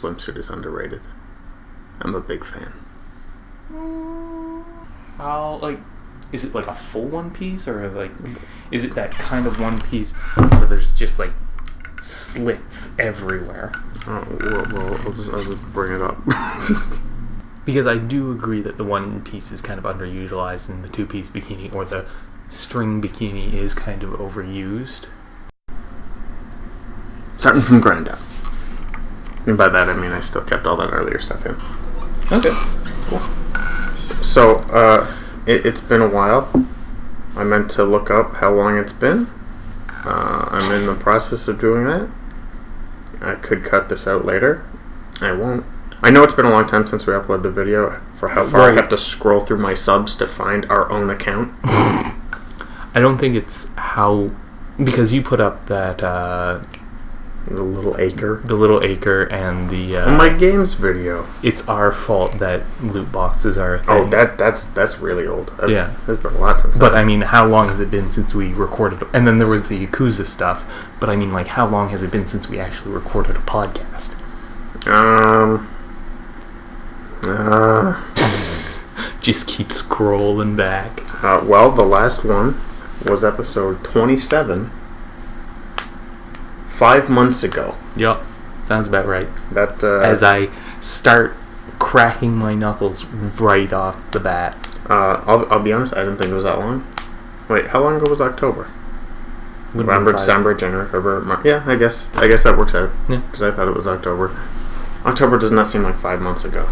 swimsuit is underrated. I'm a big fan. How, like, is it like a full one piece, or like, is it that kind of one piece where there's just like slits everywhere? Well, I'll just bring it up. Because I do agree that the one piece is kind of underutilized, and the two-piece bikini or the string bikini is kind of overused. Starting from ground up. And by that I mean I still kept all that earlier stuff in. Okay, cool. So, it's been a while. I meant to look up how long it's been. I'm in the process of doing that. I could cut this out later. I won't. I know it's been a long time since we uploaded a video. For how far I have to scroll through my subs to find our own account. I don't think it's how... Because you put up that... The little acre. The little acre and the... my games video. It's our fault that loot boxes are a thing. Oh, that's really old. Yeah. There's been a lot since But, then. I mean, how long has it been since we recorded... And then there was the Yakuza stuff. But, I mean, like, how long has it been since we actually recorded a podcast? Just keep scrolling back. Well, the last one was episode 27. 5 months ago. Yep. Sounds about right. That As I start cracking my knuckles right off the bat. I'll be honest, I didn't think it was that long. Wait, how long ago was October? Would've November, been 5. December, January, February, March. Yeah, I guess that works out. Yeah. Because I thought it was October. October does not seem like 5 months ago.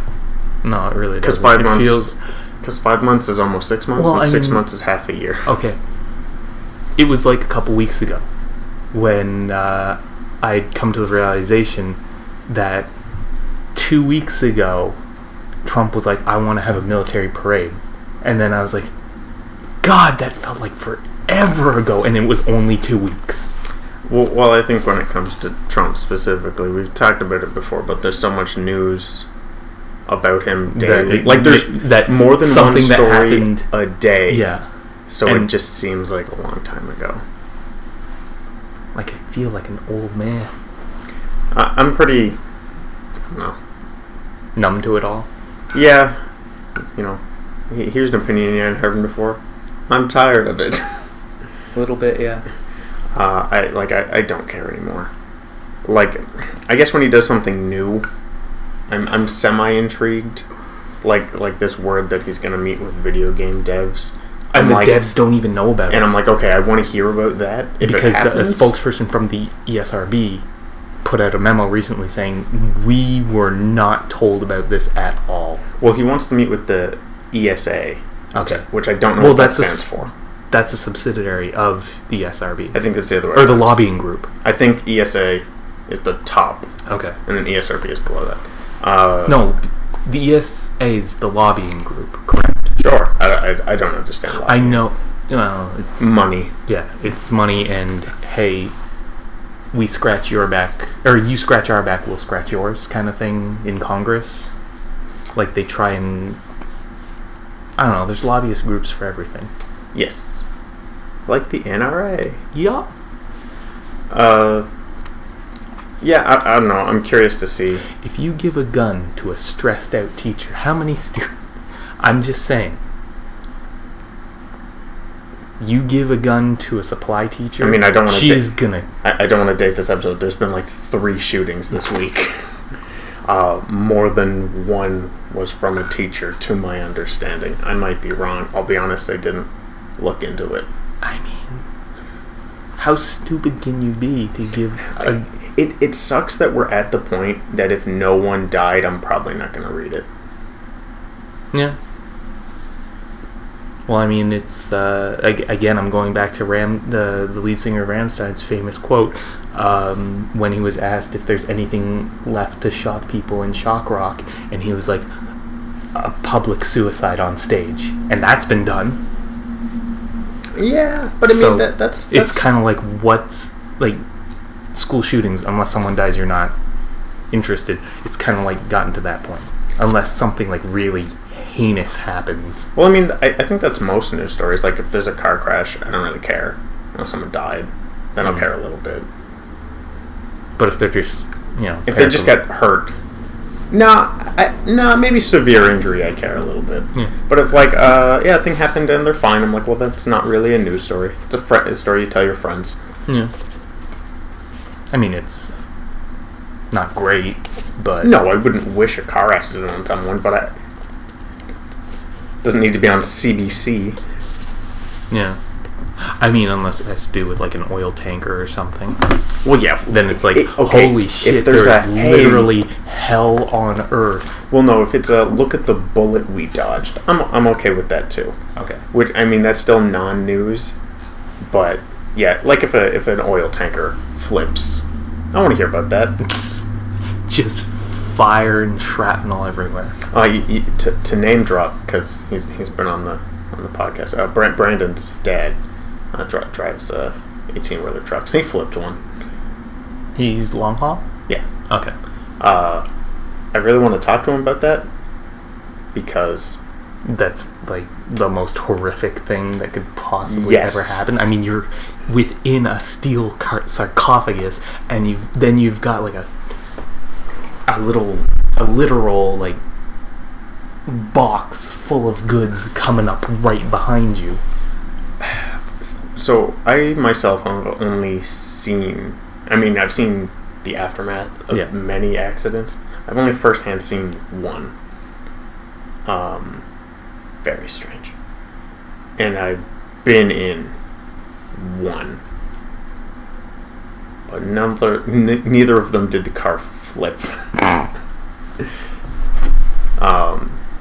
No, it really doesn't. Because 5 It months. feels... Because 5 months is almost 6 months, Well, and I 6 mean- months is half a year. Okay. It was like a couple weeks ago when I'd come to the realization that 2 weeks ago Trump was like, I want to have a military parade. And then I was like, God, that felt like forever ago, and it was only 2 weeks. Well, I think when it comes to Trump specifically, we've talked about it before, but there's so much news about him daily. There's that more than something one that story happened a day. Yeah. So And- it just seems like a long time ago. Like, I feel like an old man. I'm pretty... No. Numb to it all. Yeah. You know, here's an opinion you hadn't heard before. I'm tired of it. A little bit, yeah. I don't care anymore. Like, I guess when he does something new, I'm semi-intrigued. Like this word that he's going to meet with video game devs. And the devs don't even know about it. And I'm like, okay, I want to hear about that. If Because it happens, a spokesperson from the ESRB put out a memo recently saying, we were not told about this at all. Well, he wants to meet with the ESA. Okay. Which I don't know Well, what that that's a stands for. That's a subsidiary of the ESRB. I think that's the other way Or the around. lobbying group. I think ESA is the top, Okay. and then ESRB is below that. No, the ESA is the lobbying group, correct? Sure. I don't understand I lobbying. know. Well, it's... Money. Yeah, it's money and, hey, we scratch your back, or you scratch our back, we'll scratch yours kind of thing in Congress. Like, they try and... I don't know, there's lobbyist groups for everything. Yes. Like the NRA. Yeah. Yeah, I don't know. I'm curious to see. If you give a gun to a stressed out teacher, how many students... I'm just saying. You give a gun to a supply teacher, I mean, I don't want to. she's gonna... I don't want to date this episode. There's been like 3 shootings this week. More than one was from a teacher, to my understanding. I might be wrong. I'll be honest. I didn't look into it. I mean, how stupid can you be to give a... It sucks that we're at the point that if no one died, I'm probably not going to read it. Yeah. Well, I mean, it's again. I'm going back to the lead singer of Rammstein's famous quote when he was asked if there's anything left to shock people in shock rock, and he was like, "A public suicide on stage," and that's been done. Yeah, but I mean that's it's kind of like what's like school shootings. Unless someone dies, you're not interested. It's kind of like gotten to that point. Unless something like really heinous happens. Well, I mean, I think that's most news stories. Like, if there's a car crash, I don't really care. Unless someone died, then I'll care a little bit. But if they're just, if they just got hurt, No, maybe severe injury I'd care a little bit. Yeah. But if like, a thing happened and they're fine, I'm like, well, that's not really a news story. It's a story you tell your friends. Yeah. I mean, it's not great, but No, I wouldn't wish a car accident on someone, but it doesn't need to be on CBC. yeah. I mean, unless it has to do with like an oil tanker or something. Well, yeah. Then it's like, Okay, holy if shit, there's there's a literally hell on earth. Well, no, if it's a look at the bullet we dodged, I'm okay with that too. Okay. Which, I mean, that's still non-news, but yeah, like if an oil tanker flips, I want to hear about that. Just fire and shrapnel everywhere. To name drop, because he's been on the podcast. Brandon's dad drives 18-wheeler trucks. He flipped one. He's long haul? Yeah. Okay. I really want to talk to him about that because That's like the most horrific thing that could possibly Yes. ever happen. I mean, you're within a steel sarcophagus, and you've got like a literal like box full of goods coming up right behind you. So I myself have only seen. I mean, I've seen the aftermath of many accidents. I've only firsthand seen one. Very strange. And I've been in one, but neither of them did the car flip.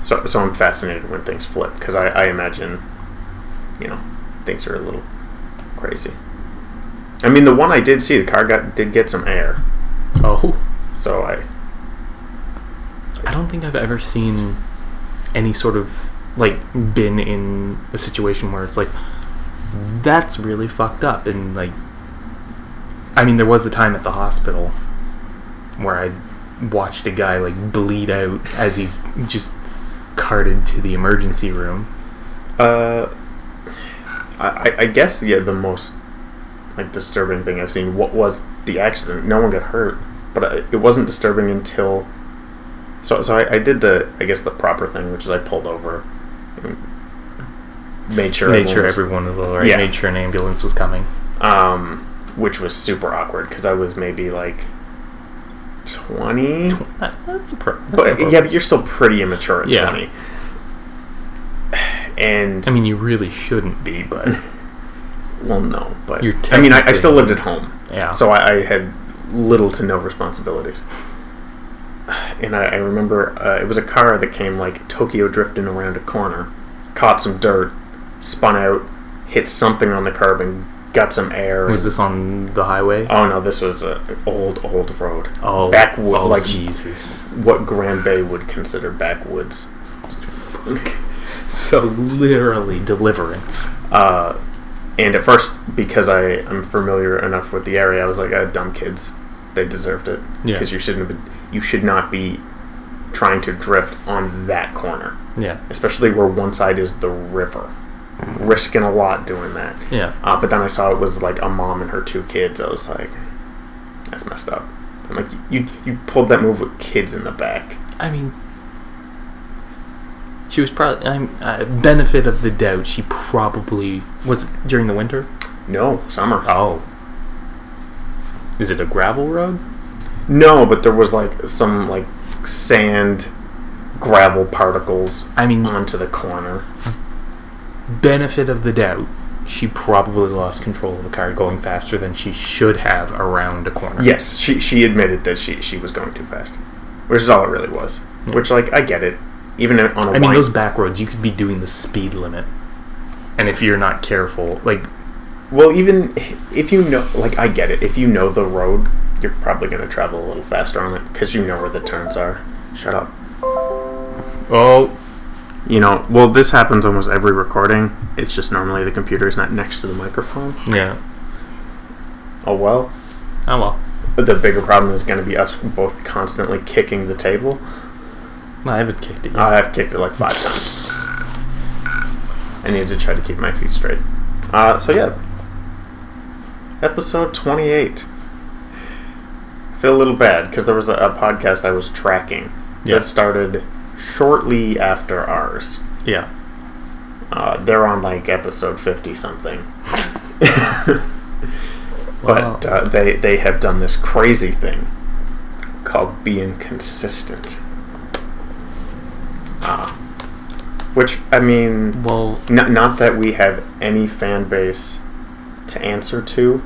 So I'm fascinated when things flip because I imagine, things are a little crazy. I mean, the one I did see, the car did get some air. Oh. So I don't think I've ever seen any sort of like been in a situation where it's like that's really fucked up. And like, I mean, there was the time at the hospital where I watched a guy like bleed out as he's just carted to the emergency room. I guess the most like disturbing thing I've seen was the accident. No one got hurt, but it wasn't disturbing until. So I did the proper thing, which is I pulled over, made sure everyone was all right. Yeah. Made sure an ambulance was coming. Which was super awkward because I was maybe like 20. That's But you're still pretty immature at 20. And I mean, you really shouldn't be, but well, no, but you're I mean, I still lived at home, yeah. So I had little to no responsibilities. And I remember it was a car that came like Tokyo drifting around a corner, caught some dirt, spun out, hit something on the curb, and got some air. Was this on the highway? Oh no, this was an old road. Oh, backwood, like Jesus! What Grand Bay would consider backwoods. So literally deliverance. And at first, because I'm familiar enough with the area, I was like, dumb kids, they deserved it because you should not be trying to drift on that corner. Yeah, especially where one side is the river. Risking a lot doing that. Yeah. But then I saw it was like a mom and her 2 kids. I was like, that's messed up. I'm like, you pulled that move with kids in the back. I mean, she was probably benefit of the doubt. She probably was it during the winter. No, summer. Oh, is it a gravel road? No, but there was like some like sand, gravel particles. Onto the corner. Benefit of the doubt, she probably lost control of the car going faster than she should have around a corner. Yes, she admitted that she was going too fast, which is all it really was. Yeah. Which, like, I get it. Even on a those back roads, you could be doing the speed limit, and if you're not careful, like, well, even if you know, like, I get it. If you know the road, you're probably going to travel a little faster on it because you know where the turns are. Shut up. Oh. Well, this happens almost every recording. It's just normally the computer is not next to the microphone. Yeah. Oh, well. The bigger problem is going to be us both constantly kicking the table. Well, I haven't kicked it yet. I've kicked it like 5 times. I need to try to keep my feet straight. So, yeah. Episode 28. I feel a little bad because there was a podcast I was tracking. that started shortly after ours. Yeah. They're on like episode 50 something. Wow. But they have done this crazy thing called being consistent. Which, I mean, Well, not that we have any fan base to answer to.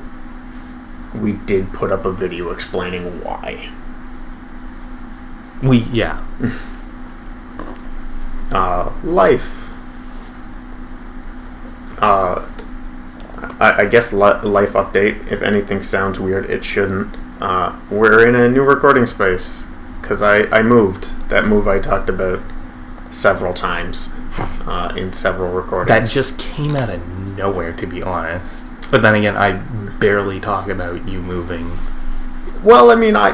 We did put up a video explaining why. yeah. Life. I guess life update. If anything sounds weird, it shouldn't. We're in a new recording space because I moved. That move I talked about several times in several recordings. That just came out of nowhere, to be honest. But then again, I barely talk about you moving. Well, I mean, I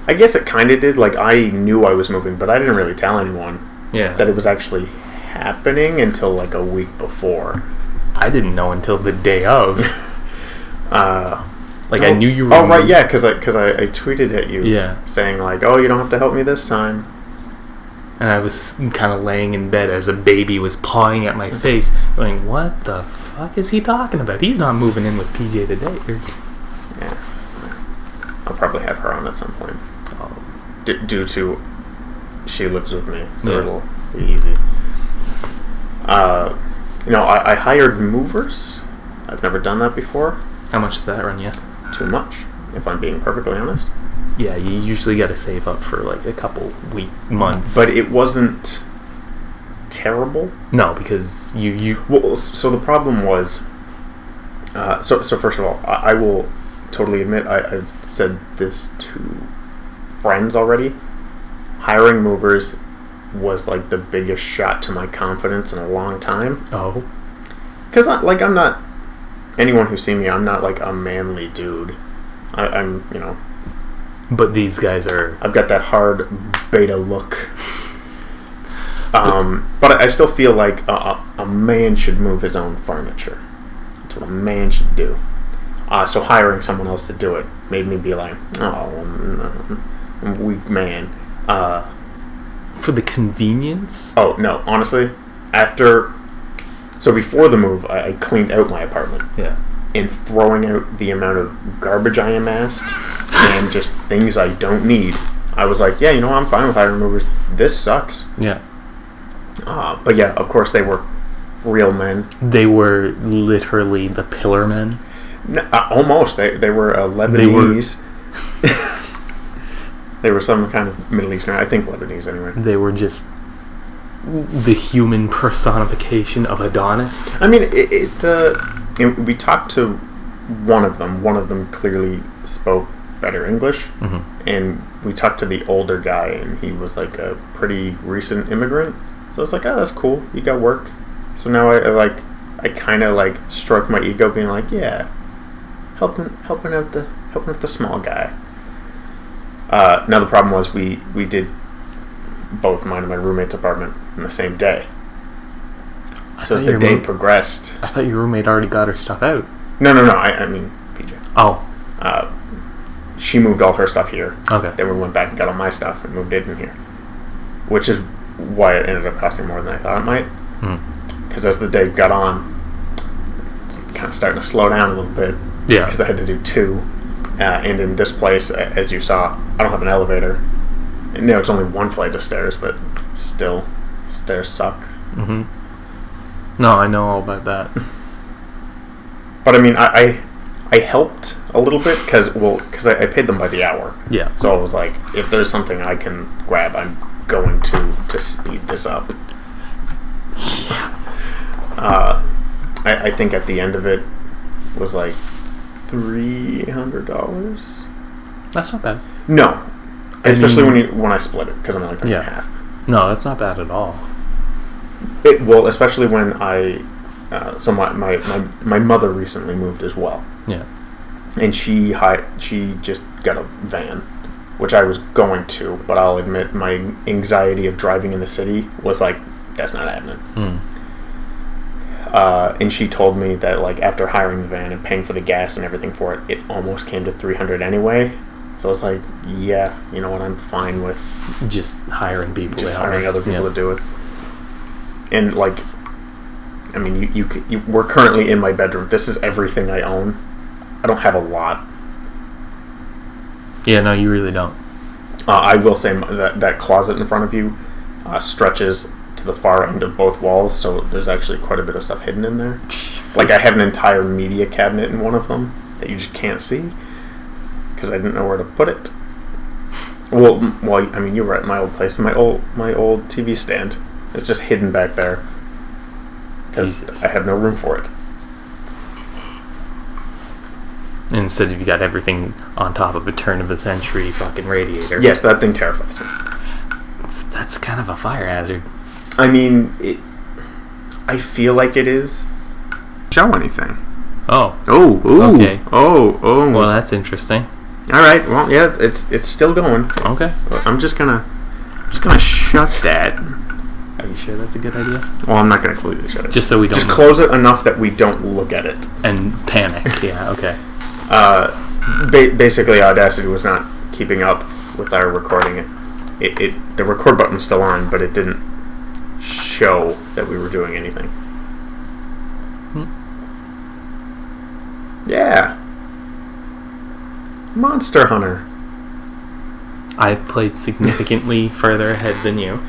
guess it kind of did. Like, I knew I was moving, but I didn't really tell anyone Yeah. that it was actually happening until like a week before. I didn't know until the day of. Like, I knew you were... Oh, right, yeah, because I tweeted at you Yeah. saying, like, oh, you don't have to help me this time. And I was kind of laying in bed as a baby was pawing at my face, going, what the fuck is he talking about? He's not moving in with PJ today. Yeah. I'll probably have her on at some point. Due to she lives with me, so Yeah. it'll be easy. I hired movers. I've never done that before. How much did that run you? Too much, if I'm being perfectly honest. Yeah, you usually got to save up for like a couple months. But it wasn't terrible. No, because you Well, so the problem was... So first of all, I will totally admit, I've said this to friends already. Hiring movers was like the biggest shot to my confidence in a long time. Oh. Because I'm not... Anyone who's seen me, I'm not like a manly dude. I'm, But these guys are... I've got that hard beta look. But I still feel like a man should move his own furniture. That's what a man should do. So hiring someone else to do it made me be like, oh, I'm a weak man. For the convenience? Oh, no, honestly, So before the move, I cleaned out my apartment. Yeah. And throwing out the amount of garbage I amassed and just things I don't need, I was like, yeah, I'm fine with hiring movers. This sucks. Yeah. But yeah, of course they were real men. They were literally the pillar men. No, almost. They were Lebanese. They were some kind of Middle Eastern. I think Lebanese anyway. They were just the human personification of Adonis. I mean, we talked to one of them. One of them clearly spoke better English. Mm-hmm. And we talked to the older guy, and he was like a pretty recent immigrant. So I was like, oh, that's cool. You got work. So now I kind of like stroke my ego, being like, yeah, helping out the small guy. Now the problem was we did both mine and my roommate's apartment in the same day. So as the day progressed... I thought your roommate already got her stuff out. No. I mean, PJ. Oh. She moved all her stuff here. Okay. Then we went back and got all my stuff and moved it in here. Which is why it ended up costing more than I thought it might. Because as the day got on, it's kind of starting to slow down a little bit. Yeah. Because I had to do 2. And in this place, as you saw, I don't have an elevator. No, it's only 1 flight of stairs, but still, stairs suck. Mm-hmm. No, I know all about that. But I mean, I helped a little bit because I paid them by the hour. Yeah. So I was like, if there's something I can grab, I'm going to speed this up. I think at the end of it was like $300. That's not bad. No, especially when I split it, because I'm only paying half. No, that's not bad at all. Especially when so my mother recently moved as well. Yeah. And she just got a van, which I was going to, but I'll admit my anxiety of driving in the city was like, that's not happening. And she told me that like after hiring the van and paying for the gas and everything for it, it almost came to $300 anyway. So it's like, yeah, you know what? I'm fine with Just hiring people. just to help. hiring other people Yeah. to do it. And like, I mean, we're currently in my bedroom. This is everything I own. I don't have a lot. Yeah, no, you really don't. I will say that closet in front of you stretches to the far end of both walls, so there's actually quite a bit of stuff hidden in there. Jesus. Like I have an entire media cabinet in one of them that you just can't see because I didn't know where to put it. Well, I mean, you were at my old place. My old TV stand is just hidden back there because Jesus. I have no room for it. Instead, you got everything on top of a turn-of-the-century fucking radiator. Yes, that thing terrifies me. That's kind of a fire hazard. I mean, I feel like it is. Show anything? Oh. Oh, Okay. Oh. Well, that's interesting. All right. Well, yeah, it's still going. Okay. I'm just gonna shut that. Are you sure that's a good idea? Well, I'm not gonna completely shut it. Just so we don't... Just close it enough that we don't look at it. And panic. Yeah, okay. Basically, Audacity was not keeping up with our recording. The record button was still on, but it didn't show that we were doing anything. Yeah. Monster Hunter. I've played significantly further ahead than you.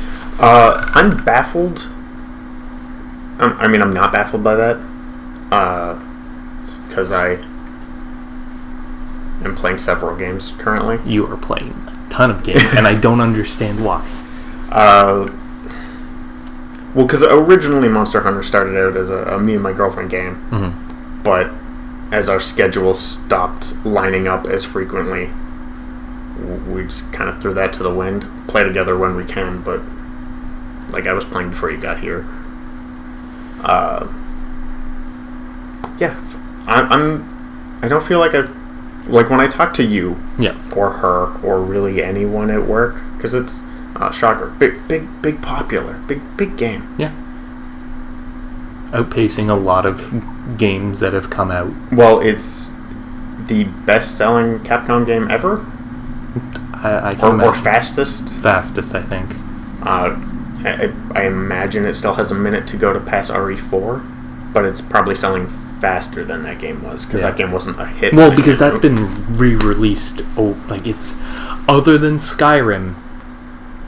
I'm baffled. I mean, I'm not baffled by that. Because I am playing several games currently. You are playing a ton of games, and I don't understand why. Well, because originally Monster Hunter started out as a me and my girlfriend game. Mm-hmm. But as our schedules stopped lining up as frequently, we just kind of threw that to the wind. Play together when we can, but like I was playing before you got here. Yeah, I don't feel like I've like when I talk to you, Yeah. or her, or really anyone at work, because it's shocker, big popular, big game. Yeah. Outpacing a lot of games that have come out. Well, it's the best-selling Capcom game ever, I can or imagine. fastest. Fastest, I think. I imagine it still has a minute to go to pass RE4, but it's probably selling faster than that game was because Yeah. that game wasn't a hit. Well, because that's been re-released. Oh, like it's other than Skyrim,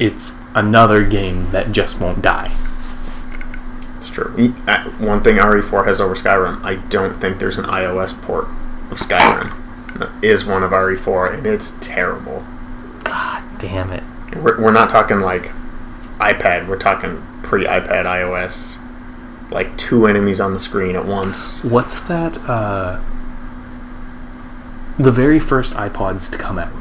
it's another game that just won't die. It's true. One thing RE4 has over Skyrim, I don't think there's an iOS port of Skyrim. That is one of RE4, and it's terrible. God damn it. We're not talking like iPad. We're talking pre-iPad iOS. Like 2 enemies on the screen at once. What's that? The very first iPods to come out.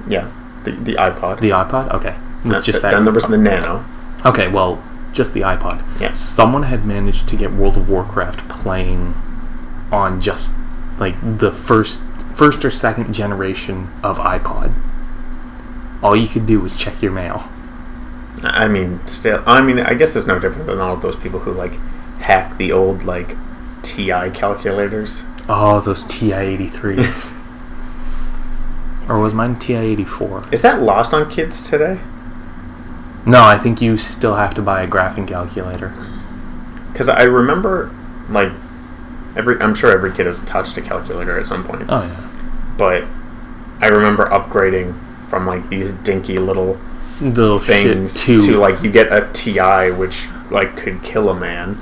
Yeah, the iPod. The iPod? Okay. With just that. Then there was the Nano. Okay, well, just the iPod. Yeah. Someone had managed to get World of Warcraft playing on just like the first or second generation of iPod. All you could do was check your mail. I mean, I guess it's no different than all of those people who like hack the old like TI calculators. Oh, those TI-83s. Or was mine TI-84? Is that lost on kids today? No, I think you still have to buy a graphing calculator. Because I remember, like, I'm sure every kid has touched a calculator at some point. Oh, yeah. But I remember upgrading from like these dinky little Little things shit to like you get a TI which like could kill a man.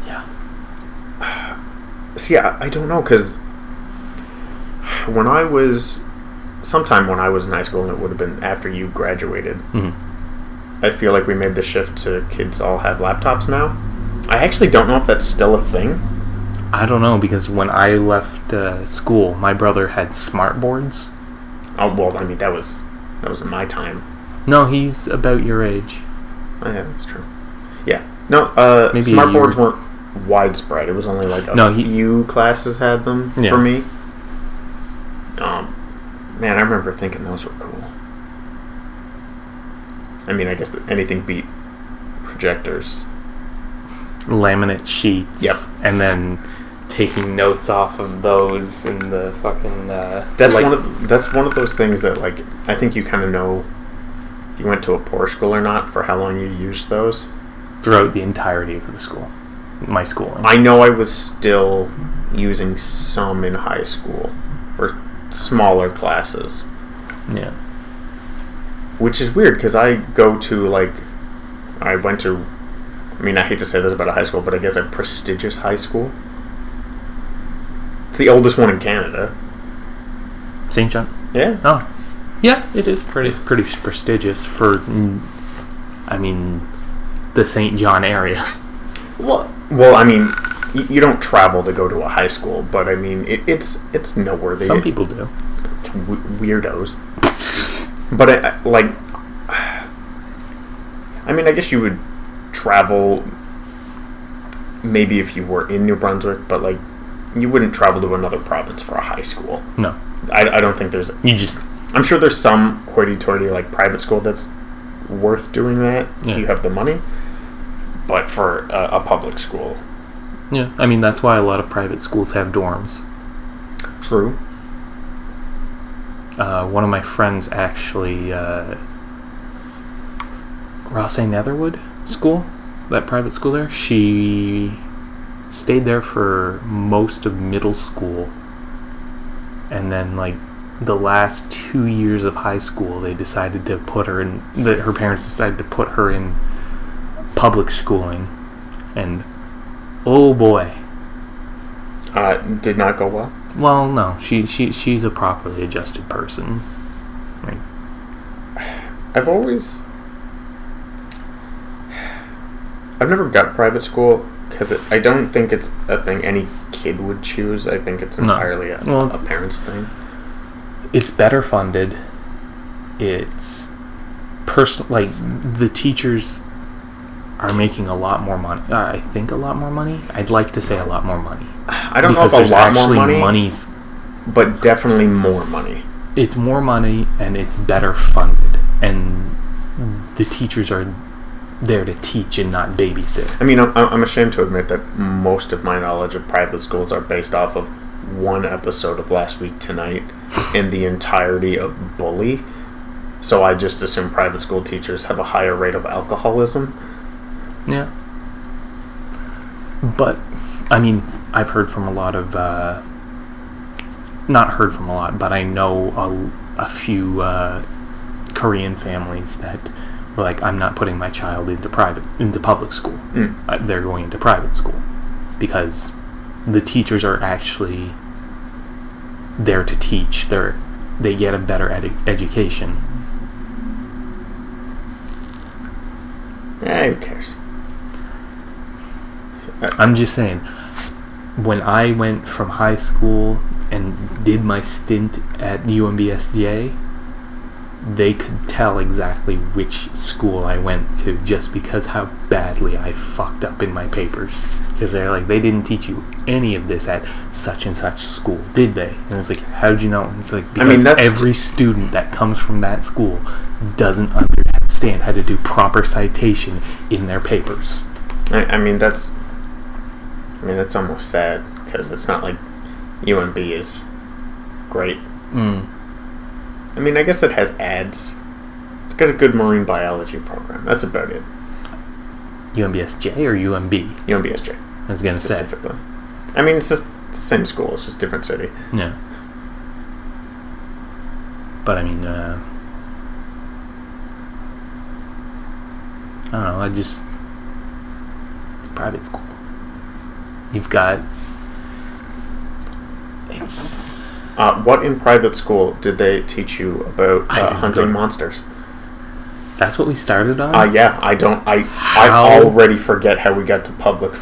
Yeah. See, I don't know, because sometime when I was in high school, and it would have been after you graduated, Mm-hmm. I feel like we made the shift to kids all have laptops now. I actually don't know if that's still a thing. I don't know, because when I left school, my brother had smart boards. Oh, well, I mean, that was in my time. No, he's about your age. Oh, yeah, that's true. Yeah. No, Maybe smart a boards year. weren't widespread. It was only like few classes had them Yeah. for me. Man, I remember thinking those were cool. I mean, I guess that anything beat projectors. Laminate sheets. Yep. And then taking notes off of those and the fucking. That's one of those things that, like, I think you kind of know if you went to a poor school or not for how long you used those. Throughout the entirety of the school, my schooling. I know I was still using some in high school for smaller classes. Yeah. Which is weird because I go to, like, I went to, I mean, I hate to say this about a high school, but I guess a prestigious high school. It's the oldest one in Canada. St. John? Yeah. Oh. Yeah, it is pretty prestigious for, I mean, the St. John area. Well, I mean, you don't travel to go to a high school, but I mean, it's noteworthy. Some people do. Weirdos. But, I mean, I guess you would travel maybe if you were in New Brunswick, but, like, you wouldn't travel to another province for a high school. No. I don't think there's... I'm sure there's some hoity-toity, like, private school that's worth doing that if you have the money. But for a public school... Yeah, I mean, that's why a lot of private schools have dorms. True. One of my friends actually... Ross A. Netherwood School, that private school there, she stayed there for most of middle school, and then, like, the last 2 years of high school, they decided to put her in, her parents decided to put her in public schooling, and oh boy. Did not go well? Well, no, she's a properly adjusted person. Like, I've never got private school because I don't think it's a thing any kid would choose. I think it's entirely a parent's thing. It's better funded. It's like, the teachers are making a lot more money. I think a lot more money. I'd like to say a lot more money. I don't know if a lot more money, but definitely more money. It's more money and it's better funded, and the teachers are there to teach and not babysit. I mean, I'm ashamed to admit that most of my knowledge of private schools are based off of one episode of Last Week Tonight and the entirety of Bully. So I just assume private school teachers have a higher rate of alcoholism. Yeah. But, I mean, I've heard from a lot of... not heard from a lot, but I know a few Korean families that were like, I'm not putting my child into public school. They're going into private school because the teachers are actually there to teach. They get a better education. Who cares? I'm just saying, when I went from high school and did my stint at UMBSJ, they could tell exactly which school I went to just because how badly I fucked up in my papers. Because they're like, they didn't teach you any of this at such and such school, did they? And it's like, how'd you know? And it's like, because every student that comes from that school doesn't understand how to do proper citation in their papers. I mean, that's almost sad, because it's not like UMB is great. I mean, I guess it has ads. It's got a good marine biology program. That's about it. UMBSJ or UMB? UMBSJ. I was going to say. Specifically. I mean, it's just the same school. It's just different city. Yeah. But, I mean, I don't know. It's private school. You've got... It's... what in private school did they teach you about hunting monsters? That's what we started on? Yeah, I already forget how we got to public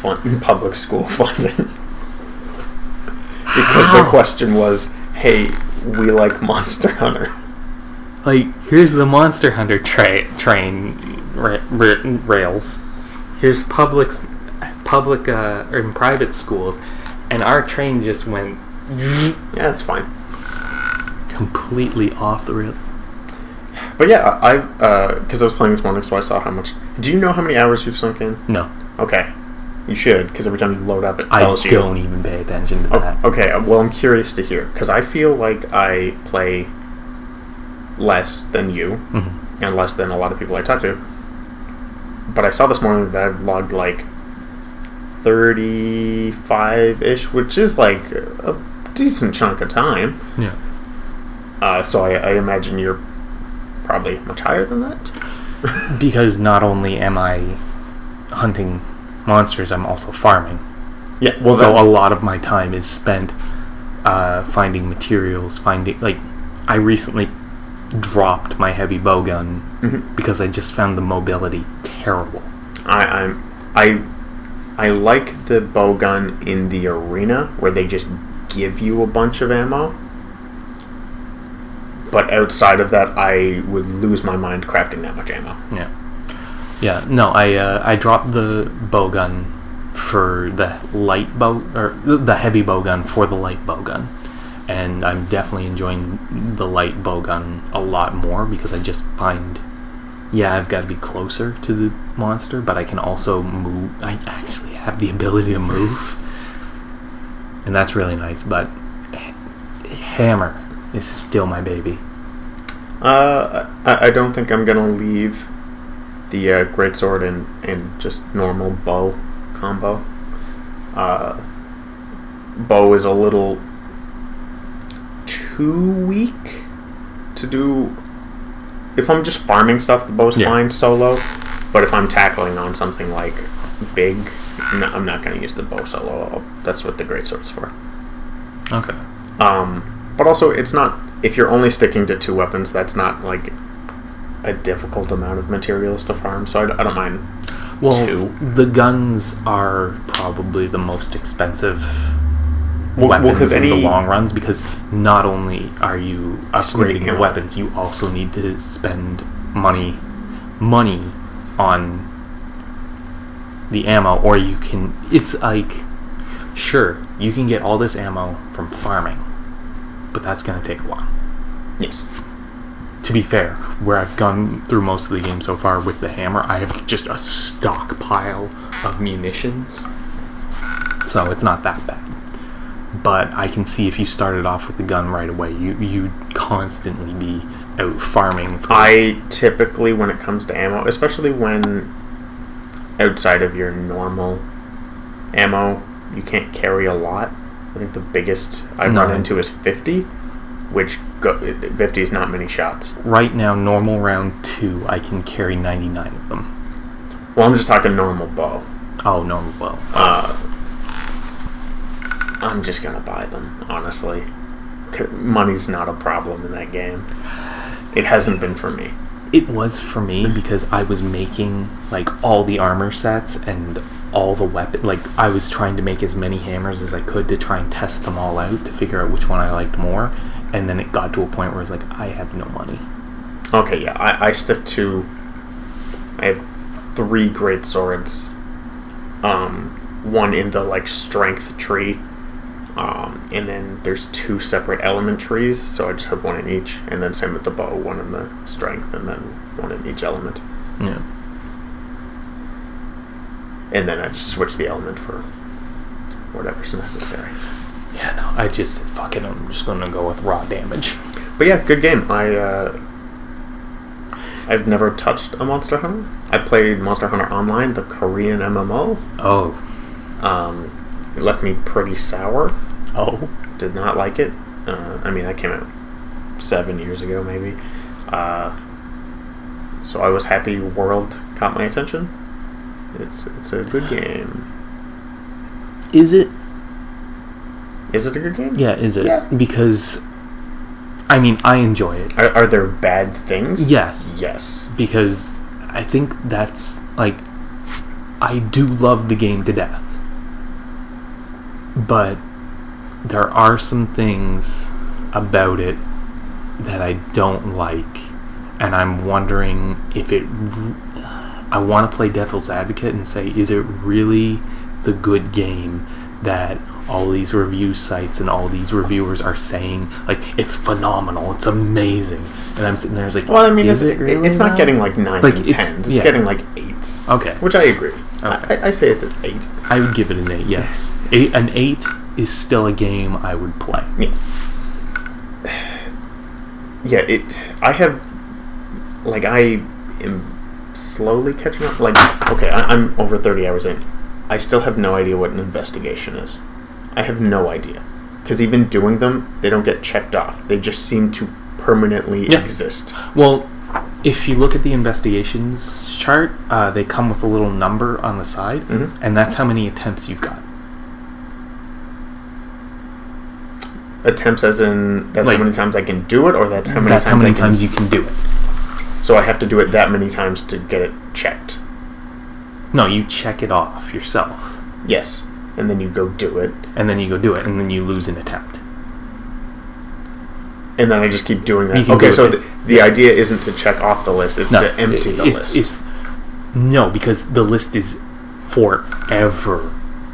school funding. Because the question was, hey, we like Monster Hunter. Like, here's the Monster Hunter train rails. Here's public or private schools, and our train just went... Yeah, that's fine. Completely off the rails. But yeah, because I was playing this morning, so I saw how much... Do you know how many hours you've sunk in? No. Okay. You should, because every time you load up, it I tells you. don't even pay attention to that. Okay, well, I'm curious to hear, because I feel like I play less than you, and less than a lot of people I talk to. But I saw this morning that I've logged like 35-ish, which is like a decent chunk of time. Yeah. So I imagine you're probably much higher than that. Because not only am I hunting monsters, I'm also farming. Yeah, well, So a lot of my time is spent finding materials, I recently dropped my heavy bow gun because I just found the mobility terrible. I like the bow gun in the arena where they just give you a bunch of ammo. But outside of that, I would lose my mind crafting that much ammo. Yeah. No, I dropped the bow gun for the light bow, or the heavy bow gun for the light bow gun. And I'm definitely enjoying the light bow gun a lot more because I just find, I've got to be closer to the monster, but I can also move. I actually have the ability to move. And that's really nice, but hammer is still my baby. I don't think I'm gonna leave the greatsword and just normal bow combo. Bow is a little too weak to do. If I'm just farming stuff, the bow's fine solo. But if I'm tackling on something like big, I'm not gonna use the bow solo. That's what the greatsword's for. Okay. But also, it's not. If you're only sticking to 2 weapons, that's not like a difficult amount of materials to farm. So I don't mind. Well, 2. the guns are probably the most expensive Well, weapons in the long runs, because not only are you upgrading your ammo. weapons, you also need to spend money on the ammo, or you can. It's like, sure, you can get all this ammo from farming, but that's going to take a while. Yes. To be fair, where I've gone through most of the game so far with the hammer, I have just a stockpile of munitions, so it's not that bad. But I can see if you started off with the gun right away, you'd constantly be out farming. I typically, when it comes to ammo, especially when outside of your normal ammo, you can't carry a lot. I think the biggest I've run into is 50, which 50 is not many shots. Right now, normal round 2, I can carry 99 of them. Well, I'm just talking normal bow. Oh, normal bow. I'm just gonna buy them, honestly. Money's not a problem in that game. It hasn't been for me. It was for me because I was making like all the armor sets and all the weapon. Like, I was trying to make as many hammers as I could to try and test them all out to figure out which one I liked more. And then it got to a point where it's like, I have no money. Okay, yeah, I stick to. I have 3 great swords. One in the like strength tree. And then there's 2 separate element trees, so I just have 1 in each, and then same with the bow, 1 in the strength, and then 1 in each element. Yeah. And then I just switch the element for whatever's necessary. Yeah, no, I just said, fuck it, I'm just gonna go with raw damage. But yeah, good game. I've never touched a Monster Hunter. I played Monster Hunter Online, the Korean MMO. Oh. It left me pretty sour. Oh. Did not like it. I mean, that came out 7 years ago, maybe. So I was happy World caught my attention. It's a good game. Is it? Is it a good game? Yeah, is it? Yeah. Because, I mean, I enjoy it. Are there bad things? Yes. Yes. Because I think that's, like, I do love the game to death. But there are some things about it that I don't like, and I'm wondering if it. I want to play devil's advocate and say, is it really the good game that all these review sites and all these reviewers are saying? Like, it's phenomenal, it's amazing, and I'm sitting there like, well, I mean, is it really it's not now? getting like 9s Like, and 10s. It's yeah. getting like 8s. Okay. Which I agree. Okay. I say it's an 8. I would give it an 8, yes. An 8 is still a game I would play. Yeah, I am slowly catching up. Okay, I'm over 30 hours in. I still have no idea what an investigation is. I have no idea. Because even doing them, they don't get checked off. They just seem to permanently exist. Well, if you look at the investigations chart, they come with a little number on the side, and that's how many attempts you've got. Attempts as in, that's how many times I can do it, or that's how many times you can do it. So I have to do it that many times to get it checked? No, you check it off yourself. Yes. And then you go do it. And then you lose an attempt. And then I just keep doing that. Okay, so the idea isn't to check off the list, it's to empty the list. No, because the list is forever.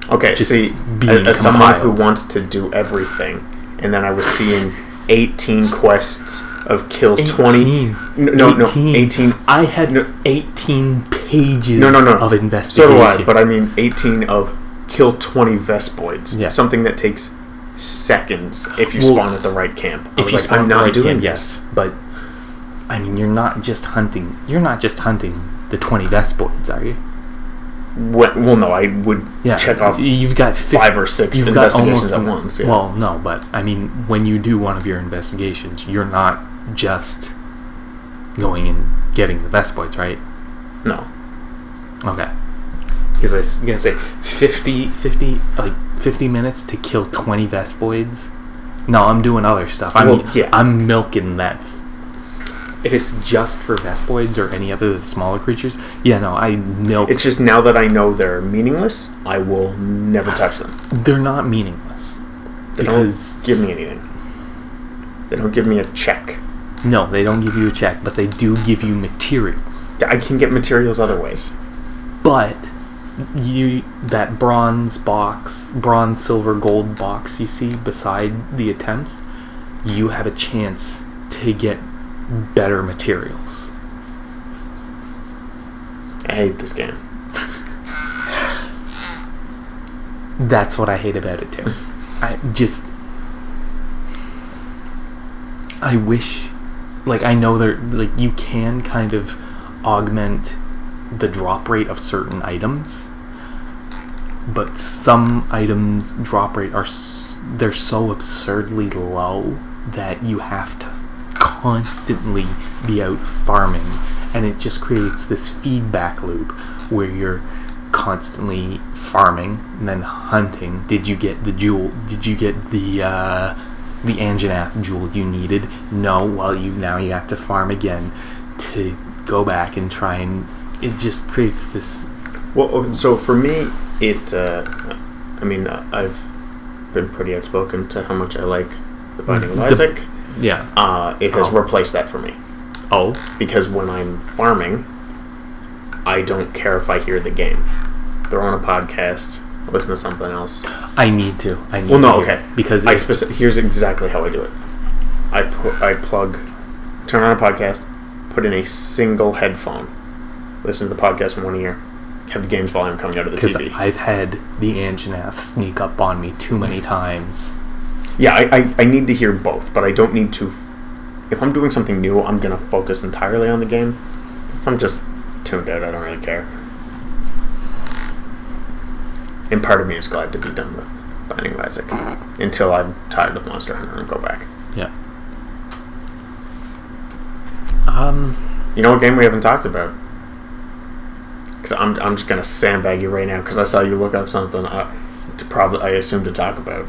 Okay, see, as someone who wants to do everything, and then I was seeing 18 quests of kill 20... No, 18... I had 18 pages of investigation. So do I, but I mean 18 of kill 20 Vespoids. Yeah. Something that takes seconds if you spawn at the right camp. I'm not doing this. Yes, but I mean, you're not just hunting the 20 Vespoids, are you? Well, no, I would check off. You've got 5 or 6 investigations at once. Yeah. Well, no, but I mean, when you do one of your investigations, you're not just going and getting the Vespoids, right? No. Okay. Because I was gonna say 50 minutes to kill 20 Vespoids. No, I'm doing other stuff. I'm milking that. If it's just for Vespoids or any other smaller creatures, I milk. It's just now that I know they're meaningless, I will never touch them. They're not meaningless. They don't give me anything. They don't give me a check. No, they don't give you a check, but they do give you materials. I can get materials other ways. But that bronze, silver, gold box you see beside the attempts, you have a chance to get better materials. I hate this game. That's what I hate about it too. I wish, I know you can kind of augment the drop rate of certain items, but some items drop rate they're so absurdly low that you have to constantly be out farming, and it just creates this feedback loop where you're constantly farming and then hunting. Did you get the jewel? Did you get the Anjanath jewel you needed? No. Well, now you have to farm again to go back and try, and it just creates this. Well, so for me, I've been pretty outspoken to how much I like the Binding of Isaac. It has replaced that for me. Oh. Because when I'm farming, I don't care if I hear the game. Throw on a podcast, listen to something else. I need to. Because here's exactly how I do it. I turn on a podcast, put in a single headphone, listen to the podcast in one ear, have the game's volume coming out of the TV. Because I've had the Anjanath sneak up on me too many times. Yeah, I need to hear both, but I don't need to. If I'm doing something new, I'm going to focus entirely on the game. If I'm just tuned out, I don't really care. And part of me is glad to be done with Binding of Isaac until I'm tired of Monster Hunter and go back. Yeah. You know what game we haven't talked about? Because I'm just going to sandbag you right now because I saw you look up something I assume to talk about.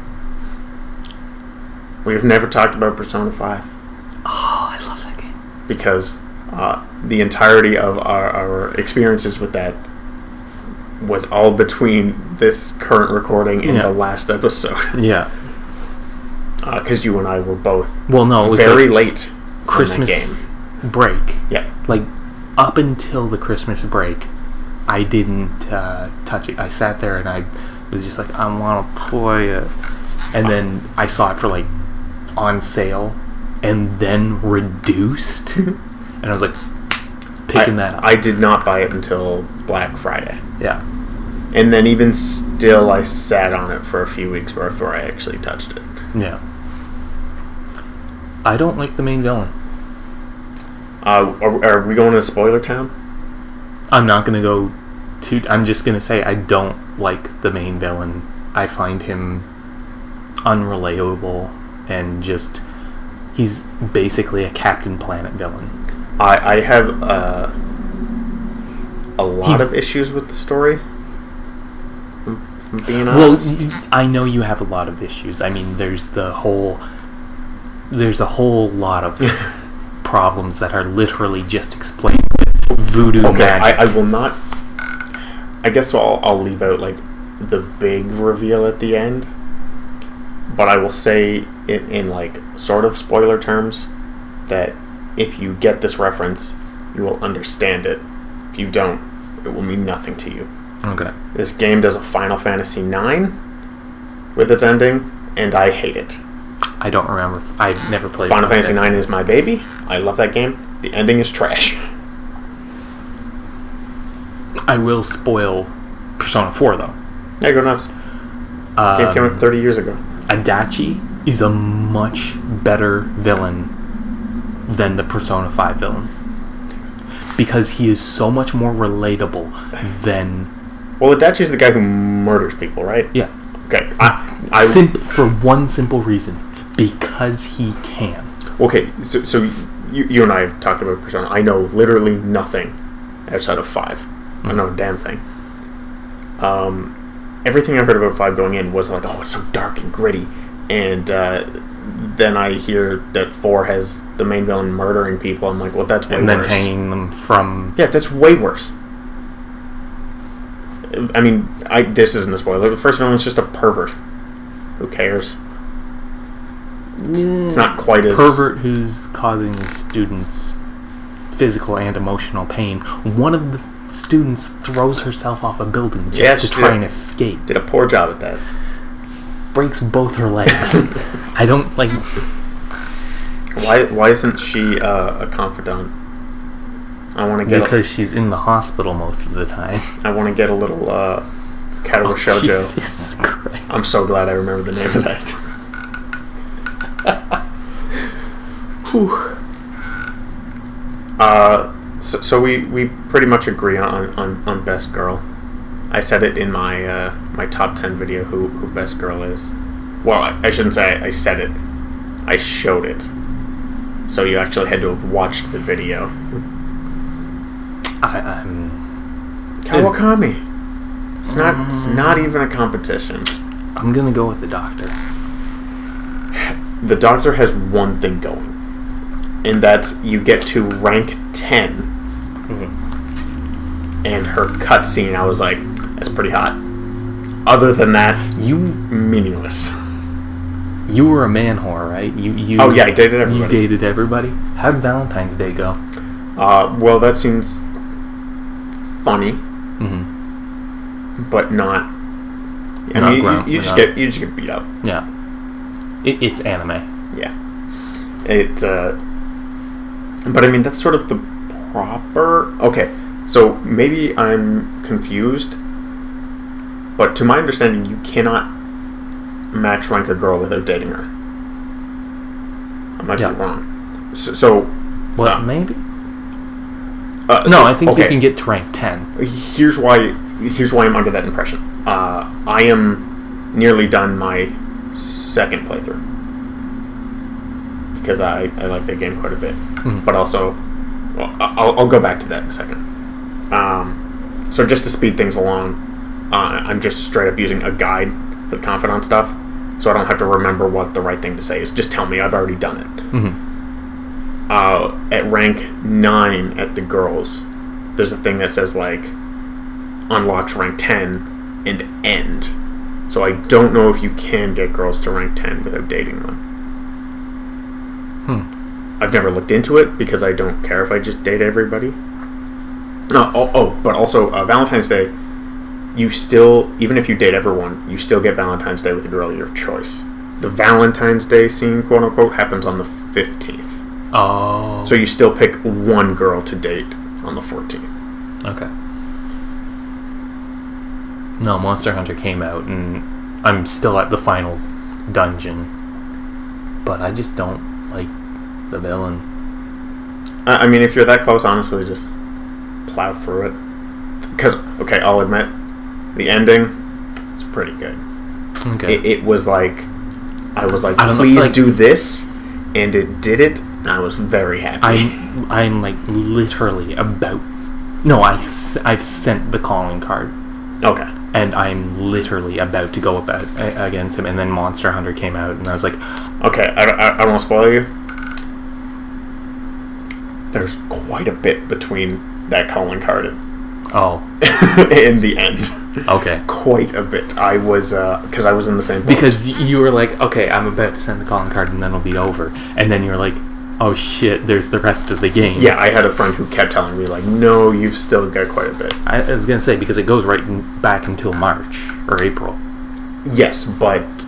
We've never talked about Persona 5. Oh, I love that game. Because the entirety of our experiences with that was all between this current recording and the last episode. Yeah. Because you and I were both it was very late Christmas on that game. Break. Yeah. Up until the Christmas break, I didn't touch it. I sat there and I was just like, I want to play it. And then I saw it for on sale and then reduced. And I was like, picking that up. I did not buy it until Black Friday. Yeah. And then even still, I sat on it for a few weeks before I actually touched it. Yeah. I don't like the main villain. Are we going to Spoiler Town? I'm not going to go too... I'm just going to say I don't like the main villain. I find him unrelatable and just... He's basically a Captain Planet villain. I have a lot of issues with the story. From being honest. Well, I know you have a lot of issues. I mean, there's a whole lot of problems that are literally just explained with voodoo magic. I will not. I guess I'll leave out like the big reveal at the end, but I will say in like sort of spoiler terms that if you get this reference, you will understand it. If you don't, it will mean nothing to you. Okay. This game does a Final Fantasy IX with its ending, and I hate it. I don't remember. I've never played Final Fantasy IX is my baby. I love that game. The ending is trash. I will spoil Persona 4, though. Yeah, go nuts. Game came out 30 years ago. Adachi is a much better villain than the Persona 5 villain. Because he is so much more relatable than... Well, Adachi's the guy who murders people, right? Yeah. Okay. For one simple reason. Because he can. Okay, so you and I have talked about Persona. I know literally nothing outside of 5. I don't know a damn thing. Everything I heard about 5 going in was like, oh, it's so dark and gritty. And then I hear that 4 has the main villain murdering people. I'm like, well, that's way worse. And then hanging them from... Yeah, that's way worse. I mean, this isn't a spoiler. The first villain's just a pervert. Who cares? It's not quite as... Pervert who's causing students physical and emotional pain. One of the students throws herself off a building just to try and escape. Did a poor job at that. Breaks both her legs. I don't like... Why isn't she a confidant? I want to get... Because she's in the hospital most of the time. I want to get a little Kadoura Shoujo. Jesus Christ. I'm so glad I remember the name of that. Whew. So we pretty much agree on best girl. I said it in my my top 10 video who best girl is. Well, I shouldn't say I said it. I showed it. So you actually had to have watched the video. Kawakami. It's not even a competition. I'm gonna go with the Doctor. The Doctor has one thing going, and that's you get to rank 10, and her cutscene. I was like, that's pretty hot. Other than that, meaningless. You were a man whore, right? Oh yeah, I dated everybody. You dated everybody. How did Valentine's Day go? Well, that seems funny, but not. I mean, you just get beat up. Yeah, it's anime. Yeah, but I mean that's sort of the proper. Okay, so maybe I'm confused, but to my understanding, you cannot match rank a girl without dating her. I might be wrong. So maybe. No, I think you can get to rank 10. Here's why I'm under that impression. I am nearly done my second playthrough because I like that game quite a bit. But also, well, I'll go back to that in a second. So just to speed things along, I'm just straight up using a guide for the confidant stuff, so I don't have to remember what the right thing to say is. Just tell me, I've already done it. At rank 9 at the girls, there's a thing that says like unlocks rank 10 and end. So I don't know if you can get girls to rank 10 without dating them. I've never looked into it because I don't care if I just date everybody. But also Valentine's Day, you still, even if you date everyone, you still get Valentine's Day with a girl of your choice. The Valentine's Day scene, quote unquote, happens on the 15th. Oh. So you still pick one girl to date on the 14th. Okay. No, Monster Hunter came out, and I'm still at the final dungeon. But I just don't like the villain. I mean, if you're that close, honestly, just plow through it. Because, okay, I'll admit, the ending is pretty good. Okay. It was like, I was like, I don't know, please like- do this, and it did it, and I was very happy. I'm like literally about... No, I've sent the calling card. Okay. And I'm literally about to go against him, and then Monster Hunter came out, and I was like, Okay, I don't want to spoil you. There's quite a bit between that calling card and oh, in the end. okay. Quite a bit. I was, because I was in the same boat. Because you were like, okay, I'm about to send the calling card, and then it'll be over. And then you were like, oh shit, there's the rest of the game. Yeah, I had a friend who kept telling me, like, no, you've still got quite a bit. I was going to say, because it goes back until March or April. Yes, but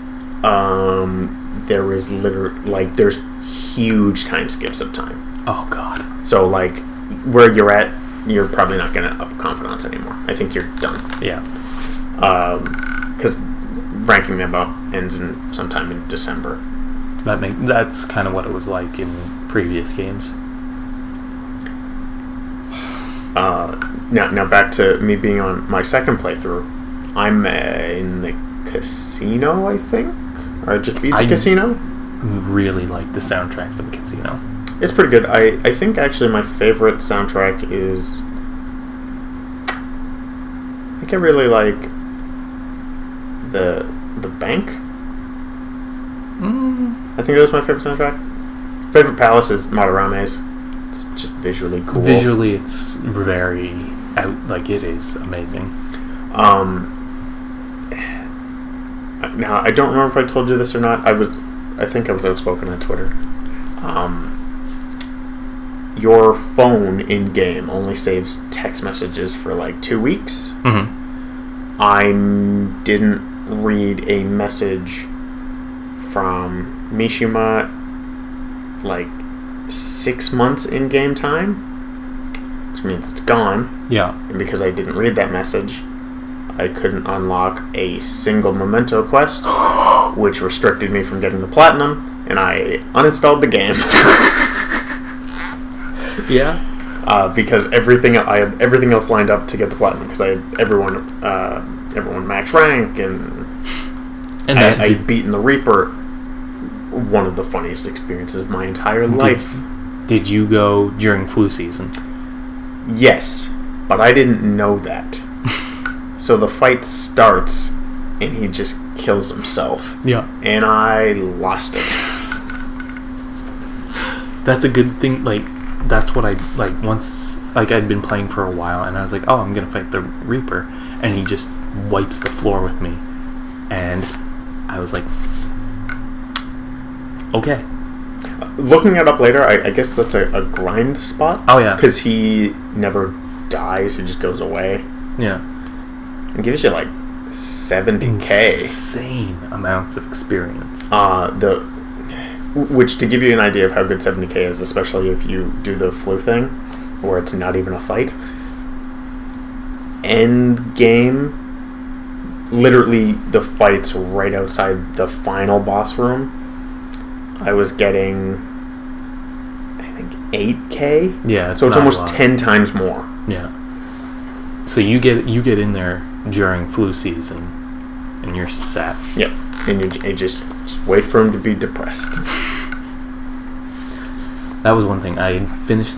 there is literally, like, there's huge time skips of time. Oh, God. So, like, where you're at, you're probably not going to up confidence anymore. I think you're done. Yeah. Because ranking them up ends sometime in December. That's kind of what it was like in previous games. Now back to me being on my second playthrough. I'm in the casino, I think? Or I just beat the casino? Really like the soundtrack for the casino. It's pretty good. I think actually my favorite soundtrack is... I think I really like the bank. I think that was my favorite soundtrack. Favorite palace is Madarame's. It's just visually cool. Visually, it's very like it is amazing. Now I don't remember if I told you this or not. I think I was outspoken on Twitter. Your phone in game only saves text messages for like 2 weeks. Mm-hmm. I didn't read a message from Mishima like 6 months in game time, which means it's gone. Yeah. And because I didn't read that message, I couldn't unlock a single memento quest, which restricted me from getting the platinum, and I uninstalled the game. Yeah. Because I had everything else lined up to get the platinum, because I had everyone max rank, and I'd beaten the Reaper. One of the funniest experiences of my entire life. Did you go during flu season? Yes, but I didn't know that. So the fight starts, and he just kills himself. Yeah. And I lost it. That's a good thing. Like, that's what I like. Once, like, I'd been playing for a while, and I was like, "Oh, I'm gonna fight the Reaper," and he just wipes the floor with me, and I was like, "Okay." Looking it up later, I guess that's a grind spot. Oh yeah, because he never dies; he just goes away. Yeah, it gives you like 70k. Insane amounts of experience. Which, to give you an idea of how good 70k is, especially if you do the flu thing, where it's not even a fight. End game, literally the fight's right outside the final boss room. I was getting, I think, 8k. Yeah, so it's almost 10 times more. Yeah. So you get in there during flu season, and you're set. Yep. And you just wait for him to be depressed. That was one thing. I finished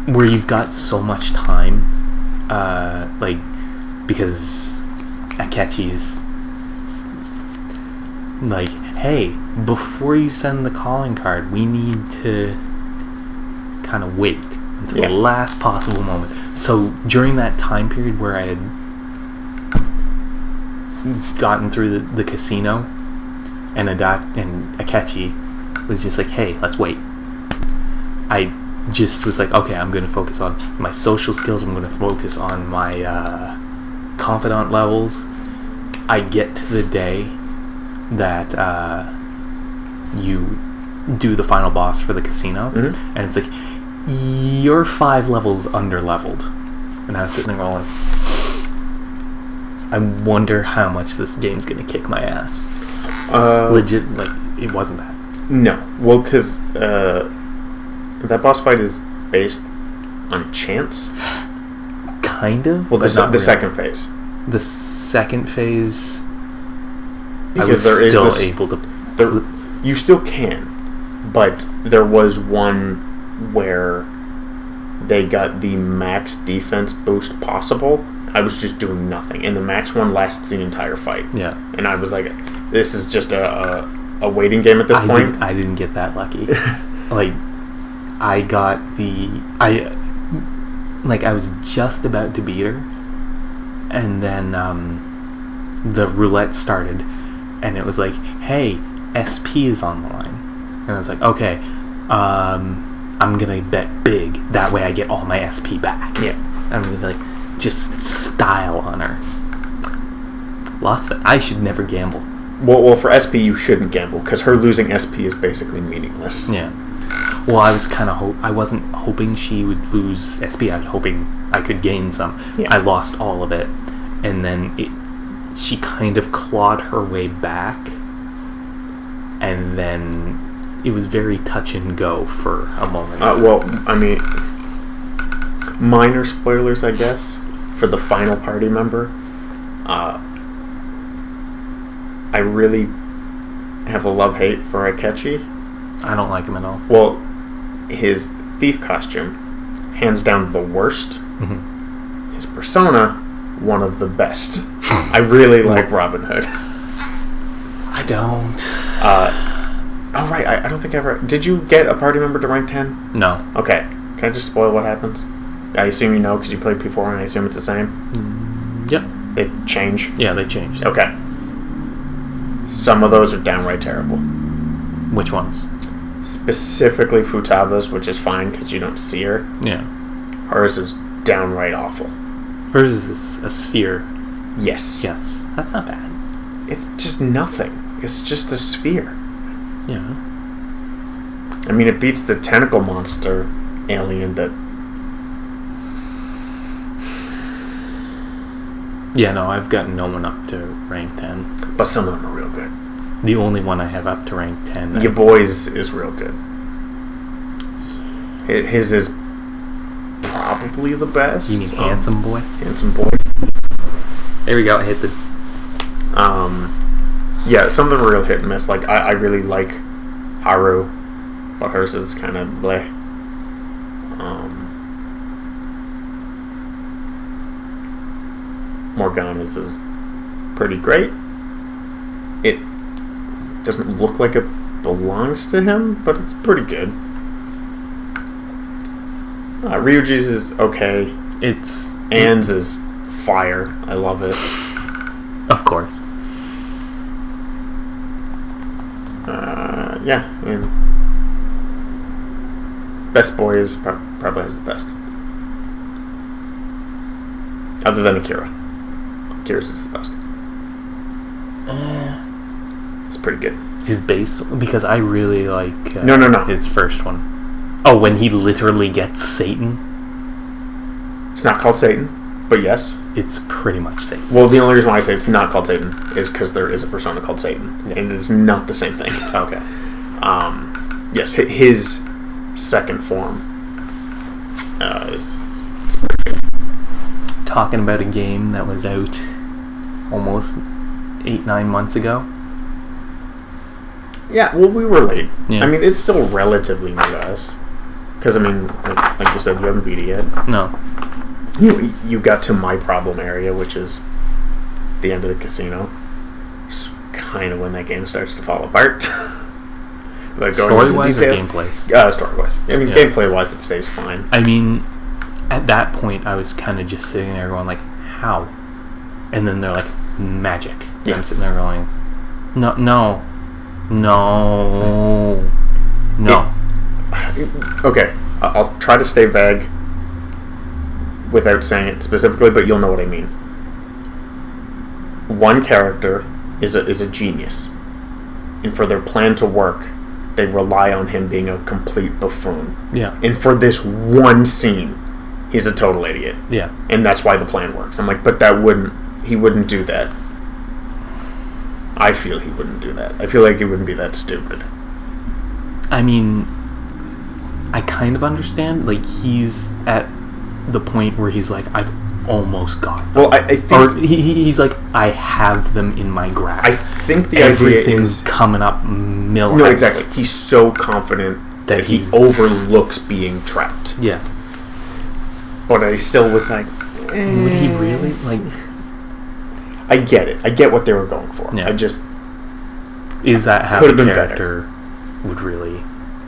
where you've got so much time, like, because Akechi's like, hey, before you send the calling card, we need to kind of wait until the last possible moment. So during that time period where I had gotten through the casino, and Akechi was just like, hey, let's wait. I just was like, okay, I'm going to focus on my social skills, I'm going to focus on my confidant levels. I get to the day that you do the final boss for the casino, and it's like, you're 5 levels under leveled. And I was sitting there going, I wonder how much this game's gonna kick my ass. Legit, like, it wasn't bad. No. Well, because that boss fight is based on chance. Kind of. Well, but not the really. second phase. The second phase, Because I was there is still this, able to. you still can, but there was one where they got the max defense boost possible. I was just doing nothing, and the max one lasts the entire fight. Yeah. And I was like, this is just a waiting game at this point. I didn't get that lucky. Like, I got I was just about to beat her, and then the roulette started, and it was like, hey, SP is on the line. And I was like, okay, I'm gonna bet big. That way I get all my SP back. Yeah. I'm gonna like just style on her. Lost that. I should never gamble. Well, for SP you shouldn't gamble because her losing SP is basically meaningless. Yeah. Well, I was kind of I wasn't hoping she would lose SP. I was hoping I could gain some. Yeah. I lost all of it, and then she kind of clawed her way back, and then it was very touch and go for a moment. Well, I mean, minor spoilers, I guess, for the final party member. I really have a love-hate for Akechi. I don't like him at all. Well, his thief costume, hands down the worst. Mhm. His persona, one of the best. I really like Robin Hood. I don't. Oh, right, I don't think I ever... Did you get a party member to rank 10? No. Okay. Can I just spoil what happens? I assume you know because you played P4 and I assume it's the same. Yep. They change? Yeah, they changed. Okay. Some of those are downright terrible. Which ones? Specifically Futaba's, which is fine because you don't see her. Yeah. Hers is downright awful. Hers is a sphere. Yes. Yes. That's not bad. It's just nothing. It's just a sphere. Yeah. I mean, it beats the tentacle monster alien that... Yeah, no, I've gotten no one up to rank 10. But some of them are real good. The only one I have up to rank 10. Your boy's is real good. His is probably the best. You mean Handsome Boy? Handsome Boy. There we go, I hit the... Yeah, some of them are real hit and miss. Like, I really like Haru, but hers is kind of bleh. Morgana's is pretty great. It doesn't look like it belongs to him, but it's pretty good. Ryuji's is okay. It's... Anne's is fire. I love it. Of course. Yeah, and best boy is probably has the best. Other than Akira. Akira's is the best. It's pretty good. His base... Because I really like... No. His first one. Oh, when he literally gets Satan? It's not called Satan, but yes. It's pretty much Satan. Well, the only reason why I say it's not called Satan is because there is a persona called Satan, Yeah. and it is not the same thing. Okay. Yes, his second form is pretty good. Talking about a game that was out almost 8-9 months ago. Yeah, well, we were late. Yeah. I mean, it's still relatively new to us. Because, I mean, like you said, you haven't beat it yet. No. You got to my problem area, which is the end of the casino. It's kind of when that game starts to fall apart. Like Story-wise or gameplays? Story-wise. I mean, Yeah. gameplay-wise, it stays fine. I mean, at that point, I was kind of just sitting there going, like, how? And then they're like, magic. And Yeah. I'm sitting there going, no. Okay, I'll try to stay vague without saying it specifically, but you'll know what I mean. One character is a genius, and for their plan to work, they rely on him being a complete buffoon. Yeah. And for this one scene, he's a total idiot. Yeah. And that's why the plan works. I'm like, but that wouldn't he wouldn't do that. I feel he wouldn't do that. I feel like he wouldn't be that stupid. I mean, I kind of understand. Like, he's at the point where he's like, I've almost got them. Well, I think... Or he's like, I have them in my grasp. I think the idea Everything's is... coming up millions. No, exactly. He's so confident that he overlooks being trapped. Yeah. But I still was like... Would he really? Like... I get it. I get what they were going for. Yeah. I just... Is that how Could've the been character would really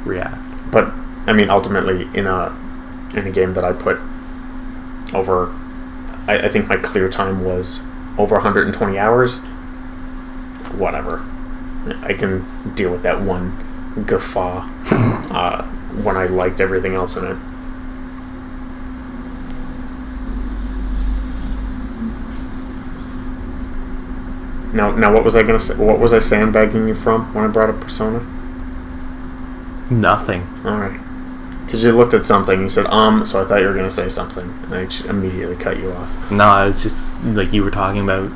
react? But, I mean, ultimately, in a game that I put over... I think my clear time was over 120 hours. Whatever. I can deal with that one guffaw when I liked everything else in it. Now, what was I gonna say? What was I sandbagging you from when I brought up Persona? Nothing. All right, because you looked at something, you said so I thought you were gonna say something, and I just immediately cut you off. No, it's just like you were talking about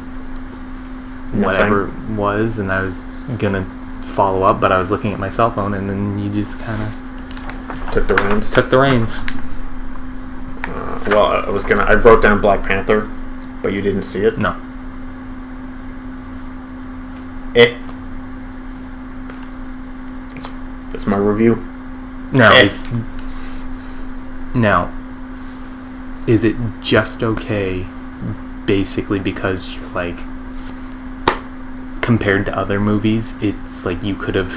whatever Nothing. it was, and I was gonna follow up, but I was looking at my cell phone, and then you just kind of Took the reins. took the reins. Well, I wrote down Black Panther, but you didn't see it. No. That's my review. Now, is it just okay, basically because you're like, compared to other movies, it's like you could have...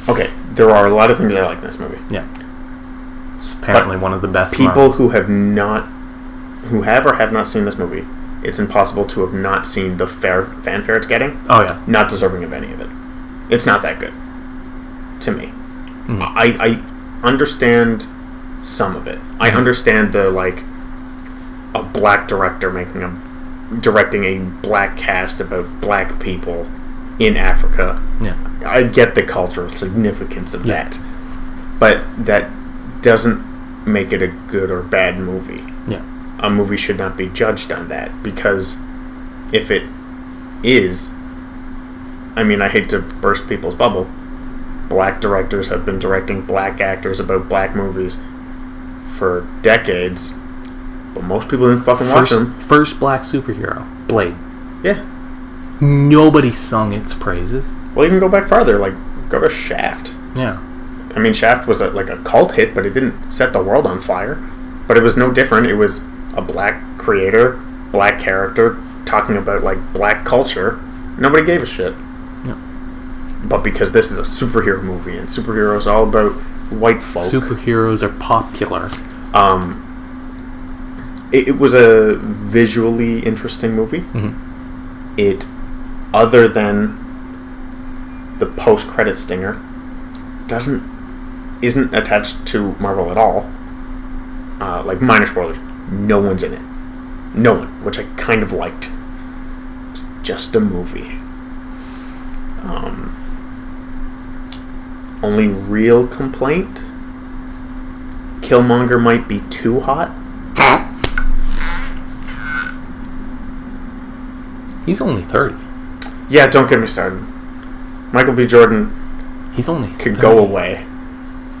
Okay, there are a lot of things I like in this movie. Yeah. It's apparently one of the best. People who have or have not seen this movie, it's impossible to have not seen the fanfare it's getting. Oh, yeah. Not deserving of any of it. It's not that good. To me. Mm. I understand some of it. I understand the, like, a black director directing a black cast about black people in Africa. Yeah. I get the cultural significance of that. But that doesn't make it a good or bad movie. Yeah. A movie should not be judged on that, because if it is, I mean, I hate to burst people's bubble, black directors have been directing black actors about black movies for decades, but most people didn't fucking watch them. First black superhero, Blade. Yeah. Nobody sung its praises. Well, you can go back farther, like, go to Shaft. Yeah. I mean, Shaft was like a cult hit, but it didn't set the world on fire. But it was no different. It was a black creator, black character, talking about, like, black culture. Nobody gave a shit. Yeah. But because this is a superhero movie, and superheroes are all about white folk. Superheroes are popular. It was a visually interesting movie. Mm-hmm. It, other than the post-credit stinger, isn't attached to Marvel at all. Like, minor spoilers, no one's in it. No one, which I kind of liked. It's just a movie. Only real complaint, Killmonger might be too hot. He's only 30. Yeah, don't get me started. Michael B. Jordan He's only could 30. go away.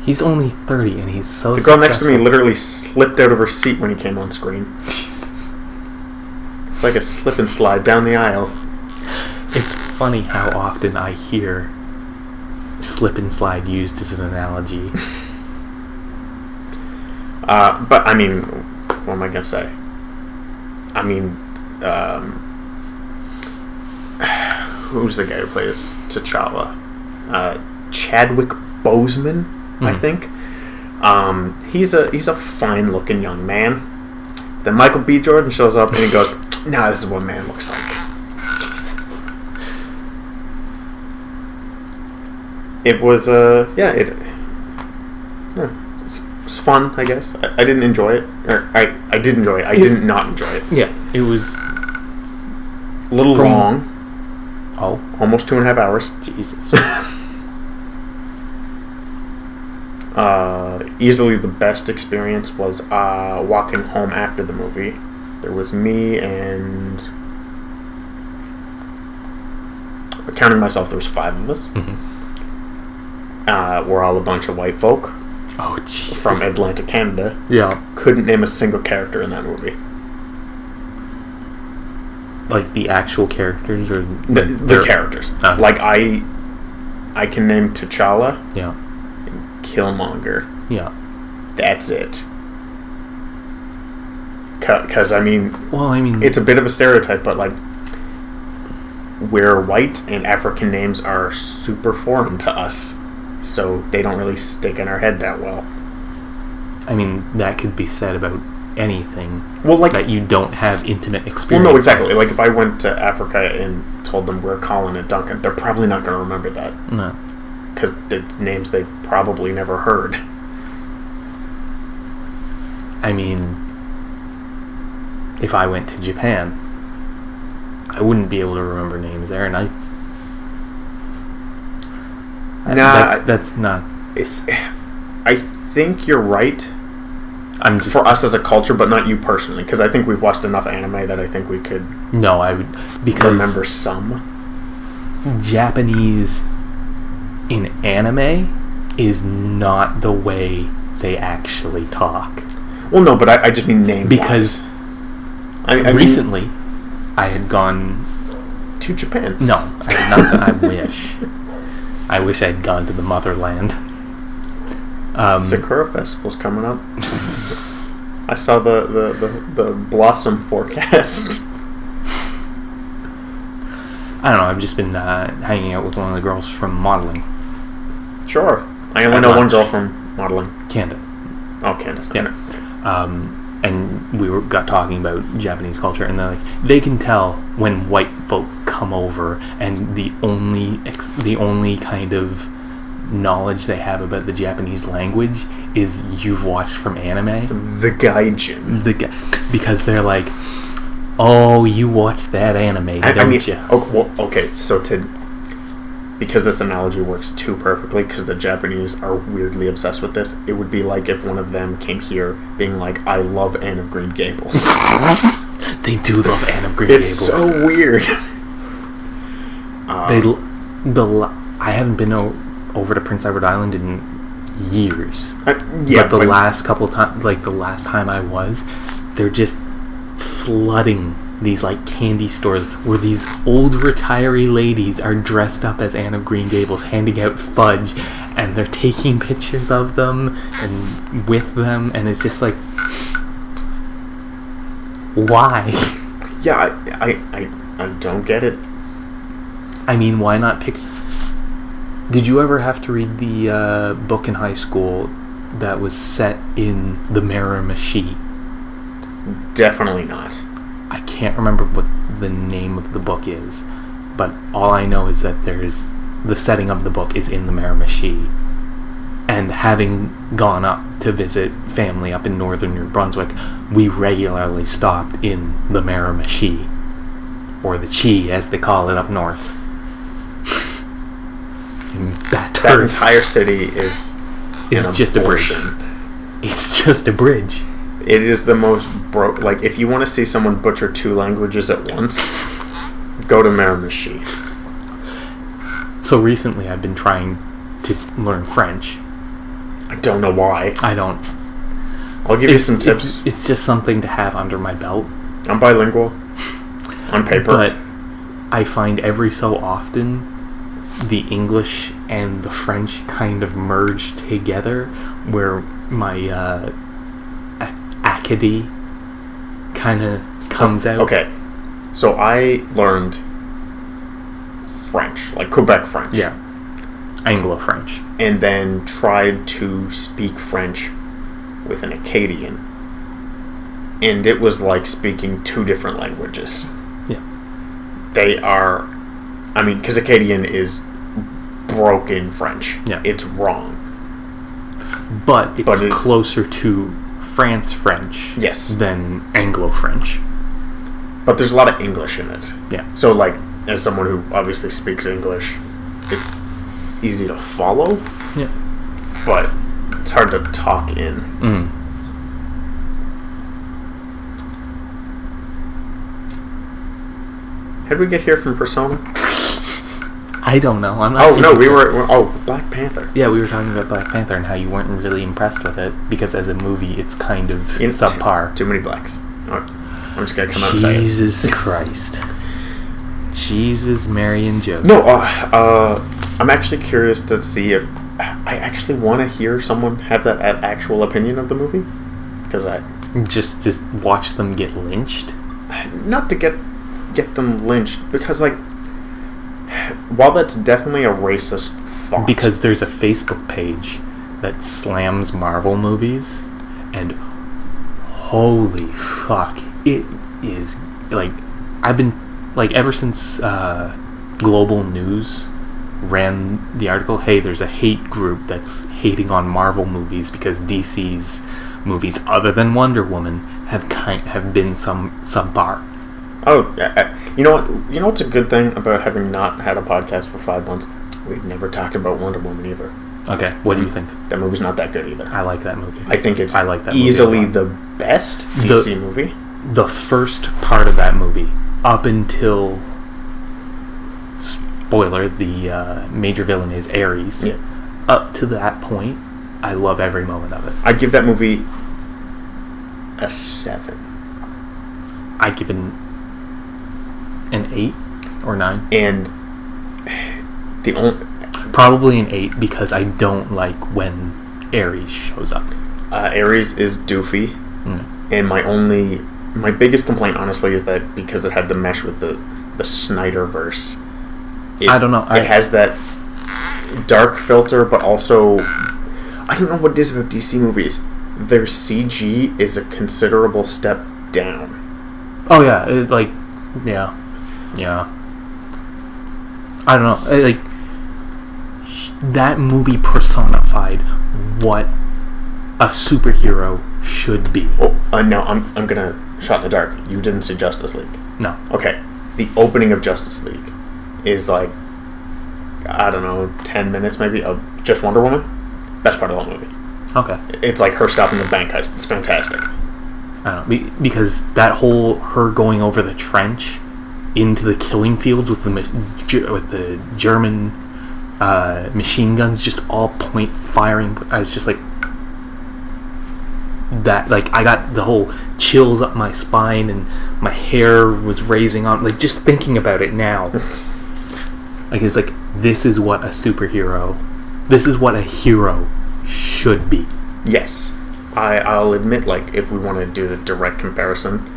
He's only 30 and he's so The girl next to successful. me literally slipped out of her seat when he came on screen. Jesus. It's like a slip and slide down the aisle. It's funny how often I hear slip and slide used as an analogy. But, I mean, what am I going to say? I mean, who's the guy who plays T'Challa? Chadwick Boseman, I think. He's a fine-looking young man. Then Michael B. Jordan shows up and he goes, "Nah, this is what a man looks like." It was it was fun, I guess. I didn't enjoy it. I did enjoy it. I didn't not enjoy it. Yeah, it was A little long. Oh, Almost 2.5 hours. Jesus. Easily the best experience was walking home after the movie. There was me and counting myself, there was 5 of us. We're all a bunch of white folk Oh, Jesus. from Atlantic Canada. Yeah. Couldn't name a single character in that movie. Like the actual characters or The characters. Oh. Like I can name T'Challa, Yeah. Killmonger. Yeah. That's it. Because I mean, Well, I mean, it's a bit of a stereotype, but like, we're white and African names are super foreign to us, so they don't really stick in our head that well. I mean, that could be said about anything Well, like, that you don't have intimate well, experience. no, exactly. Like, if I went to Africa and told them we're Colin and Duncan, they're probably not going to remember that No. because it's names they've probably never heard. I mean, if I went to Japan, I wouldn't be able to remember names there, and that's not. I think you're right I'm just for us as a culture, but not you personally, because I think we've watched enough anime that I think we could no. I would because remember some. Japanese in anime is not the way they actually talk. Well, no, but I just mean name Because I mean, recently, I had gone. to Japan. No, I had not. I wish. I wish I had gone to the motherland. Sakura Festival's coming up. I saw the blossom forecast. I don't know. I've just been hanging out with one of the girls from modeling, Sure. I only At know one lunch. girl from modeling. Canada. Oh, Candace. Yeah. And we got talking about Japanese culture, and they're like, they can tell when white folk come over, and the only kind of knowledge they have about the Japanese language is you've watched from anime. The Gaijin. Because they're like, oh, you watched that anime, don't you? Okay, so because this analogy works too perfectly, because the Japanese are weirdly obsessed with this, it would be like if one of them came here being like, I love Anne of Green Gables. They do love Anne of Green It's Gables. so weird. I haven't been over to Prince Edward Island in years. Yeah, but the last couple times, like the last time I was, they're just flooding these like candy stores where these old retiree ladies are dressed up as Anne of Green Gables, handing out fudge, and they're taking pictures of them and with them, and it's just like, why? Yeah, I don't get it. I mean, why not pick? Did you ever have to read the book in high school that was set in the Miramichi? Definitely not. I can't remember what the name of the book is, but all I know is that the setting of the book is in the Miramichi. And having gone up to visit family up in northern New Brunswick, we regularly stopped in the Miramichi, or the Chi as they call it up north. And that entire city is just a bridge. It's just a bridge. It is the most broke. Like, if you want to see someone butcher 2 languages at once, go to Miramichi. So recently, I've been trying to learn French. I don't know why. I don't. I'll give you some tips. It's just something to have under my belt. I'm bilingual. On paper. But I find every so often the English and the French kind of merge together, where my Acadie kind of comes out. Okay. So I learned French, like Quebec French. Yeah. Anglo-French. And then tried to speak French with an Acadian. And it was like speaking 2 different languages. Yeah. They are, I mean, because Acadian is broken French. Yeah. It's wrong. But it's closer to France French than Anglo-French. But there's a lot of English in it. Yeah. So, like, as someone who obviously speaks English, it's easy to follow. Yeah. But it's hard to talk in. How did we get here from Persona? I don't know. I'm not. Oh no, Black Panther. Yeah, we were talking about Black Panther and how you weren't really impressed with it because as a movie, it's kind of subpar. Too many blacks. I'm just gonna come out and say it. Jesus Christ. Jesus, Mary, and Joseph. No, I'm actually curious to see if I actually want to hear someone have that actual opinion of the movie, because just watch them get lynched. Not to get them lynched, because like, while that's definitely a racist thought, because there's a Facebook page that slams Marvel movies, and holy fuck, it is like, I've been like, ever since Global News ran the article, hey, there's a hate group that's hating on Marvel movies because DC's movies, other than Wonder Woman, have been some subpar. Oh, you know what? You know what's a good thing about having not had a podcast for 5 months? We've never talked about Wonder Woman either. Okay, what do you think? That movie's not that good either. I like that movie. I think it's like that easily the best DC movie. The first part of that movie, up until, spoiler, the major villain is Ares. Yeah. Up to that point, I love every moment of it. I'd give that movie a 7. I'd give it an 8 or 9. And the only... Probably an 8 because I don't like when Ares shows up. Ares is doofy. And my biggest complaint, honestly, is that because it had to mesh with the Snyderverse. I don't know. It has that dark filter, but also... I don't know what it is about DC movies. Their CG is a considerable step down. Oh, yeah. Yeah. I don't know. That movie personified what a superhero should be. Oh, no, I'm gonna shot in the dark. You didn't see Justice League. No. Okay. The opening of Justice League is like, I don't know, 10 minutes maybe of just Wonder Woman. Best part of the whole movie. Okay. It's like her stopping the bank heist. It's fantastic. I don't know, because that whole her going over the trench into the killing fields with the German machine guns, just all point firing. I was just like that. Like, I got the whole chills up my spine and my hair was raising on. Like, just thinking about it now. Like, it's like, this is what a hero should be. Yes. I'll admit, like, if we want to do the direct comparison,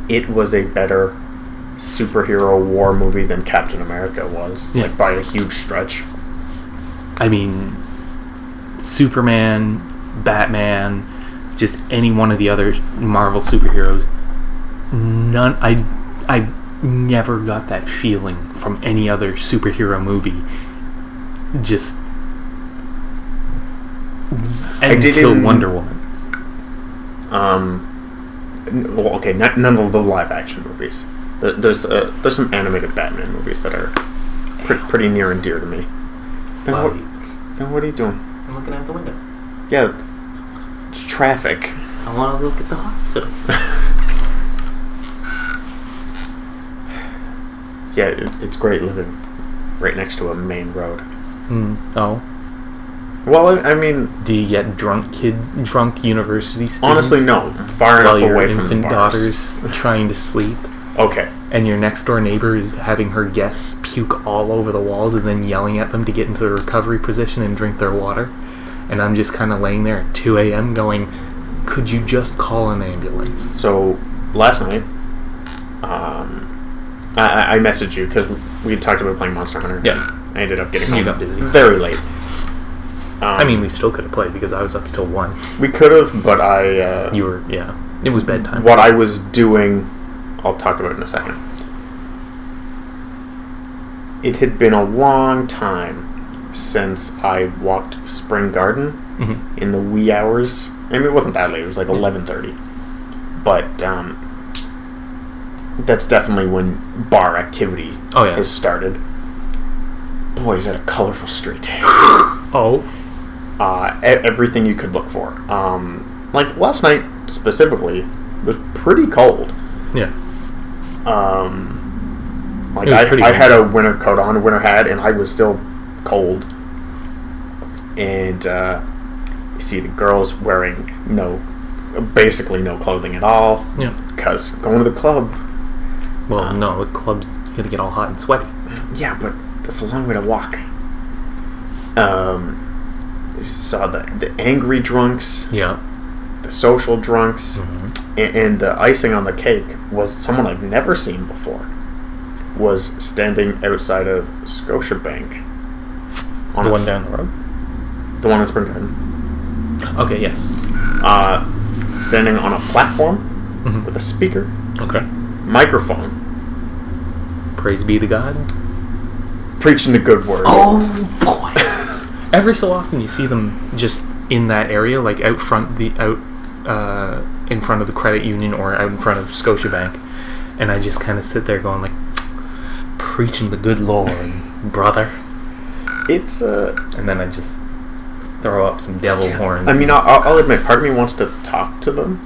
it was a better superhero war movie than Captain America was. Yeah. Like, by a huge stretch. I mean, Superman, Batman, just any one of the other Marvel superheroes. I never got that feeling from any other superhero movie. Just until Wonder Woman. Well, okay, none of the live action movies. There's some animated Batman movies that are pretty near and dear to me. Then what are you doing? I'm looking out the window. Yeah, it's traffic. I want to look at the hospital. Yeah, it's great living right next to a main road. Oh. Well, I mean... Do you get drunk university students? Honestly, no. Far enough away from the infant bars. daughter's trying to sleep. Okay. And your next door neighbor is having her guests puke all over the walls and then yelling at them to get into the recovery position and drink their water. And I'm just kind of laying there at 2 a.m. going, could you just call an ambulance? So, last night, I messaged you because we had talked about playing Monster Hunter. Yeah. I ended up getting home. You got busy. Very late. I mean, we still could have played because I was up till 1. We could have, but You were, yeah. It was bedtime. What I was doing, I'll talk about it in a second. It had been a long time since I walked Spring Garden in the wee hours. I mean, it wasn't that late. It was like 11:30. But that's definitely when bar activity has started. Boy, is that a colorful street. Oh. Everything you could look for. Like, last night, specifically, was pretty cold. Yeah. Like It was pretty I windy. had a winter coat on, a winter hat, and I was still cold. And you see the girls wearing basically no clothing at all. Yeah. Because going to the club, Well, no, the club's gonna get all hot and sweaty. yeah, but that's a long way to walk. You saw the angry drunks, Yeah. the social drunks, Mm-hmm. and the icing on the cake was someone I've never seen before. Was standing outside of Scotiabank. The one down the road. The one in Spring Garden. Okay. Yes. Standing on a platform Mhm. with a speaker, Okay. microphone, Praise be to God. preaching the good word. Oh boy! Every so often, you see them just in that area, like in front of the credit union or out in front of Scotiabank, and I just kind of sit there going like, preaching the good Lord, brother, It's and then I just throw up some devil horns. I mean, I'll admit, part of me wants to talk to them.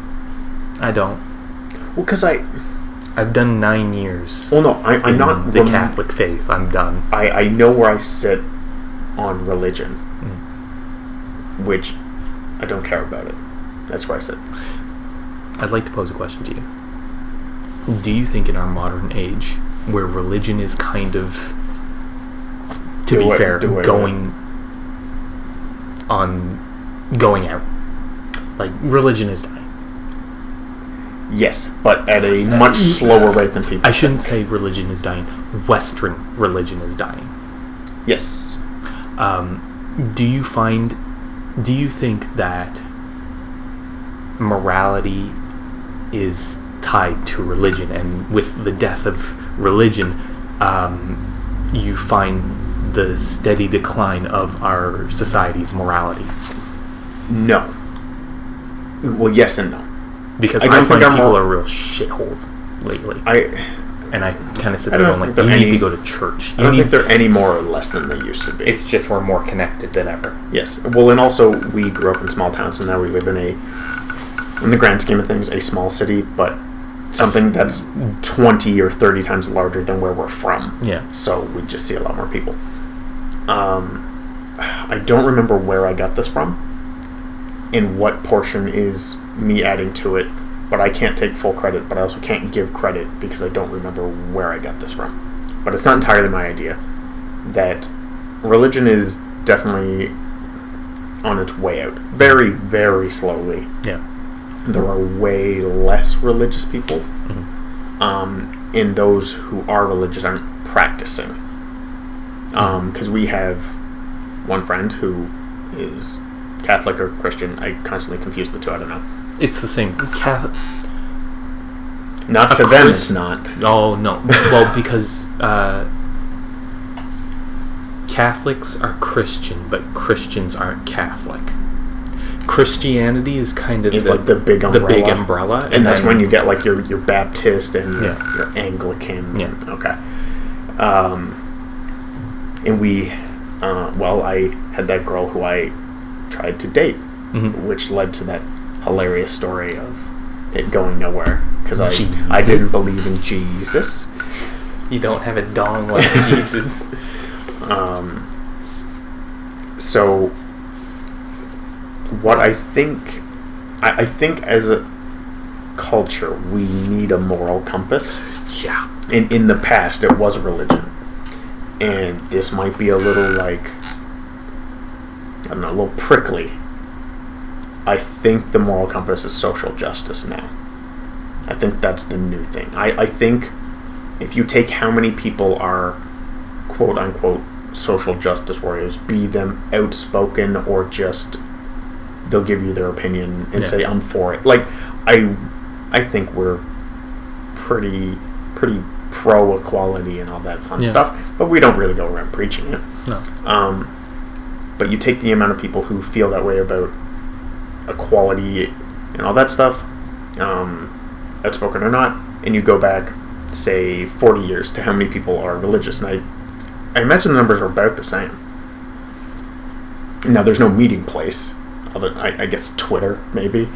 I don't. Well, because I've done 9 years. well, no, I'm in not the Catholic faith. I'm done. I know where I sit on religion, which I don't care about it. That's where I sit. I'd like to pose a question to you. Do you think in our modern age, where religion is kind of, to be fair, going out, like religion is dying? Yes, but at a much slower rate than people. I shouldn't say religion is dying. Western religion is dying. Yes. Do you think that morality is tied to religion, and with the death of religion, you find the steady decline of our society's morality? No. Well, yes and no. Because I I don't find think I'm people more- are real shitholes lately. And I kind of sit I there don't going like, think you they're need any- to go to church. I don't think they're any more or less than they used to be. It's just we're more connected than ever. Yes. Well, and also we grew up in small towns, so now we live in the grand scheme of things, a small city, but something that's 20 or 30 times larger than where we're from. Yeah. So we just see a lot more people. I don't remember where I got this from and what portion is me adding to it, but I can't take full credit, but I also can't give credit because I don't remember where I got this from. But it's not entirely my idea. That religion is definitely on its way out. Very, very slowly. Yeah. There are way less religious people. And those who are religious aren't practicing. Because we have one friend who is Catholic or Christian. I constantly confuse the two. I don't know. It's the same. Not to them, it's not. Oh, no. Well, because Catholics are Christian, but Christians aren't Catholic. Christianity is kind of It's like the big umbrella. The big umbrella. And that's then- when you get like your Baptist and Yeah. your Anglican. Yeah. Okay. And we, I had that girl who I tried to date, which led to that hilarious story of it going nowhere because I didn't Jesus. believe in Jesus. You don't have a dong like Jesus. So what I think as a culture we need a moral compass. Yeah. And in the past it was religion. And this might be a little like, I don't know, a little prickly. I think the moral compass is social justice now. I think that's the new thing. I think if you take how many people are quote unquote social justice warriors, be them outspoken or just they'll give you their opinion and say I'm for it. Like I think we're pretty pro equality and all that fun stuff, but we don't really go around preaching it. No. But you take the amount of people who feel that way about equality and all that stuff, outspoken or not, and you go back, say, 40 years to how many people are religious, and I imagine the numbers are about the same. Now, there's no meeting place, other I guess Twitter, maybe.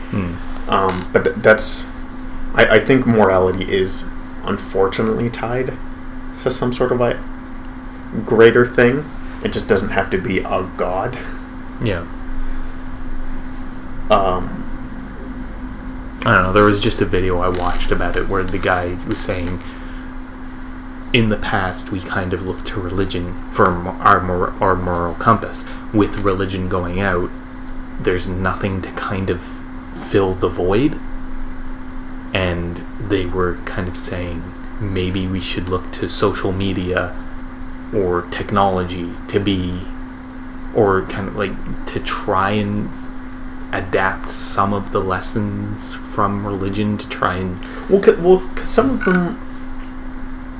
But that's... I think morality is unfortunately tied to some sort of a greater thing. It just doesn't have to be a god. Yeah. I don't know, there was just a video I watched about it where the guy was saying, in the past we kind of looked to religion for our moral compass. With religion going out, there's nothing to kind of fill the void. And they were kind of saying maybe we should look to social media or technology to be, or kind of like to try and adapt some of the lessons from religion to try and... Well, 'cause some of them,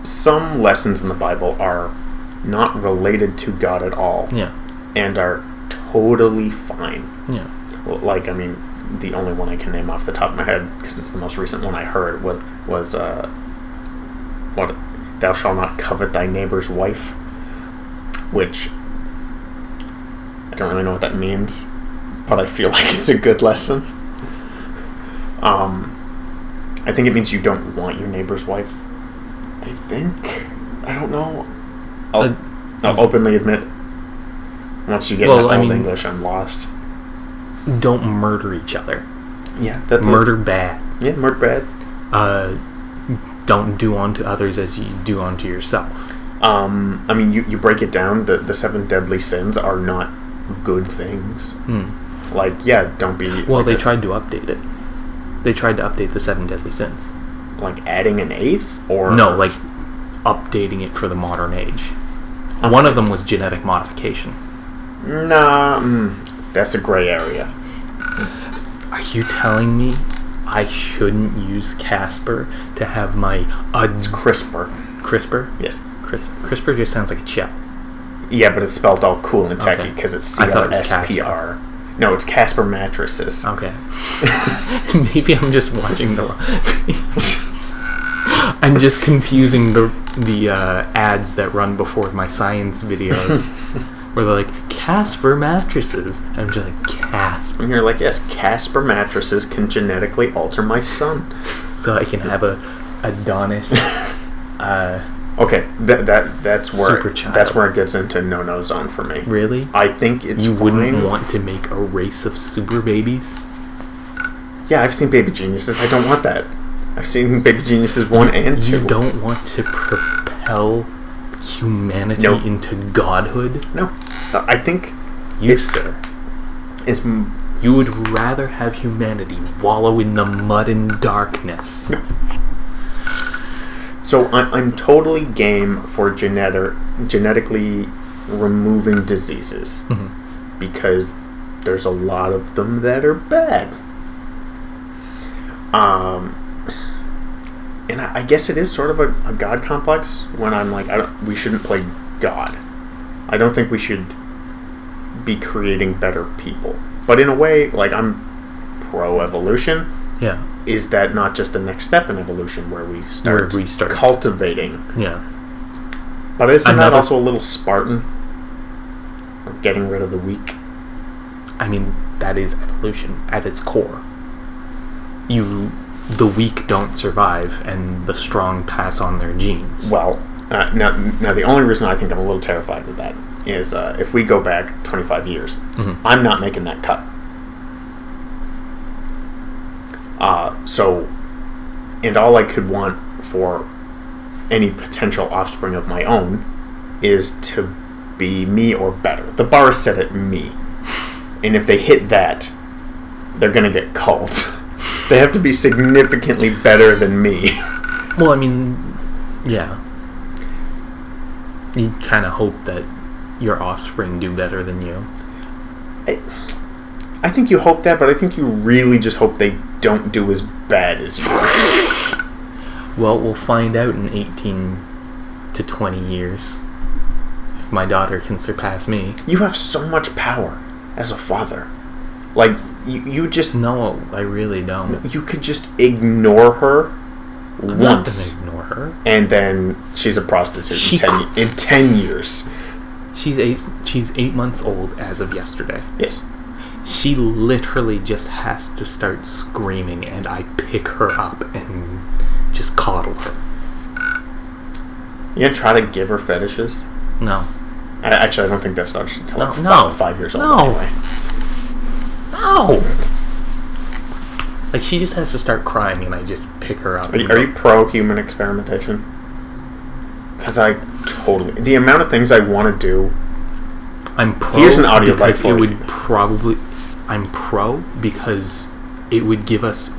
some lessons in the Bible are not related to God at all. Yeah. And are totally fine. Yeah. Like, I mean, the only one I can name off the top of my head, because it's the most recent one I heard, was what, thou shalt not covet thy neighbor's wife, which I don't really know what that means, but I feel like it's a good lesson. I think it means you don't want your neighbor's wife. I don't know. I'll openly admit, once you get into old English, I'm lost. Don't murder each other. Yeah, that's murder bad. Yeah, murder bad. Don't do unto others as you do unto yourself. I mean, you break it down. The 7 deadly sins are not good things. Like, yeah, don't be... Well, they tried to update it. They tried to update the 7 deadly sins. Like adding an 8th? Or... No, like updating it for the modern age. Okay. One of them was genetic modification. Nah, that's a gray area. Are you telling me I shouldn't use Casper to have my... It's CRISPR. CRISPR? Yes. CRISPR just sounds like a chip. Yeah, but it's spelled all cool and techy because it's CRSPR. No, it's Casper mattresses. Okay. Maybe I'm just watching the... I'm just confusing the ads that run before my science videos. Where they're like, Casper mattresses. I'm just like, Casper. And you're like, yes, Casper mattresses can genetically alter my son. So I can have a Adonis... Okay, that's where it gets into no zone for me. Really? I think it's You fine. wouldn't want to make a race of super babies? Yeah, I've seen Baby Geniuses. I don't want that. I've seen Baby Geniuses 1 and 2. You don't want to propel humanity into godhood? No. I think... sir. Is... You would rather have humanity wallow in the mud and darkness. So I'm totally game for genetically removing diseases. Mm-hmm. Because there's a lot of them that are bad. And I guess it is sort of a God complex when I'm like, we shouldn't play God. I don't think we should be creating better people. But in a way, like, I'm pro-evolution. Yeah. Is that not just the next step in evolution where we start cultivating? Yeah. But isn't that also a little Spartan? Getting rid of the weak? I mean, that is evolution at its core. The weak don't survive, and the strong pass on their genes. Well, now the only reason I think I'm a little terrified with that is if we go back 25 years, I'm not making that cut. And all I could want for any potential offspring of my own is to be me or better. The bar is set at me. And if they hit that, they're going to get culled. They have to be significantly better than me. Well, I mean, yeah. You kind of hope that your offspring do better than you. I think you hope that, but I think you really just hope they don't do as bad as you do. Well, we'll find out in 18 to 20 years if my daughter can surpass me. You have so much power as a father. Like, you just... No, I really don't. You could just ignore her I'm once. not gonna ignore her. And then she's a prostitute in 10 years. She's 8 months old as of yesterday. Yes. She literally just has to start screaming, and I pick her up and just coddle her. You gonna try to give her fetishes? No. Actually, I don't think that starts until No, like no. 5 years old. No. Anyway. No! Like, she just has to start crying and I just pick her up. Are you pro-human experimentation? Because I totally... The amount of things I want to do... I'm pro. Here's an audio bite because for it you. would probably... I'm pro because it would give us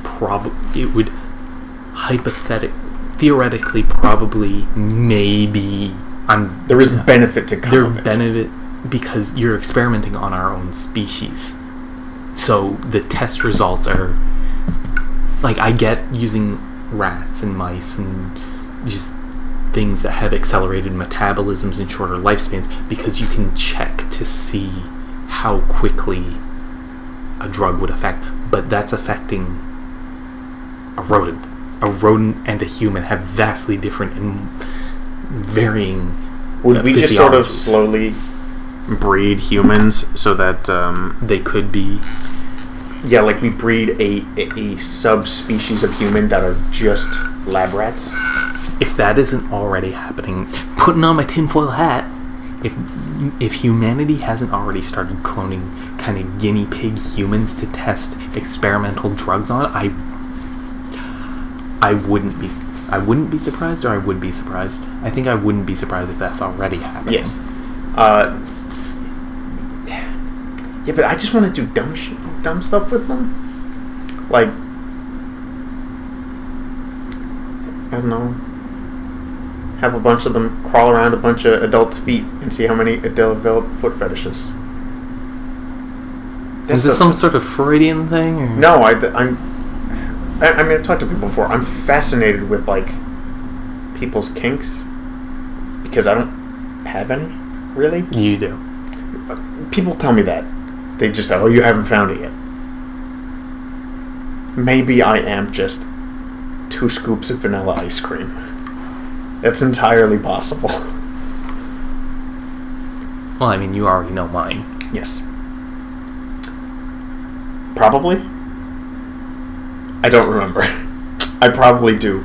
it would theoretically, probably, maybe... There is benefit to come of it. benefit because you're experimenting on our own species. So the test results are... Like, I get using rats and mice and just things that have accelerated metabolisms and shorter lifespans because you can check to see how quickly a drug would affect. But that's affecting a rodent. A rodent and a human have vastly different and varying Would we just sort of physiologies. slowly breed humans so that... They could be... Yeah, like we breed a subspecies of human that are just lab rats. If that isn't already happening, putting on my tinfoil hat, if humanity hasn't already started cloning kind of guinea pig humans to test experimental drugs on, I wouldn't be surprised, or I would be surprised. I think I wouldn't be surprised if that's already happening. Yes. Yeah, but I just want to do dumb stuff with them. Like, I don't know. Have a bunch of them crawl around a bunch of adults' feet and see how many develop foot fetishes. Is this some sort of Freudian thing? Or? No, I mean, I've talked to people before. I'm fascinated with, like, people's kinks because I don't have any, really. You do. People tell me that. They just say, oh, you haven't found it yet. Maybe I am just 2 scoops of vanilla ice cream. That's entirely possible. Well, I mean, you already know mine. Yes. Probably? I don't remember. I probably do.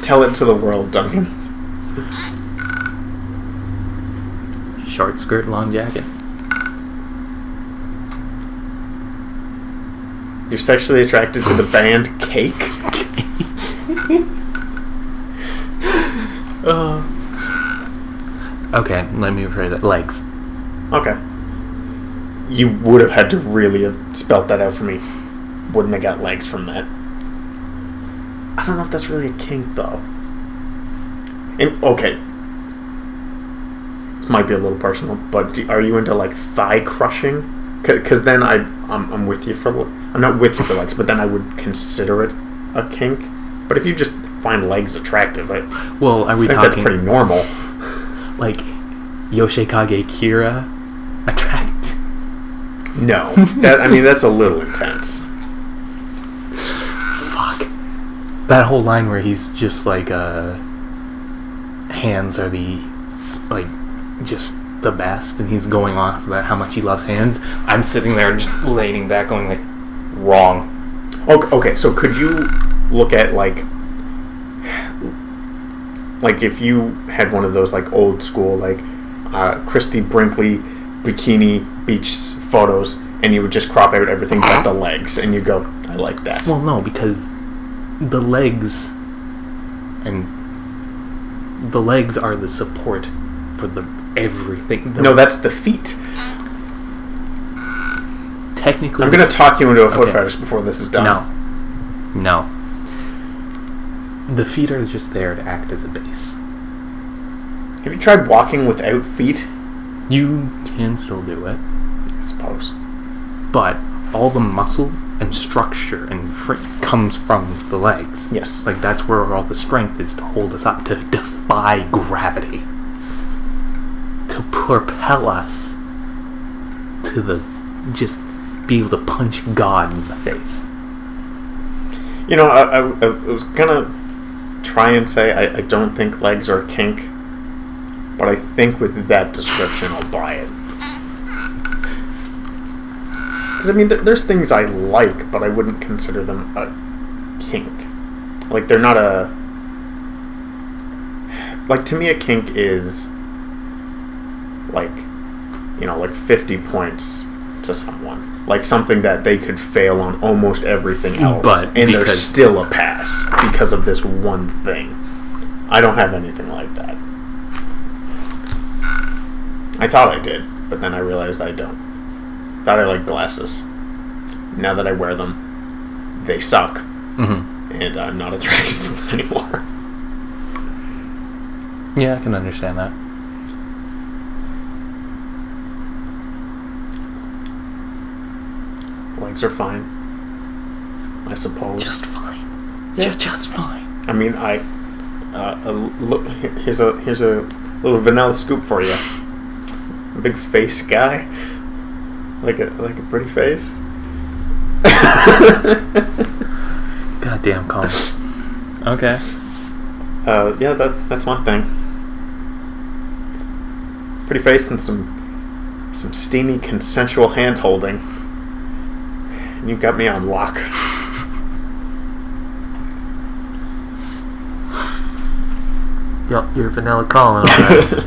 Tell it to the world, Duncan. Short skirt, long jacket. You're sexually attracted to the band Cake? Okay, let me rephrase that. Legs. Okay. You would have had to really have spelt that out for me. Wouldn't have got legs from that. I don't know if that's really a kink, though. And, okay. This might be a little personal, but are you into, like, thigh crushing? Because then I'm with you for... I'm not with you for legs, but then I would consider it a kink. But if you just find legs attractive, I think that's pretty normal. Like Yoshikage Kira attract? No. That's a little intense. Fuck. That whole line where he's just like, hands are the, like, just the best, and he's going off about how much he loves hands. I'm sitting there just leaning back going like, wrong. Okay, so could you look at, like if you had one of those, like, old school, like, Christy Brinkley bikini beach photos, and you would just crop out everything but the legs, and you go, I like that. Well, no, because the legs are the support for the everything. No, that's the feet. Technically, I'm going to talk you into a foot fetish before this is done. No. The feet are just there to act as a base. Have you tried walking without feet? You can still do it, I suppose. but all the muscle and structure and comes from the legs. Yes. Like, that's where all the strength is to hold us up, to defy gravity, to propel us to just be able to punch God in the face. You know, I was gonna try and say I don't think legs are a kink, but I think with that description I'll buy it. Because, I mean, there's things I like, but I wouldn't consider them a kink. Like, they're not a... like, to me, a kink is like, like 50 points to someone, like something that they could fail on almost everything else, and they're still a pass because of this one thing. I don't have anything like that. I thought I did, but then I realized I don't. Thought I liked glasses. Now that I wear them, they suck, and I'm not attracted to them anymore. Yeah, I can understand that. Legs are fine, I suppose. Just fine. Yeah. Just fine. I mean, here's a little vanilla scoop for you. A big face guy, like a pretty face. Goddamn, Colin. Okay. Yeah, that's one thing. Pretty face and some steamy consensual hand holding. You got me on lock. Yup, you're Vanilla Colin, alright.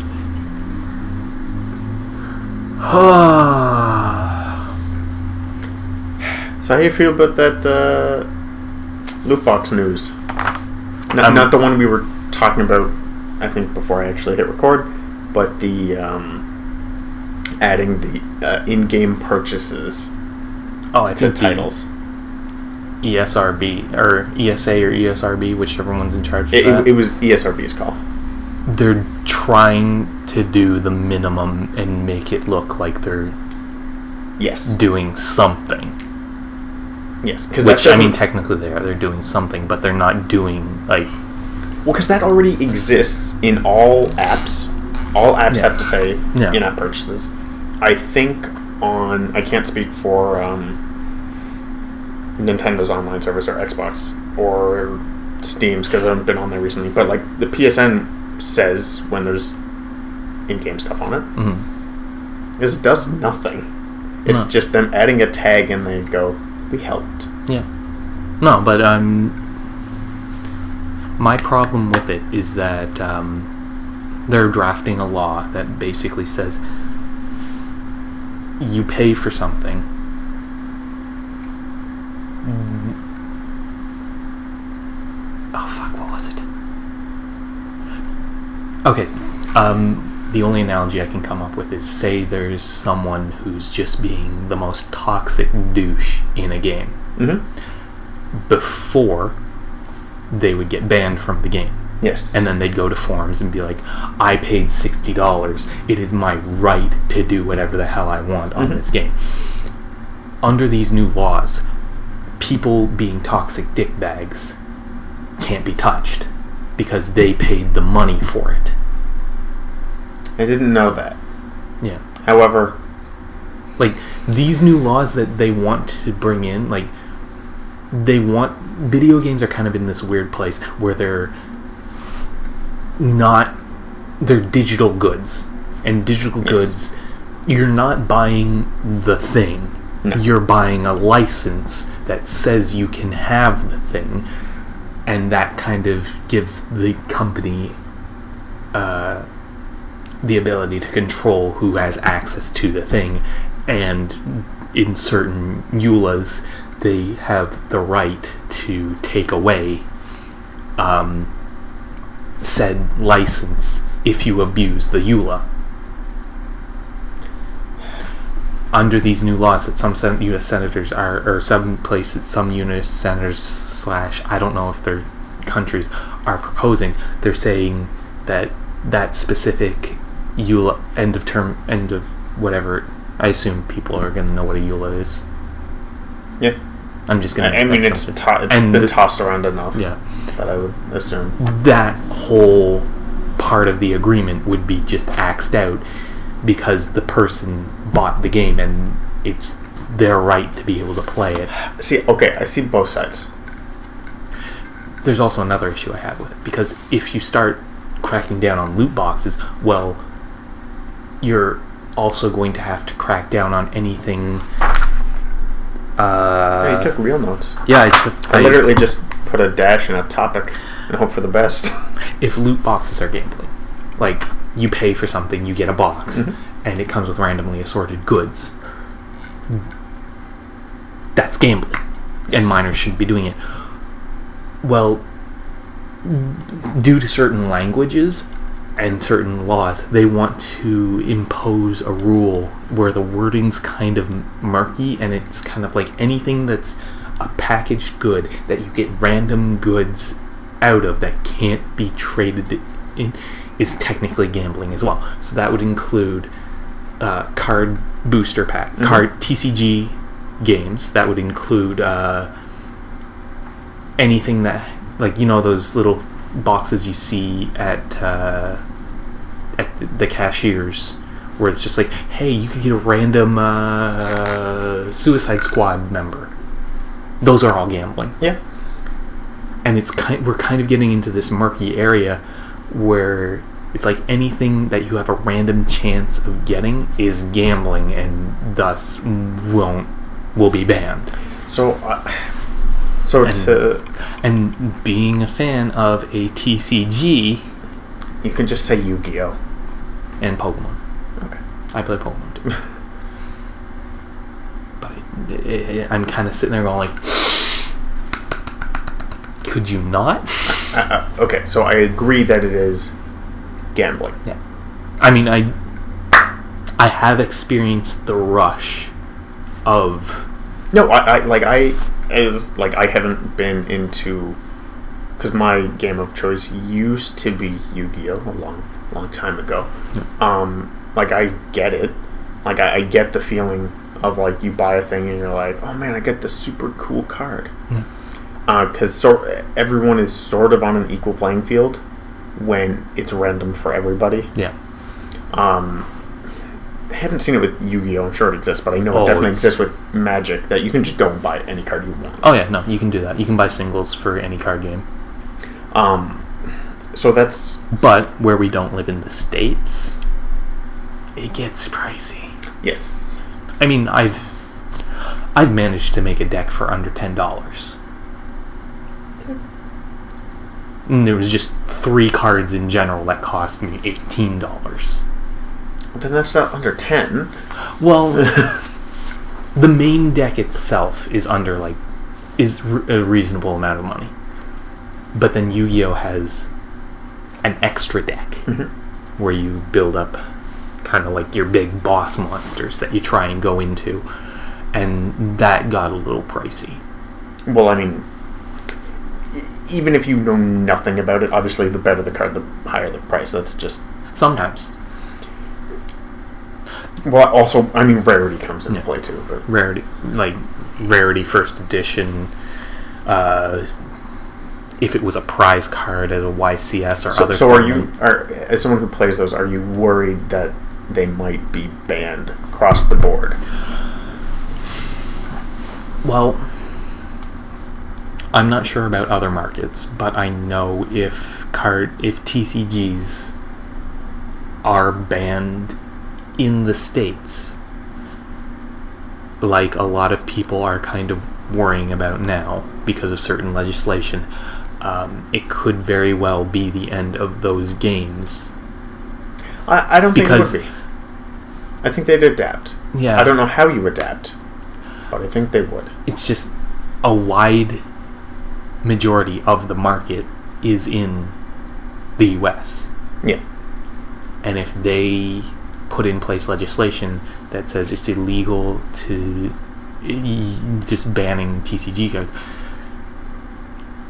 So how do you feel about that loot box news? Not the one we were talking about, I think, before I actually hit record, but the adding the in-game purchases to titles. ESRB, or ESA or ESRB, whichever one's in charge of that. It was ESRB's call. They're trying to do the minimum and make it look like they're doing something. Yes, because technically they're doing something, but they're not doing, like... Well, because that already exists in all apps. All apps have to say in-app purchases. I think I can't speak for Nintendo's online service or Xbox or Steam's, because I haven't been on there recently, but like the PSN says when there's in-game stuff on it. This does nothing. It's just them adding a tag and they go, we helped. Yeah. No, but my problem with it is that they're drafting a law that basically says you pay for something. Oh fuck, what was it? Okay, the only analogy I can come up with is, say there's someone who's just being the most toxic douche in a game. Before they would get banned from the game. Yes. And then they'd go to forums and be like, I paid $60. It is my right to do whatever the hell I want on this game. Under these new laws, people being toxic dickbags can't be touched because they paid the money for it. I didn't know that. Yeah. However, like, these new laws that they want to bring in, like, video games are kind of in this weird place where they're digital goods. And digital goods, you're not buying the thing. No. You're buying a license that says you can have the thing, and that kind of gives the company the ability to control who has access to the thing, and in certain EULAs they have the right to take away said license if you abuse the EULA. Under these new laws that some U.S. senators or some U.S. senators / I don't know if they're countries are proposing, they're saying that specific EULA end of whatever, I assume people are going to know what a EULA is. Yeah. I'm just going to... I mean, it's been tossed around enough that I would assume. That whole part of the agreement would be just axed out because the person bought the game and it's their right to be able to play it. See, okay, I see both sides. There's also another issue I have with it, because if you start cracking down on loot boxes, well, you're also going to have to crack down on anything... Yeah, you took real notes. Yeah, I literally just put a dash in a topic and hope for the best. If loot boxes are gameplay, like you pay for something, you get a box, and it comes with randomly assorted goods. That's gambling, and minors shouldn't be doing it. Well, due to certain languages and certain laws, they want to impose a rule where the wording's kind of murky, and it's kind of like anything that's a packaged good that you get random goods out of that can't be traded in is technically gambling as well. So that would include card booster pack, card TCG games. That would include anything that, like, you know, those little boxes you see at the cashiers, where it's just like, hey, you could get a random Suicide Squad member. Those are all gambling. Yeah. And we're kind of getting into this murky area where it's like anything that you have a random chance of getting is gambling, and thus will be banned. And being a fan of a TCG, you can just say Yu-Gi-Oh! And Pokemon. Okay. I play Pokemon too. But I'm kind of sitting there going like, could you not? Okay, so I agree that it is gambling. Yeah. I mean, I have experienced the rush of... No, I haven't been into... Because my game of choice used to be Yu-Gi-Oh! A long time ago. Yeah. Like, I get it. Like, I get the feeling of, like, you buy a thing and you're like, oh man, I get this super cool card. Yeah. Because everyone is sort of on an equal playing field when it's random for everybody. Yeah. I haven't seen it with Yu-Gi-Oh! I'm sure it exists, but I know it definitely exists with Magic, that you can just go and buy any card you want. Oh yeah, no, you can do that. You can buy singles for any card game. So that's... But where we don't live in the States, it gets pricey. Yes. I mean, I've managed to make a deck for under $10. And there was just 3 cards in general that cost me $18. Then that's not under 10. Well, the main deck itself is under, like, is a reasonable amount of money. But then Yu-Gi-Oh! Has an extra deck where you build up kind of like your big boss monsters that you try and go into. And that got a little pricey. Well, I mean, even if you know nothing about it, obviously the better the card, the higher the price. That's just... Sometimes. Well, also, I mean, rarity comes into play too. But rarity, like rarity first edition. If it was a prize card at a YCS or other. So as someone who plays those, are you worried that they might be banned across the board? Well, I'm not sure about other markets, but I know if TCGs are banned in the States, like a lot of people are kind of worrying about now because of certain legislation, it could very well be the end of those games. I don't think it would be. I think they'd adapt. Yeah. I don't know how you adapt, but I think they would. It's just a wide majority of the market is in the US. Yeah. And if they put in place legislation that says it's illegal to just banning TCG cards,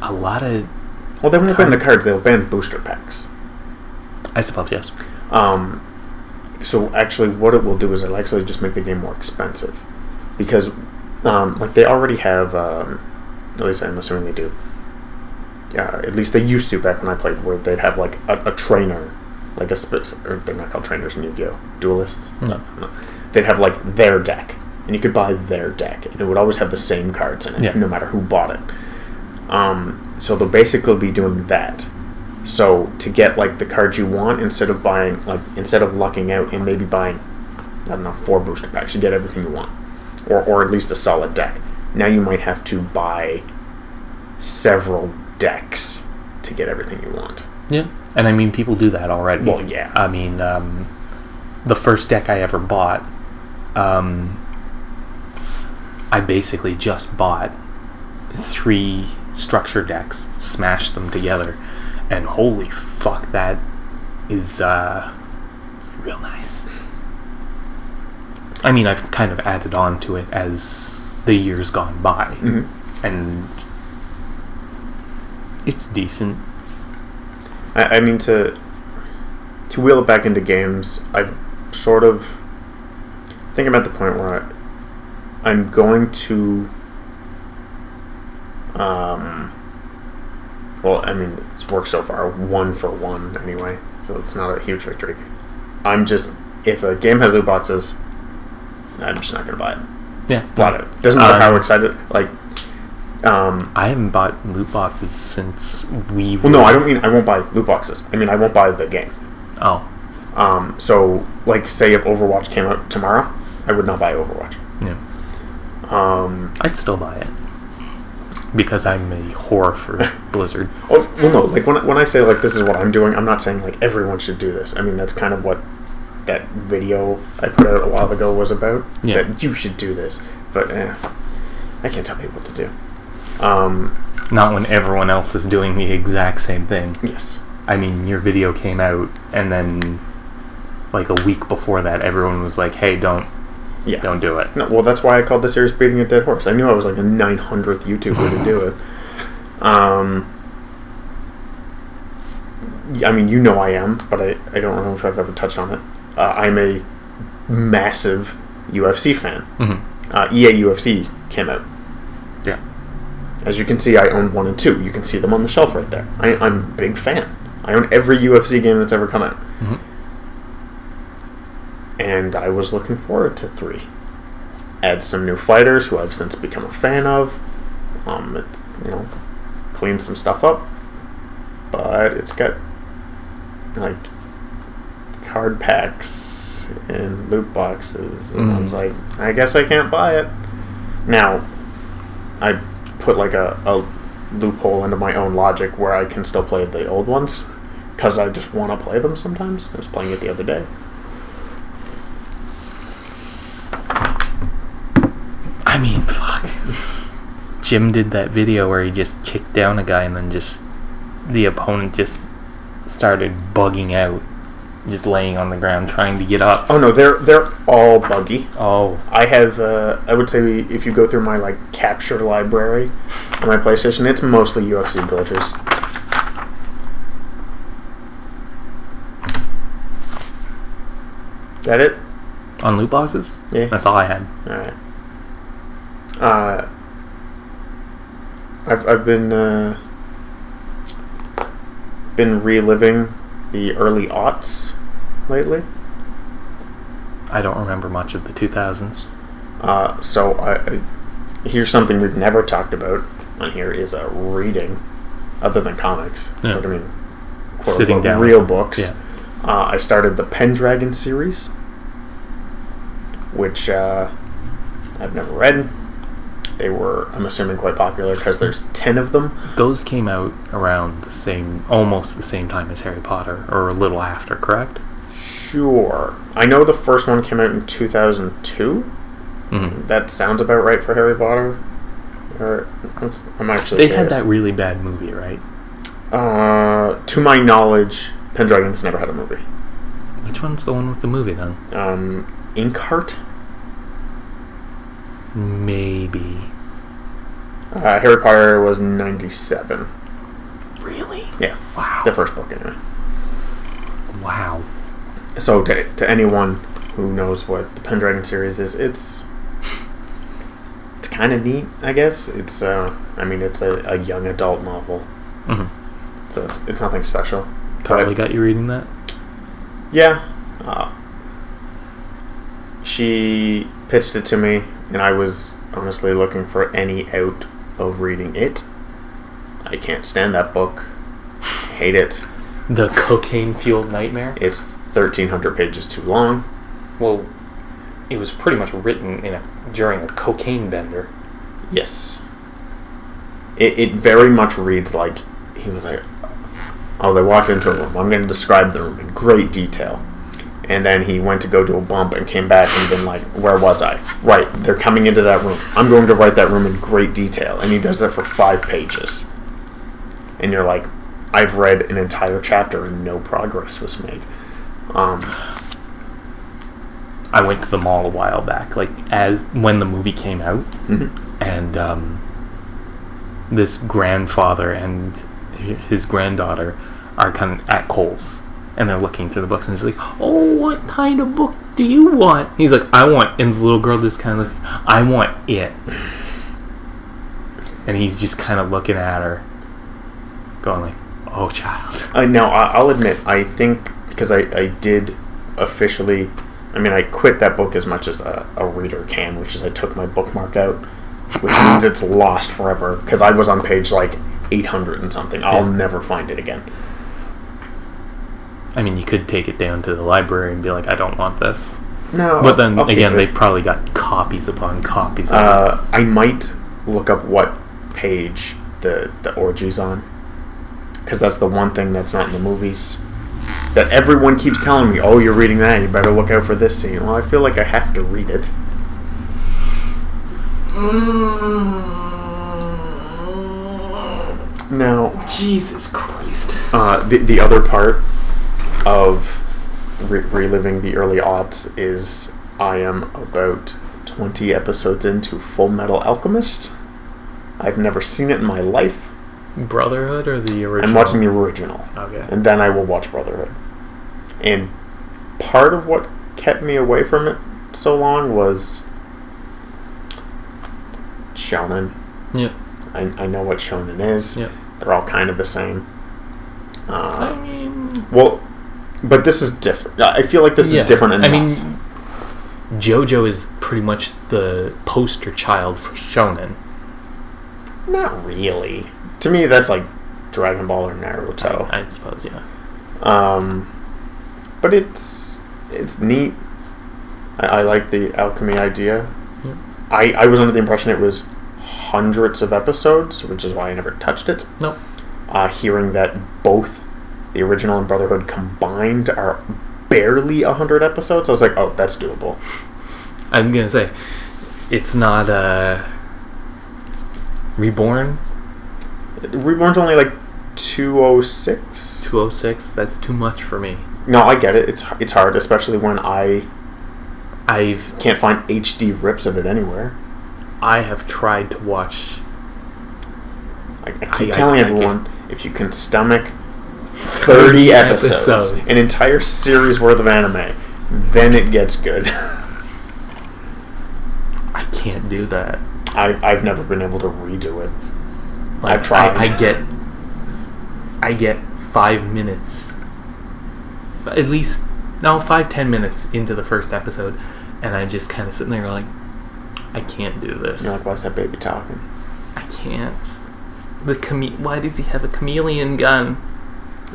a lot of... Well, they won't ban the cards, they'll ban booster packs. I suppose, yes. So actually what it will do is it'll actually just make the game more expensive. Because, like, they already have, at least I'm assuming they do, at least they used to back when I played, where they'd have, like, a trainer, like or they're not called trainers in Yu-Gi-Oh! Duelists? No. They'd have, like, their deck, and you could buy their deck, and it would always have the same cards in it, no matter who bought it. So they'll basically be doing that. So to get, like, the cards you want, instead of lucking out and maybe buying, I don't know, 4 booster packs, you get everything you want, or at least a solid deck. Now you might have to buy several decks to get everything you want. Yeah. And I mean, people do that already. Well, yeah. I mean, the first deck I ever bought, I basically just bought 3 structure decks, smashed them together, and holy fuck, that is it's real nice. I mean, I've kind of added on to it as the years gone by, and it's decent. I mean, to wheel it back into games, I sort of think I'm at the point where I'm going to well, I mean, it's worked so far 1-for-1 anyway, so it's not a huge victory. I'm just, if a game has loot boxes, I'm just not going to buy it. Yeah. Flat out. Doesn't matter how excited, like, I haven't bought loot boxes since we were... well, no, I don't mean I won't buy loot boxes. I mean, I won't buy the game. Oh. So, like, say if Overwatch came out tomorrow, I would not buy Overwatch. Yeah. I'd still buy it. Because I'm a whore for Blizzard. Oh, well, no, like, when I say, like, this is what I'm doing, I'm not saying, like, everyone should do this. I mean, that's kind of what that video I put out a while ago was about. Yeah. That you should do this. But, I can't tell people what to do. Not when everyone else is doing the exact same thing. Yes. I mean, your video came out, and then, like, a week before that, everyone was like, hey, don't do it. No, well, that's why I called the series Beating a Dead Horse. I knew I was like a 900th YouTuber to do it. I mean, you know I am, but I don't know if I've ever touched on it. I'm a massive UFC fan. EA UFC came out. Yeah. As you can see, I own 1 and 2. You can see them on the shelf right there. I'm a big fan. I own every UFC game that's ever come out. And I was looking forward to 3. Add some new fighters who I've since become a fan of. It's, clean some stuff up. But it's got, like, card packs and loot boxes. And I was like, I guess I can't buy it. Now, I put, like, a loophole into my own logic where I can still play the old ones. Because I just want to play them sometimes. I was playing it the other day. I mean, fuck. Jim did that video where he just kicked down a guy and then the opponent just started bugging out, just laying on the ground trying to get up. Oh no, they're all buggy. Oh. I have, I would say if you go through my, like, capture library on my PlayStation, it's mostly UFC glitches. Is that it? On loot boxes? Yeah. That's all I had. Alright. I've been reliving the early aughts lately. I don't remember much of the 2000s. So here's something we've never talked about on here is reading, other than comics. Yeah. But I mean, Sitting down. real books. Yeah. I started the Pendragon series, which I've never read. They were, I'm assuming, quite popular because there's 10 of them. Those came out around almost the same time as Harry Potter, or a little after, correct? Sure. I know the first one came out in 2002. That sounds about right for Harry Potter. I'm actually They had that really bad movie, right? To my knowledge, Pendragon's never had a movie. Which one's the one with the movie, then? Inkheart? Maybe. Harry Potter was 97. Really? Yeah. Wow. The first book, anyway. Wow. So, to anyone who knows what the Pendragon series is, it's kind of neat, I guess. It's, it's a young adult novel. So it's nothing special. Carly got you reading that? Yeah. She pitched it to me, and I was honestly looking for any out of reading it. I can't stand that book. Hate it. The Cocaine-Fueled Nightmare? It's 1,300 pages too long. Well, it was pretty much written during a cocaine bender. Yes. It very much reads like he was like, Oh, they walked into a room. I'm going to describe the room in great detail. And then he went to go do a bump and came back and been like, where was I? Right, they're coming into that room. I'm going to write that room in great detail. And he does that for 5 pages. And you're like, I've read an entire chapter and no progress was made. I went to the mall a while back, like when the movie came out, and this grandfather and his granddaughter are kind of at Kohl's, and they're looking through the books, and he's like, "Oh, what kind of book do you want?" He's like, "I want," and the little girl just kind of like, "I want it," and he's just kind of looking at her, going like, "Oh, child." Now, I'll admit, I think, because I did officially... I mean, I quit that book as much as a reader can, which is I took my bookmark out, which means it's lost forever, because I was on page, like, 800 and something. I'll never find it again. I mean, you could take it down to the library and be like, I don't want this. No. But then, again, they probably got copies upon copies of it. I might look up what page the orgy's on, because that's the one thing that's not in the movies. That everyone keeps telling me, oh, you're reading that, you better look out for this scene. Well, I feel like I have to read it. Now, Jesus Christ. The other part of reliving the early aughts is I am about 20 episodes into Full Metal Alchemist. I've never seen it in my life. Brotherhood or the original? I'm watching the original. Okay. And then I will watch Brotherhood. And part of what kept me away from it so long was shonen. Yeah. I know what shonen is. Yeah. They're all kind of the same. I mean... Well, but this is different. I feel like this is different enough. I mean, JoJo is pretty much the poster child for shonen. Not really. To me, that's like Dragon Ball or Naruto. I suppose, yeah. But it's neat. I like the alchemy idea. Yeah. I was under the impression it was hundreds of episodes, which is why I never touched it. Nope. Hearing that both the original and Brotherhood combined are barely 100 episodes, I was like, oh, that's doable. I was going to say, it's not Reborn? Reborn's only like 206. 206? That's too much for me. No, I get it. It's hard, especially when I can't find HD rips of it anywhere. I have tried to watch... I keep telling everyone, if you can stomach 30 episodes, an entire series worth of anime, then it gets good. I can't do that. I've never been able to redo it. Like, I've tried. I get 5 minutes, at least 5-10 minutes into the first episode, and I'm just kind of sitting there like, I can't do this. You're like, why's that baby talking? I can't. Why does he have a chameleon gun?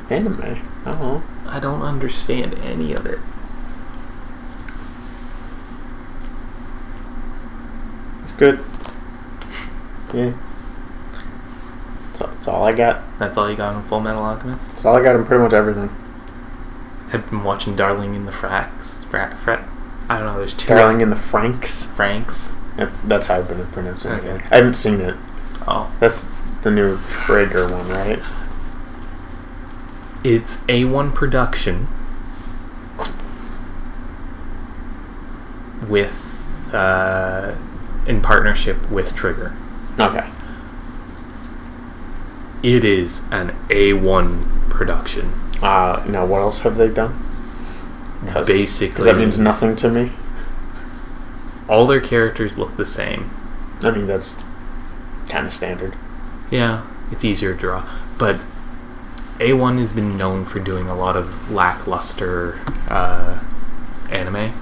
Anime. I don't know. I don't understand any of it. It's good. Yeah. That's all I got. That's all you got on Full Metal Alchemist? That's all I got on pretty much everything. I've been watching Darling in the Franxx. I don't know, there's 2. Darling in the Franxx. Franxx. That's how I've been pronouncing it. Okay. I haven't seen it. Oh. That's the new Traeger one, right? It's A1 production with in partnership with Trigger. Okay. It is an A1 production. Now what else have they done? Basically, because that means nothing to me. All their characters look the same. I mean, that's kind of standard. Yeah, it's easier to draw. But A1 has been known for doing a lot of lackluster anime.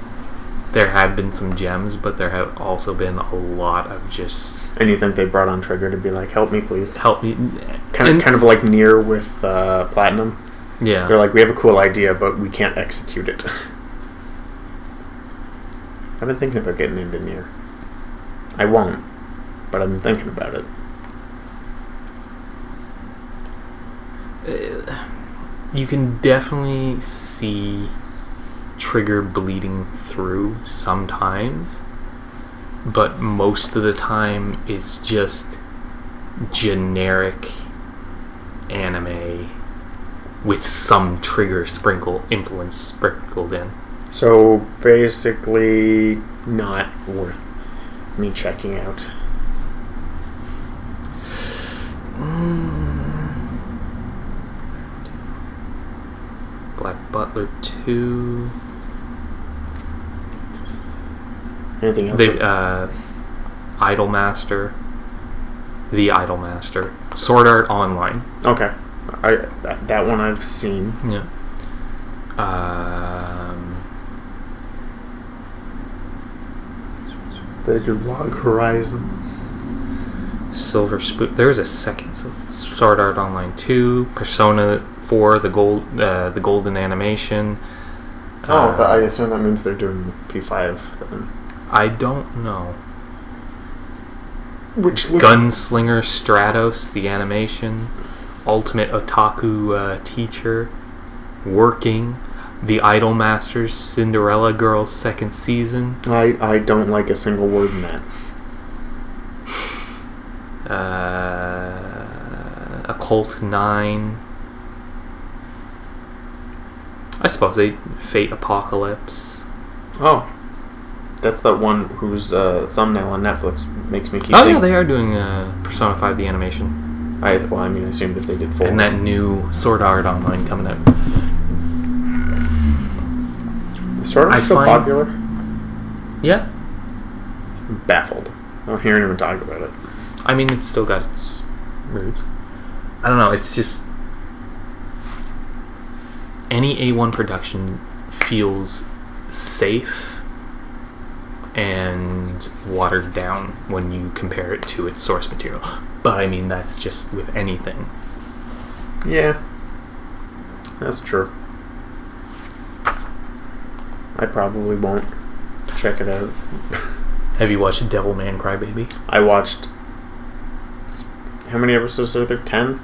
There have been some gems, but there have also been a lot of just... And you think they brought on Trigger to be like, help me, please? Help me. Kind of like Nier with Platinum. Yeah. They're like, we have a cool idea, but we can't execute it. I've been thinking about getting into Nier. I won't, but I've been thinking about it. you can definitely see trigger bleeding through sometimes, but most of the time it's just generic anime with some trigger influence sprinkled in. So basically, not worth me checking out. Black Butler 2. Anything else? Idolmaster. The Idolmaster. Sword Art Online. Okay. That one I've seen. Yeah. They did Log Horizon. Silver Spoon. There's a second Sword Art Online 2. Persona 4, the golden animation. I assume that means they're doing the P5 then. I don't know. Which Gunslinger Stratos, the animation. Ultimate Otaku Teacher. Working. The Idolmasters Cinderella Girls second season. I don't like a single word in that. Occult 9. I suppose Fate Apocalypse. Oh. That's that one whose thumbnail on Netflix makes me keep yeah, they are doing Persona 5 the animation. I assumed if they did 4. And that new Sword Art Online coming out. Is Sword Art still popular? Yeah. I'm baffled. I don't hear anyone talk about it. I mean, it's still got its roots. I don't know, it's just... Any A1 production feels safe and watered down when you compare it to its source material. But, I mean, that's just with anything. Yeah. That's true. I probably won't check it out. Have you watched Devilman Crybaby? I watched... How many episodes are there? 10?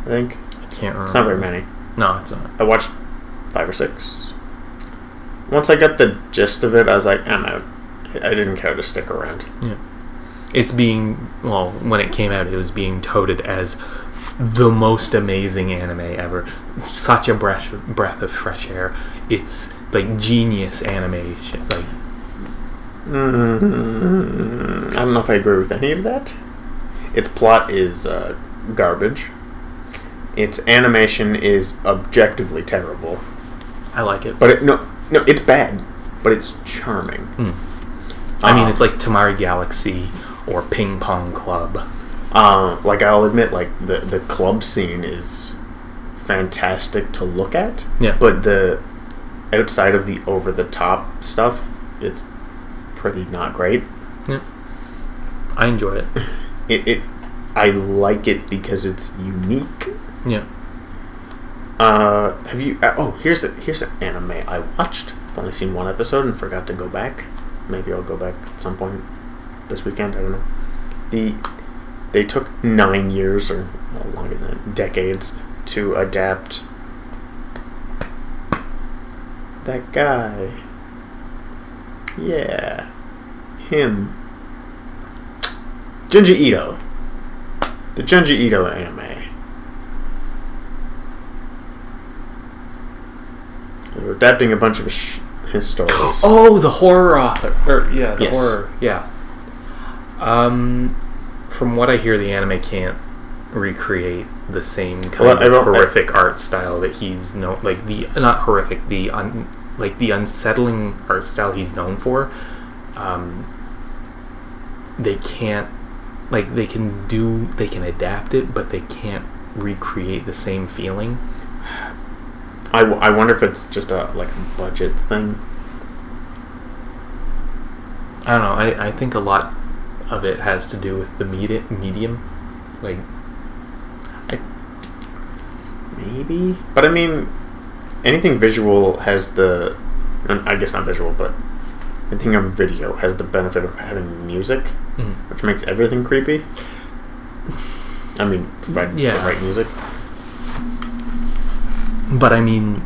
I think. I can't remember. It's not very many. No, it's not. I watched 5 or 6. Once I got the gist of it, I was like, I'm out. I didn't care to stick around. Yeah. It's being... Well, when it came out, it was being touted as the most amazing anime ever. Such a breath of fresh air. It's like genius animation. Like... I don't know if I agree with any of that. Its plot is garbage. Its animation is objectively terrible. I like it. But no, it's bad, but it's charming. I mean, it's like Tamari Galaxy or Ping Pong Club. Like, I'll admit, like, the club scene is fantastic to look at. Yeah. But the outside of the over-the-top stuff, it's pretty not great. Yeah. I enjoy it. I like it because it's unique. Yeah. Have you... here's an anime I watched. I've only seen one episode and forgot to go back. Maybe I'll go back at some point this weekend. I don't know. They took 9 years, or longer than that, decades, to adapt that guy. Yeah. Him. Junji Ito. The Junji Ito anime. They were adapting a bunch of his stories. Oh, the horror author. Yes. Horror. Yeah. From what I hear, the anime can't recreate the same kind of horrific art style that he's known. Like not horrific, the unsettling art style he's known for. They can't. Like they can adapt it, but they can't recreate the same feeling. I wonder if it's just a budget thing. I don't know. I think a lot of it has to do with the medium. Maybe, but I mean, anything visual has the. I guess not visual, but anything on video has the benefit of having music, which makes everything creepy. I mean, provided it's the right music. But I mean,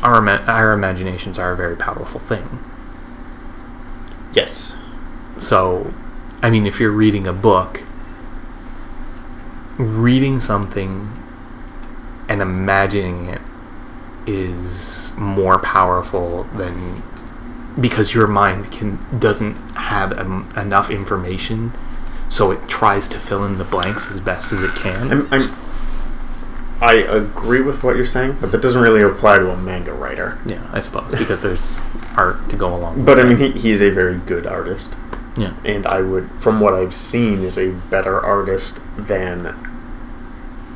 our imaginations are a very powerful thing. Yes. So, I mean, if you're reading a book, reading something and imagining it is more powerful than, because your mind doesn't have enough information, so it tries to fill in the blanks as best as it can. I agree with what you're saying, but that doesn't really apply to a manga writer. Yeah, I suppose, because there's art to go along with But I that. mean, he's a very good artist. Yeah. And I would, from what I've seen, is a better artist than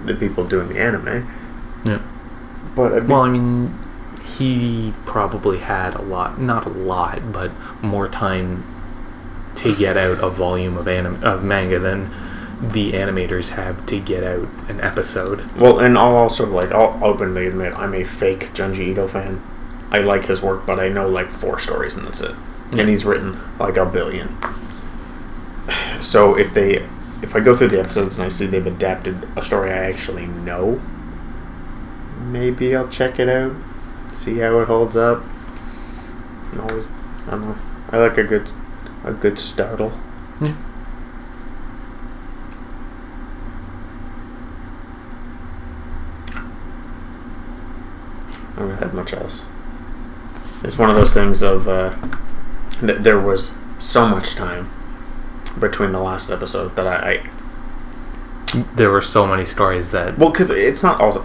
the people doing the anime. Yeah. But Well, I mean, he probably had not a lot, but more time to get out a volume of manga than the animators have to get out an episode. well, and I'll openly admit I'm a fake Junji Ito fan. I like his work, but I know like 4 stories and that's it. Yeah. And he's written like a billion. So if I go through the episodes and I see they've adapted a story I actually know, maybe I'll check it out, see how it holds up. And always, I don't know. I like a good startle. Yeah. I don't have much else. It's one of those things of there was so much time between the last episode that I There were so many stories that... well, because it's not also.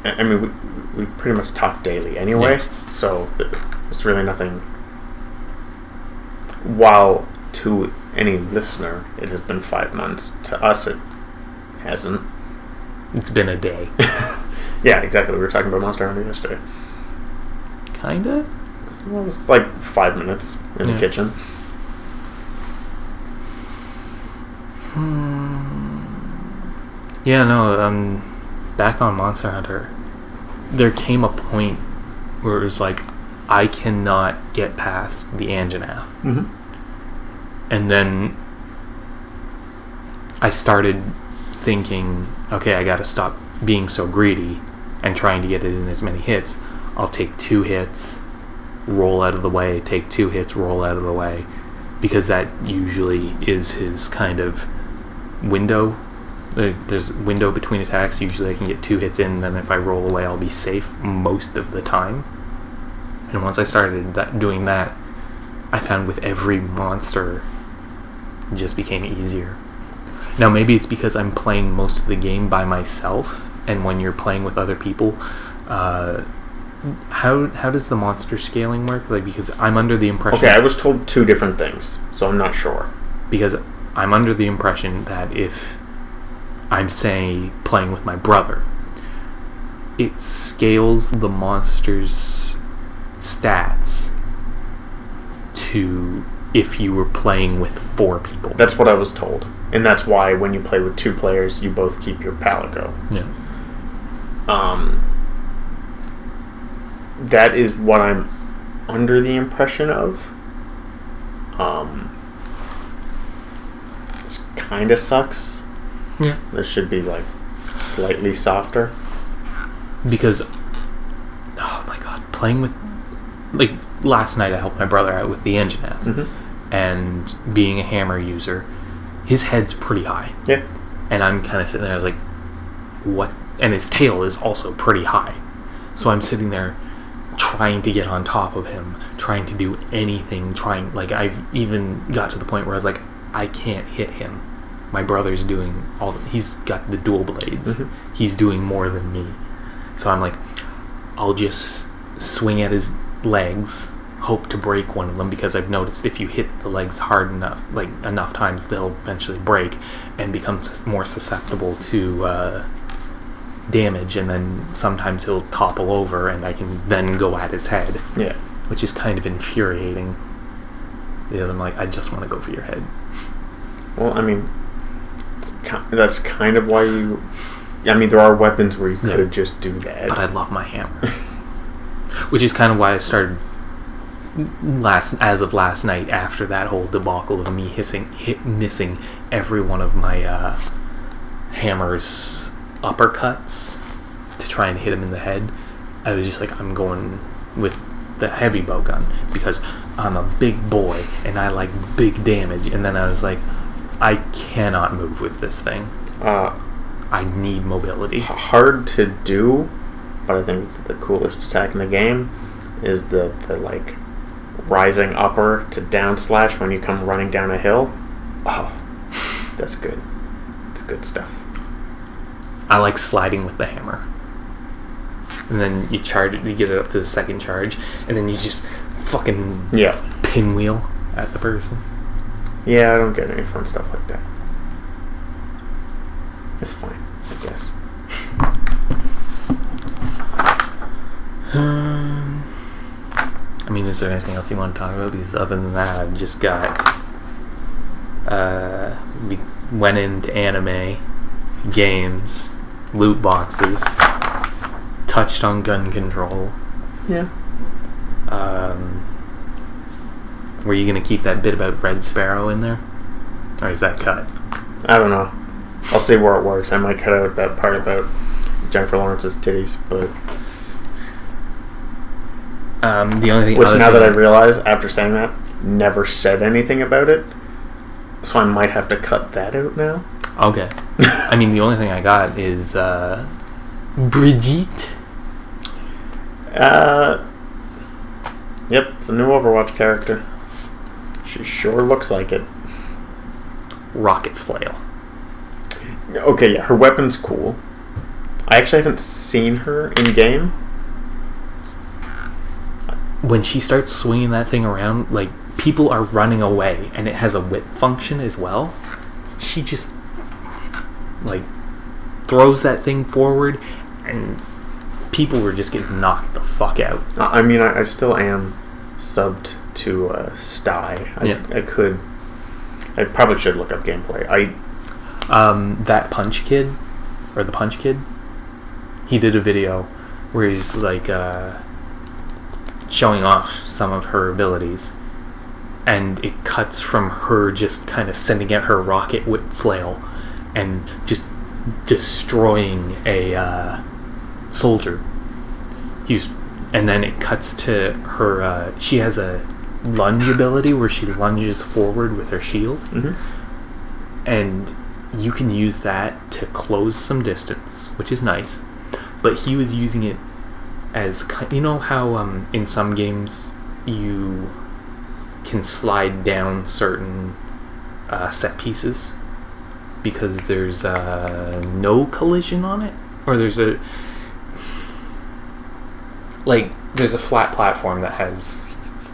I mean, we pretty much talk daily anyway, so it's really nothing. While to any listener, it has been 5 months. To us, it hasn't. It's been a day. Yeah, exactly. We were talking about Monster Hunter yesterday. Kinda? Well, it was like 5 minutes in the kitchen. Yeah, no, back on Monster Hunter, there came a point where it was like, I cannot get past the Anjanath. Mm-hmm. And then I started thinking, okay, I gotta stop being so greedy and trying to get it in as many hits. I'll take 2 hits, roll out of the way, take 2 hits, roll out of the way, because that usually is his kind of window. There's a window between attacks. Usually I can get 2 hits in, and then if I roll away, I'll be safe most of the time. And once I started doing that, I found with every monster, it just became easier. Now, maybe it's because I'm playing most of the game by myself, and when you're playing with other people, how does the monster scaling work? Like, because I'm under the impression... Okay, I was told 2 different things, so I'm not sure. Because I'm under the impression that if I'm, say, playing with my brother, it scales the monster's stats to if you were playing with 4 people. That's what I was told. And that's why when you play with 2 players, you both keep your Palico. Yeah. That is what I'm under the impression of. This kind of sucks. Yeah. This should be like slightly softer. Because, oh my god, playing with... Like, last night I helped my brother out with the Anjanath. Mm-hmm. And being a hammer user, his head's pretty high. Yeah. And I'm kind of sitting there, I was like, what? And his tail is also pretty high. So I'm sitting there trying to get on top of him, trying to do anything, like, I've even got to the point where I was like, I can't hit him. My brother's doing he's got the dual blades. Mm-hmm. He's doing more than me. So I'm like, I'll just swing at his legs, hope to break one of them, because I've noticed if you hit the legs hard enough, like enough times, they'll eventually break and become more susceptible to damage, and then sometimes he'll topple over and I can then go at his head. Yeah. Which is kind of infuriating. The other, I'm like, I just want to go for your head. Well, I mean, that's kind of why you... I mean, there are weapons where you could just do that. But I love my hammer. Which is kind of why I started as of last night, after that whole debacle of me missing every one of my hammer's uppercuts, to try and hit him in the head, I was just like, I'm going with the heavy bow gun because I'm a big boy and I like big damage. And then I was like, I cannot move with this thing. I need mobility. Hard to do, but I think it's the coolest attack in the game is the like rising upper to down slash when you come running down a hill. Oh, that's good. It's good stuff. I like sliding with the hammer. And then you charge it, you get it up to the second charge, and then you just fucking pinwheel at the person. Yeah, I don't get any fun stuff like that. It's fine, I guess. I mean, is there anything else you want to talk about? Because other than that, I've just got... we went into anime, games, loot boxes, touched on gun control. Yeah. Were you going to keep that bit about Red Sparrow in there? Or is that cut? I don't know. I'll see where it works. I might cut out that part about Jennifer Lawrence's titties, but... the only thing... Which, now that I realize, after saying that, never said anything about it. So I might have to cut that out now. Okay. I mean, the only thing I got is Brigitte. Yep, it's a new Overwatch character. She sure looks like it. Rocket Flail. Okay, yeah, her weapon's cool. I actually haven't seen her in game. When she starts swinging that thing around, like, people are running away, and it has a whip function as well. She just, like, throws that thing forward, and people were just getting knocked the fuck out. I mean, I still am subbed to Sty. I probably should look up gameplay. That Punch Kid, or the Punch Kid, he did a video where he's, like, showing off some of her abilities, and it cuts from her just kind of sending out her rocket whip flail and just destroying a soldier. And then it cuts to her. She has a lunge ability where she lunges forward with her shield, and you can use that to close some distance, which is nice. But he was using it as, you know how in some games you can slide down certain set pieces because there's no collision on it, or there's a flat platform that has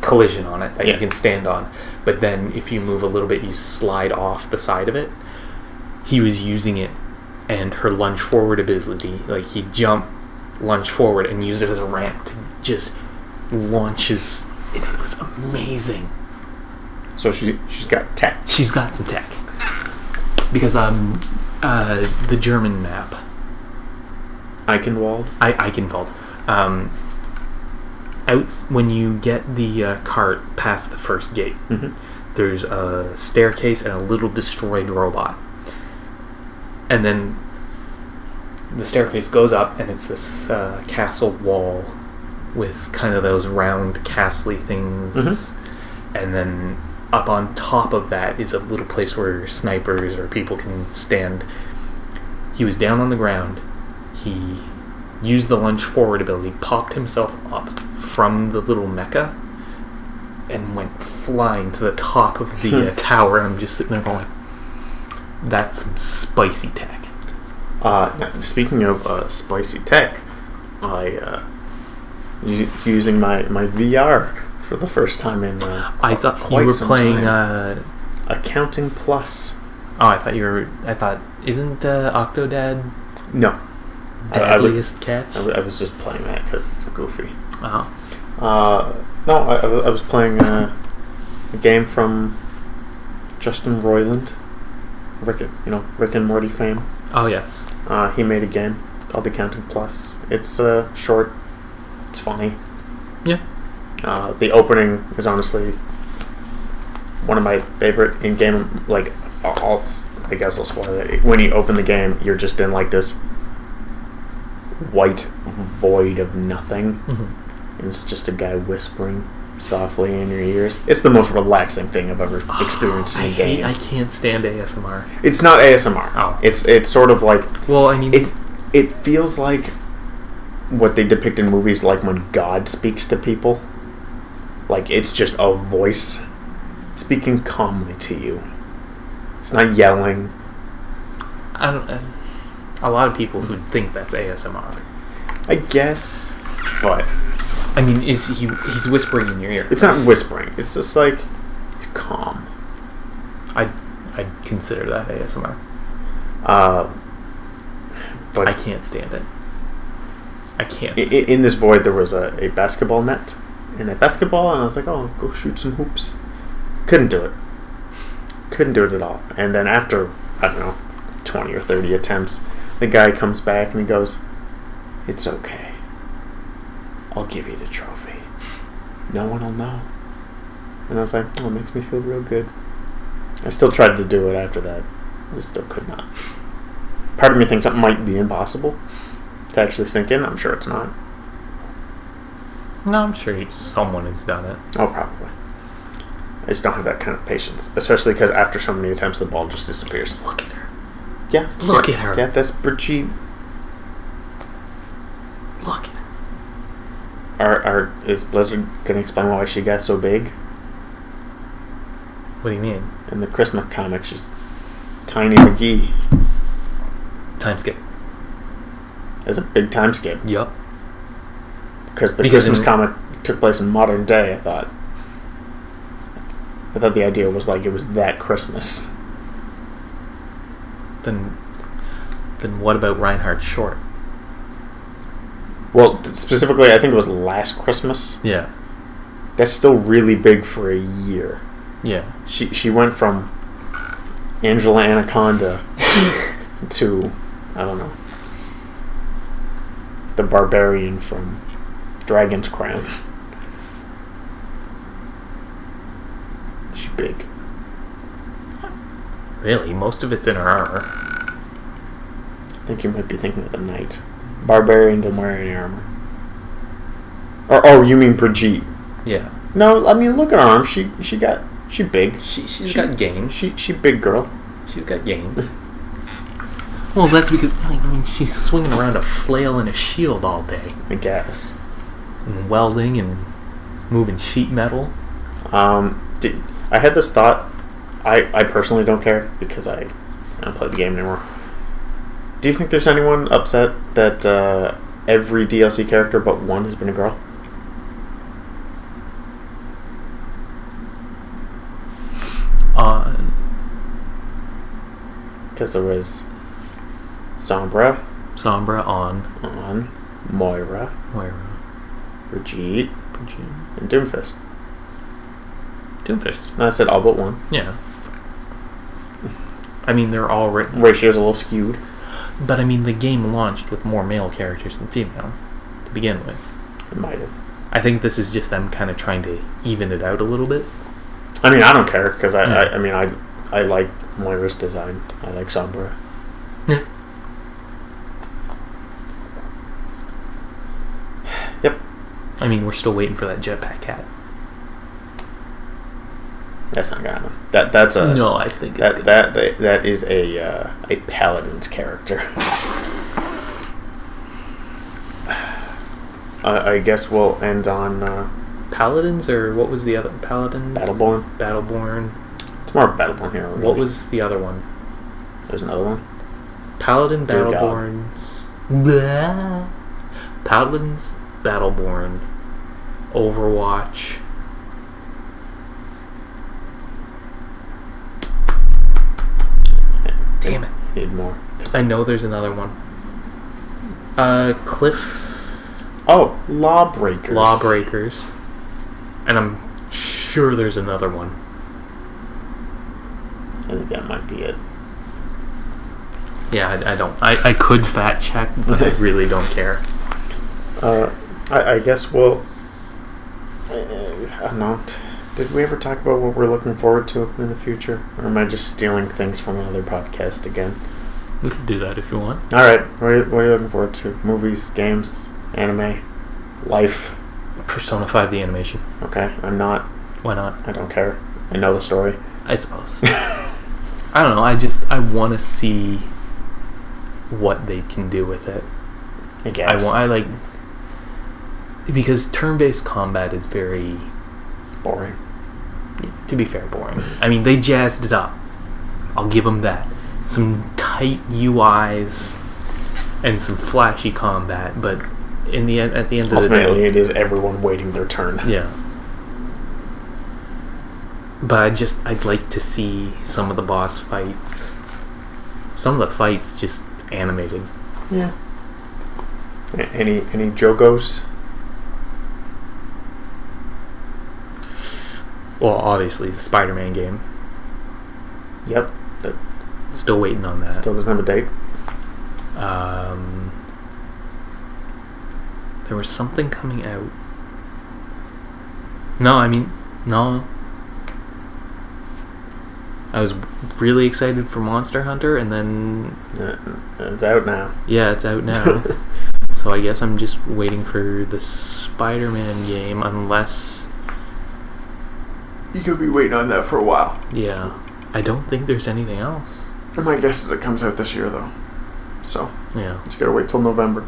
collision on it that you can stand on, but then if you move a little bit you slide off the side of it. He was using it and her lunge forward ability, like he'd jump, lunge forward, and use it as a ramp to just launches. It was amazing. So she's got tech. She's got some tech. Because the German map. Eichenwald? Eichenwald. When you get the cart past the first gate, there's a staircase and a little destroyed robot. And then the staircase goes up, and it's this castle wall with kind of those round castle-y things. And then up on top of that is a little place where snipers or people can stand. He was down on the ground. He used the lunge forward ability, popped himself up from the little mecha, and went flying to the top of the tower. And I'm just sitting there going, that's some spicy tech. Speaking of spicy tech, I using my VR for the first time in I thought you were playing Accounting Plus. Oh, I thought isn't Octodad no Deadliest Catch? I was just playing that because it's goofy. Uh-huh. I was playing a game from Justin Roiland, Rick and Morty fame. Oh yes. He made a game called Accounting Plus. It's short. It's funny. Yeah. The opening is honestly one of my favorite in-game. Like, I guess I'll spoil it. When you open the game, you're just in like this white void of nothing, Mm-hmm. and it's just a guy whispering softly in your ears. It's the most relaxing thing I've ever experienced in a game. I can't stand ASMR. It's not ASMR. Oh. It's sort of like Well, I mean, it feels like what they depict in movies, like when God speaks to people. Like it's just a voice speaking calmly to you. It's not yelling. I don't. A lot of people would think that's ASMR. I guess, but I mean, he's whispering in your ear? it's not whispering. It's just like it's calm. I'd consider that ASMR. But I can't stand it. I can't. in this void, there was a basketball net and a basketball, and I was like, "Oh, go shoot some hoops." Couldn't do it. Couldn't do it at all. And then after, I don't know, 20 or 30 attempts, the guy comes back and he goes, "It's okay. I'll give you the trophy. No one will know." And I was like, "Oh, it makes me feel real good." I still tried to do it after that. I still could not. Part of me thinks it might be impossible to actually sink in. I'm sure it's not. No, I'm sure someone has done it. Oh, probably. I just don't have that kind of patience. Especially because after so many attempts, the ball just disappears. Look at her. Yeah. Look at her. Yeah, that's Brigitte. Look at her. Is Blizzard going to explain why she got so big? What do you mean? In the Christmas comic, she's Tiny McGee. Time skip. That's a big time skip. Yup. Because the Because Christmas in- comic took place in modern day, I thought. I thought the idea was like it was that Christmas. Then what about Reinhardt Short? Well, specifically, I think it was last Christmas. Yeah. That's still really big for a year. Yeah. She went from Angela Anaconda to, I don't know, the barbarian from Dragon's Crown. She's big. Really? Most of it's in her armor. I think you might be thinking of the knight. Barbarian don't wear any armor. Or oh, you mean Brigitte? Yeah. No, I mean look at her arm. She big. She's got gains. She big girl. She's got gains. Well, that's because I mean she's swinging around a flail and a shield all day, I guess. and welding and moving sheet metal. I had this thought. I personally don't care because I don't play the game anymore. Do you think there's anyone upset that every DLC character but one has been a girl? Because there was Sombra Sombra on Moira, Brigitte, and Doomfist. Doomfist. No, I said all but one. Yeah. I mean, they're all written. Ratio's a little skewed. But I mean, the game launched with more male characters than female to begin with. It might have. I think this is just them kind of trying to even it out a little bit. I mean, I don't care because I like Moira's design. I like Sombra. Yeah. Yep. I mean, we're still waiting for that jetpack cat. That's not gonna happen. That's a No, I think it's that is a paladin's character. I guess we'll end on Paladins, or what was the other? Paladins? Battleborn. Battleborn. It's more of Battleborn here. Really. What was the other one? There's another one. Paladin, Dear God. Battleborns. Blah. Paladins, Battleborn, Overwatch. Damn it. Need more. I know there's another one. Cliff Oh, Lawbreakers. Lawbreakers. And I'm sure there's another one. I think that might be it. Yeah, I don't. I could fact check, but I really don't care. I guess we'll. I don't know. Did we ever talk about what we're looking forward to in the future? Or am I just stealing things from another podcast again? We could do that if you want. All right. What are you looking forward to? Movies, games, anime, life. Persona 5 the animation. Okay. I'm not. Why not? I don't care. I know the story. I suppose. I don't know. I want to see what they can do with it. I guess. I like because turn-based combat is very, boring. to be fair, boring. I mean, they jazzed it up. I'll give them that. Some tight UIs and some flashy combat, but at the end of the Ultimately, day, it is everyone waiting their turn. yeah. But I'd like to see some of the boss fights. Some of the fights just animated. Yeah. Any Jogos? Well, obviously the Spider-Man game. Yep. That Still waiting on that. still doesn't have a date. There was something coming out. No. I was really excited for Monster Hunter, and then It's out now. yeah, it's out now. So I guess I'm just waiting for the Spider-Man game, unless You could be waiting on that for a while. yeah. I don't think there's anything else. My guess is it comes out this year, though. So, Yeah. just gotta wait till November.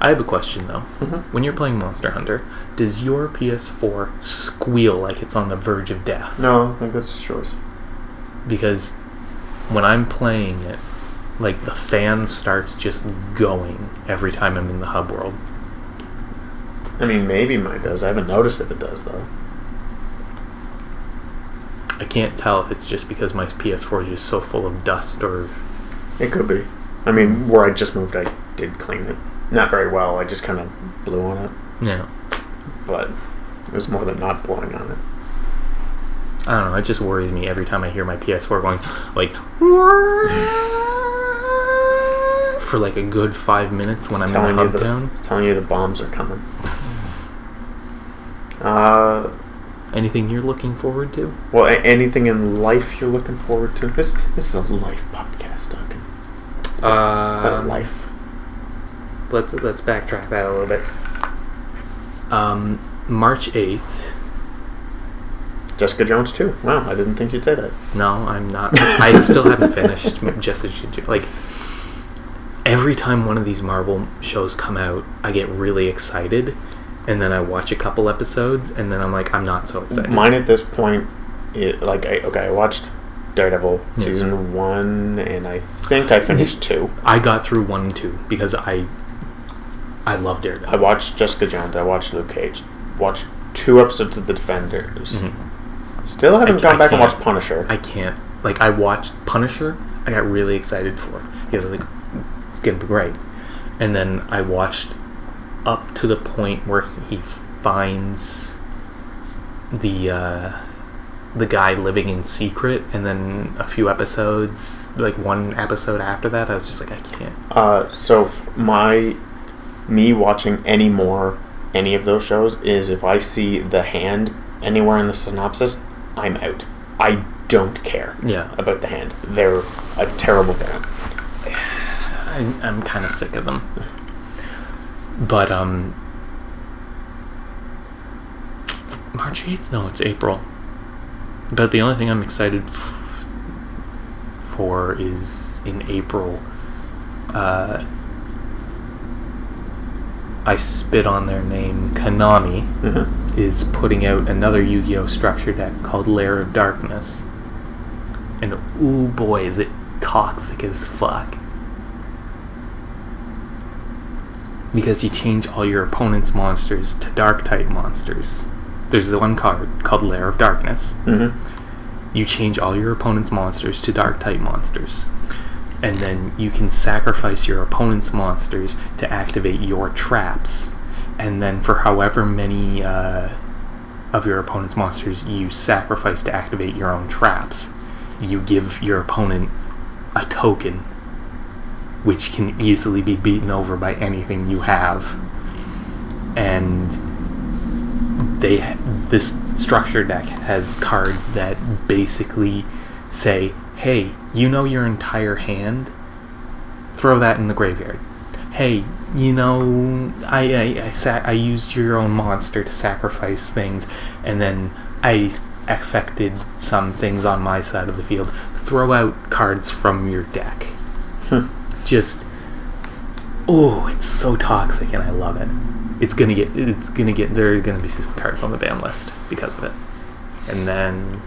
I have a question though. Mhm. When you're playing Monster Hunter, does your PS4 squeal like it's on the verge of death? No, I think that's his choice. Because when I'm playing it, like the fan starts just going every time I'm in the hub world. I mean, maybe mine does. I haven't noticed if it does, though. I can't tell if it's just because my PS4 is just so full of dust or... It could be. I mean, where I just moved, I did clean it. Not very well. I just kind of blew on it. Yeah. But it was more than not blowing on it. I don't know, it just worries me every time I hear my PS4 going, like... for like a good 5 minutes when I'm in the hub town. It's telling you the bombs are coming. Anything you're looking forward to? Well, anything in life you're looking forward to? This is a life podcast, Duncan. It's about life. Let's backtrack that a little bit. March 8th. Jessica Jones 2. Wow, I didn't think you'd say that. No, I'm not. I still haven't finished Jessica Jones. Like, every time one of these Marvel shows come out, I get really excited, and then I watch a couple episodes, and then I'm like, I'm not so excited. Mine at this point, I watched Daredevil season 1, and I think I finished 2. I got through 1 and 2 because I love Daredevil. I watched Jessica Jones. I watched Luke Cage. Watched 2 episodes of The Defenders. Mm-hmm. Still haven't gone back and watched Punisher. I can't. Like, I watched Punisher. I got really excited for it because I was like, it's gonna be great. And then I watched up to the point where he finds the guy living in secret, and then a few episodes, like 1 episode after that, I was just like, I can't. So me watching any of those shows is if I see the hand anywhere in the synopsis, I'm out. I don't care about the hand. They're a terrible band. I'm kind of sick of them. But March 8th? No, it's April. But the only thing I'm excited for is in April. I spit on their name. Konami is putting out another Yu-Gi-Oh! Structure deck called Lair of Darkness. And ooh boy, is it toxic as fuck. Because you change all your opponent's monsters to Dark-type monsters. There's the one card called Lair of Darkness. Mm-hmm. You change all your opponent's monsters to Dark-type monsters. And then you can sacrifice your opponent's monsters to activate your traps. And then for however many of your opponent's monsters you sacrifice to activate your own traps, you give your opponent a token which can easily be beaten over by anything you have. And this structure deck has cards that basically say, Hey, you know your entire hand? Throw that in the graveyard. Hey, you know, I used your own monster to sacrifice things, and then I affected some things on my side of the field. Throw out cards from your deck. Just, oh, it's so toxic, and I love it. There are gonna be some cards on the ban list because of it. And then,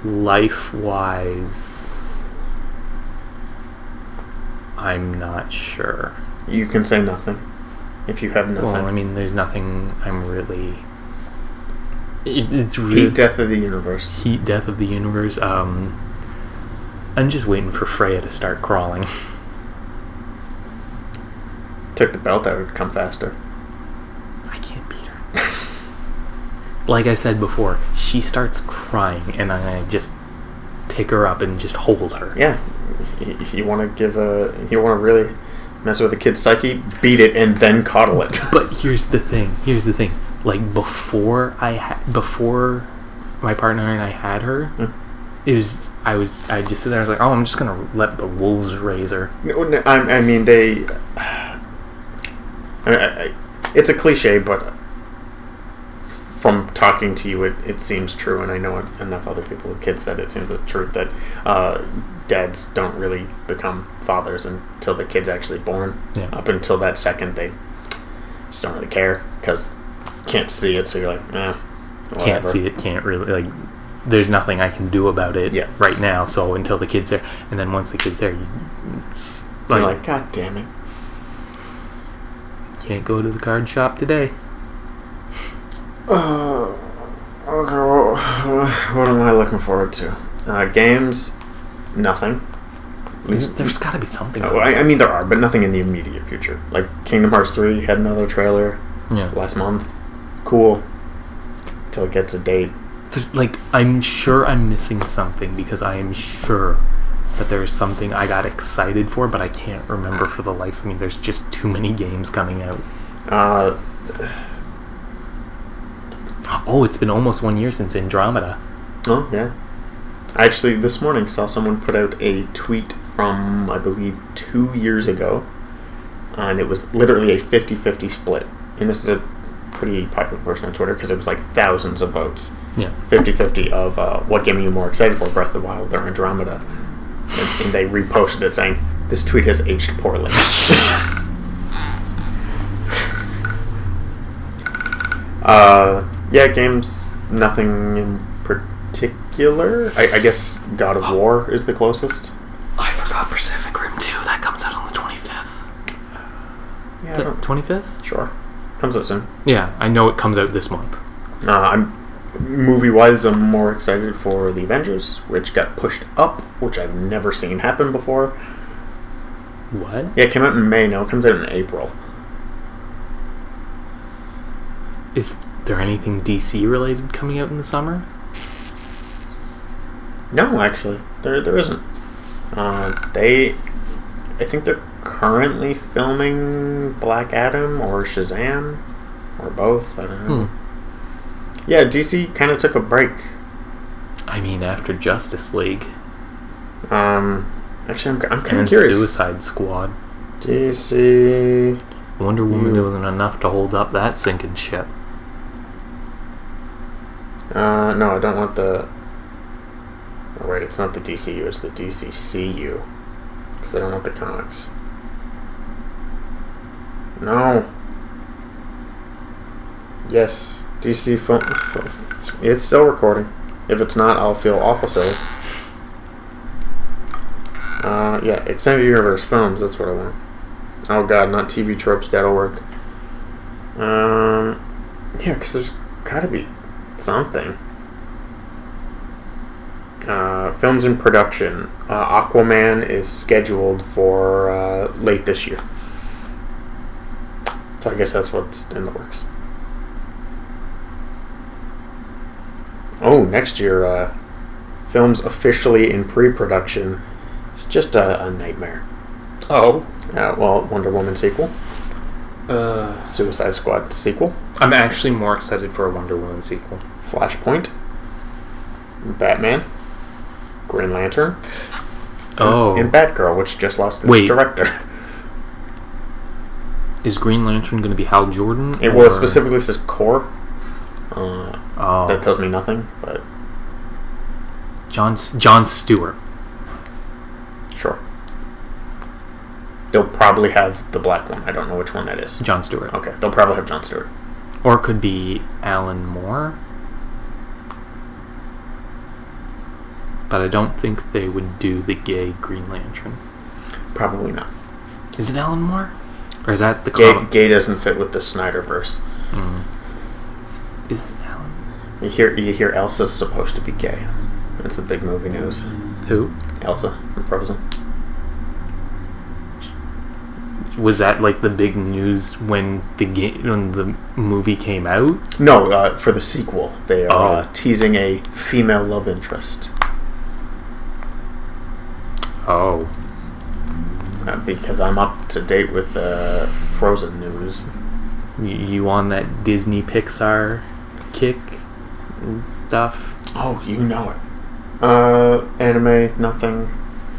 life-wise, I'm not sure. You can say nothing if you have nothing. Well, I mean, there's nothing I'm really... It's really... Heat Death of the Universe. Heat Death of the Universe. I'm just waiting for Freya to start crawling. Took the belt out, it'd come faster. I can't beat her. Like I said before, she starts crying, and I just pick her up and just hold her. Yeah. You want to really mess with a kid's psyche, beat it, and then coddle it. But here's the thing. Like, before my partner and I had her, I just sit there, I was like, oh, I'm just gonna let the wolves raise her. I mean, it's a cliche, but from talking to you, it seems true, and I know enough other people with kids that it seems the truth that dads don't really become fathers until the kid's actually born. Yeah. Up until that second, they just don't really care because can't see it, so you're like, nah, whatever. Can't see it, can't really, like, there's nothing I can do about it right now, so until the kid's there. And then once the kid's there, you're like, God damn it. Can't go to the card shop today. Okay, well, what am I looking forward to? Games, nothing. There's got to be something. I mean, there are, but nothing in the immediate future. Like Kingdom Hearts 3 had another trailer last month. Cool. Till it gets a date. I'm sure I'm missing something because I am sure that there's something I got excited for, but I can't remember for the life of me. There's just too many games coming out. Oh, it's been almost 1 year since Andromeda. Oh, yeah. I actually, this morning, saw someone put out a tweet from, I believe, 2 years ago. And it was literally a 50-50 split. And this is a pretty popular person on Twitter because it was like thousands of votes. Yeah. 50-50 of what game are you more excited for, Breath of the Wild or Andromeda? And they reposted it saying, this tweet has aged poorly. Yeah, games, nothing in particular. I guess God of War is the closest. I forgot Pacific Rim 2. That comes out on the 25th. Yeah. 25th? Sure. Comes out soon. Yeah, I know it comes out this month. Movie-wise, I'm more excited for The Avengers, which got pushed up, which I've never seen happen before. What? Yeah, it came out in May. Now it comes out in April. Is there anything DC related coming out in the summer? No, actually, there isn't. I think they're currently filming Black Adam or Shazam, or both. I don't know. Yeah, DC kind of took a break. I mean, after Justice League. Actually, I'm kind of and curious. Suicide Squad. DC. Wonder Woman wasn't enough to hold up that sinking ship. No, I don't want the... Oh, wait, it's not the DCU, it's the DCCU. Because I don't want the comics. No. Yes. DC phone. It's still recording. If it's not, I'll feel awful silly. Yeah, Extended Universe Films, that's what I want. Oh god, not TV tropes, that'll work. Yeah, because there's gotta be something. Films in production. Aquaman is scheduled for late this year. So I guess that's what's in the works. Oh, next year, films officially in pre-production. It's just a nightmare. Oh. Well, Wonder Woman sequel. Suicide Squad sequel. I'm actually more excited for a Wonder Woman sequel. Flashpoint. Batman. Green Lantern. Oh. And Batgirl, which just lost its Wait. director. Is Green Lantern going to be Hal Jordan? Well, it specifically says core. Oh. That tells me nothing, but John Stewart. sure. They'll probably have the black one. I don't know which one that is. John Stewart. Okay, they'll probably have John Stewart. Or it could be Alan Moore. But I don't think they would do the gay Green Lantern. Probably not. Is it Alan Moore? Or is that the Gay, comic? gay doesn't fit with the Snyderverse. Is Alan... You hear Elsa's supposed to be gay. That's the big movie news. Who? Elsa from Frozen. Was that like the big news when the movie came out? No, for the sequel, they are Oh. teasing a female love interest. Oh. Because I'm up to date with the Frozen news. You on that Disney Pixar kick and stuff? Oh, you know it. Anime, nothing.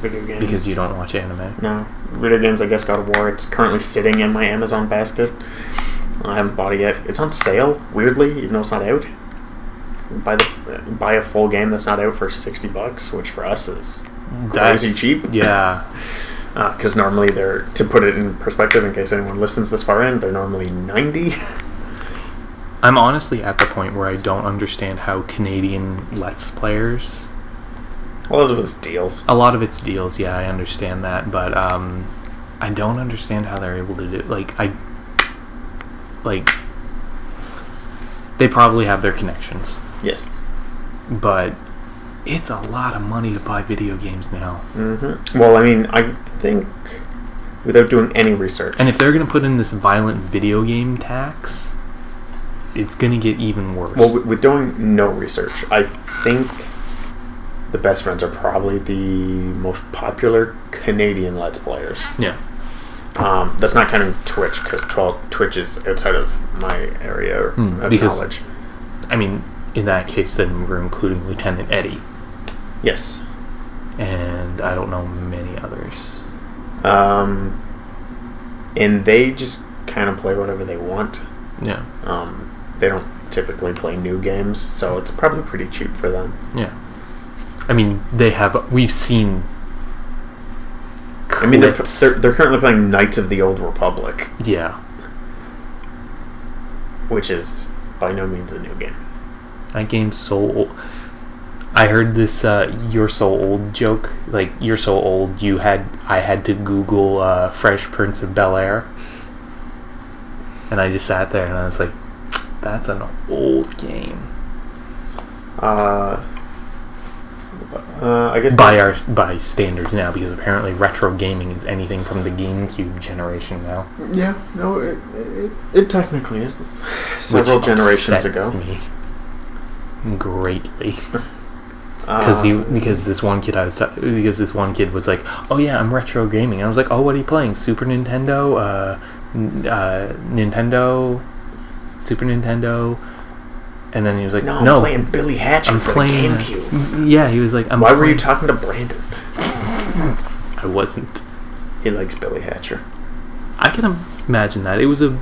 Video games. Because you don't watch anime. No. Video games, I guess God of War. It's currently sitting in my Amazon basket. I haven't bought it yet. It's on sale, weirdly, even though it's not out. Buy a full game that's not out for $60, which for us is crazy cheap. Yeah. Because normally they're, to put it in perspective, in case anyone listens this far in, they're normally $90. I'm honestly at the point where I don't understand how Canadian Let's Players... A lot of it's deals. A lot of it's deals, yeah, I understand that, but I don't understand how they're able to do... They probably have their connections, Yes. but it's a lot of money to buy video games now. Mm-hmm. Well, I mean, I think, without doing any research... And if they're going to put in this violent video game tax, it's going to get even worse. Well, with doing no research, I think the best friends are probably the most popular Canadian Let's Players. Yeah. That's not counting Twitch, because Twitch is outside of my area of knowledge. I mean, in that case, then we're including Lieutenant Eddie. Yes. And I don't know many others. And they just kind of play whatever they want. Yeah. They don't typically play new games, so it's probably pretty cheap for them. Yeah. I mean, we've seen clips. I mean, they're currently playing Knights of the Old Republic. Yeah. Which is by no means a new game. That game's so old. I heard this "you're so old" joke. Like, you're so old, I had to Google Fresh Prince of Bel-Air. And I just sat there and I was like, that's an old game. I guess By standards now, because apparently retro gaming is anything from the GameCube generation now. Yeah, no, it technically is. It's several generations ago. Me greatly. Because this one kid was like, oh yeah, I'm retro gaming. And I was like, oh, what are you playing? Super Nintendo, Super Nintendo. And then he was like, no, I'm playing Billy Hatcher for the GameCube. Yeah, he was like, why were you talking to Brandon? I wasn't. He likes Billy Hatcher. I can imagine that. It was a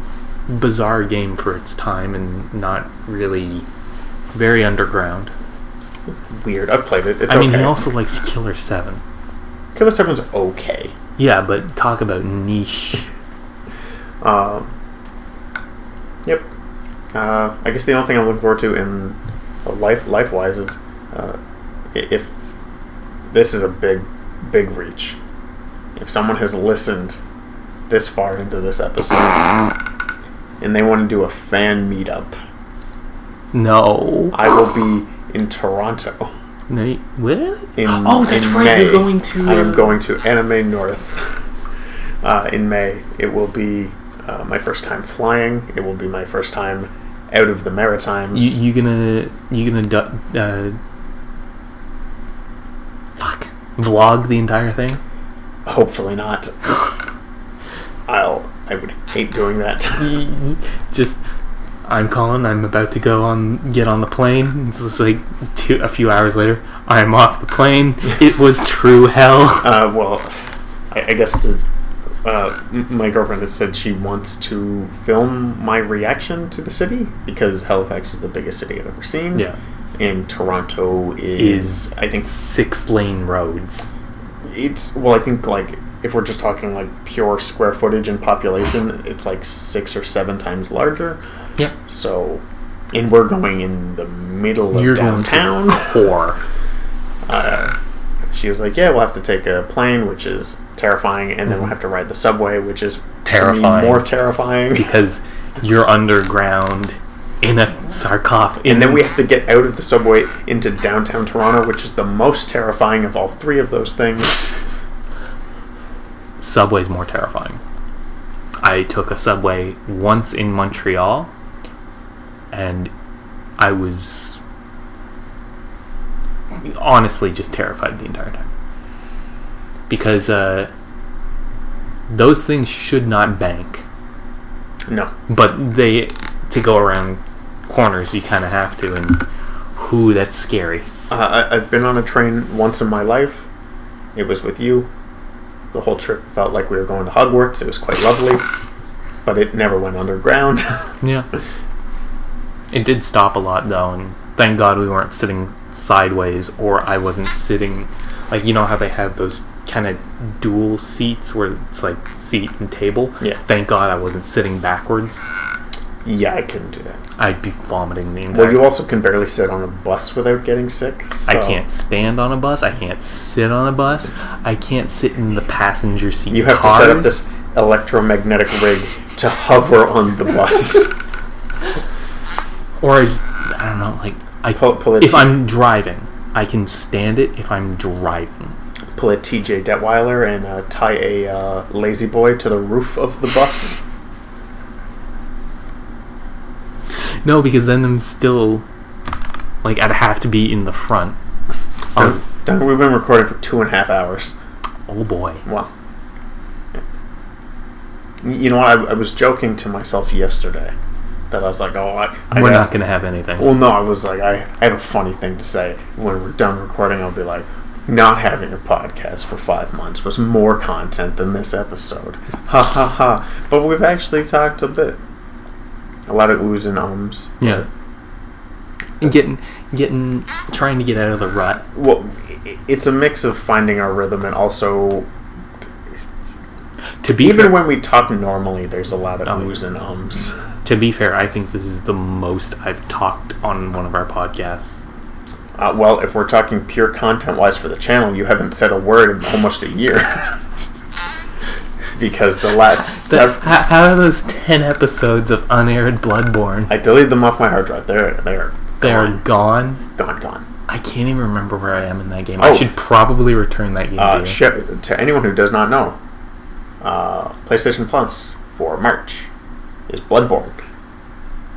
bizarre game for its time and not really very underground. It's weird. I've played it. It's I mean, okay. he also likes Killer 7. Killer 7's okay. Yeah, but talk about niche. Yep. I guess the only thing I'm looking forward to in life-wise is if this is a big reach. If someone has listened this far into this episode and they want to do a fan meetup, No. I will be in Toronto. No, what? That's in right. May. You're going to. I am going to Anime North in May. It will be my first time flying. It will be my first time out of the Maritimes. You gonna vlog the entire thing? Hopefully not. I would hate doing that. Just I'm Colin. I'm about to get on the plane. This is like a few hours later. I'm off the plane. It was true hell. Well, I guess my girlfriend has said she wants to film my reaction to the city because Halifax is the biggest city I've ever seen. Yeah. And Toronto is I think 6-lane roads. I think like if we're just talking like pure square footage and population, it's like 6 or 7 times larger. Yeah. So, and we're going in the middle of You're downtown. going to core. She was like, "Yeah, we'll have to take a plane, which is terrifying, and then we'll have to ride the subway, which is Terrifying. to me, more terrifying Because you're underground in a sarcophagus. And then we have to get out of the subway into downtown Toronto, which is the most terrifying of all 3 of those things." Subway's more terrifying. I took a subway once in Montreal, and I was honestly just terrified the entire time. Because those things should not bank. No. But to go around corners, you kind of have to, and that's scary. I've been on a train once in my life. It was with you. The whole trip felt like we were going to Hogwarts. It was quite lovely, but it never went underground. Yeah. It did stop a lot, though, and thank God we weren't sitting sideways, or I wasn't sitting, like, you know how they have those kind of dual seats where it's like seat and table? Yeah. Thank God I wasn't sitting backwards. Yeah, I couldn't do that. I'd be vomiting the entire Well, you also can barely sit on a bus without getting sick. So. I can't stand on a bus. I can't sit on a bus. I can't sit in the passenger seat. You have cars. to set up this electromagnetic rig to hover on the bus. Or I don't know, like if I'm driving, I can stand it if I'm driving. Pull a TJ Detweiler and tie a lazy boy to the roof of the bus. No, because then I'm still, like, I'd have to be in the front. We've been recording for 2.5 hours. Oh boy. Wow. You know what? I was joking to myself yesterday that I was like, we're not going to have anything. Well, no, I was like, I have a funny thing to say. When we're done recording, I'll be like, not having a podcast for 5 months was more content than this episode. Ha ha ha. But we've actually talked a bit. A lot of oohs and ums. Yeah. And trying to get out of the rut. Well, it's a mix of finding our rhythm and also... when we talk normally, there's a lot of oohs and ums. To be fair, I think this is the most I've talked on one of our podcasts. Well, if we're talking pure content-wise for the channel, you haven't said a word in almost a year. Because the last... How are those 10 episodes of unaired Bloodborne? I deleted them off my hard drive. They're gone? Gone. I can't even remember where I am in that game. I should probably return that game to anyone who does not know, PlayStation Plus for March is Bloodborne.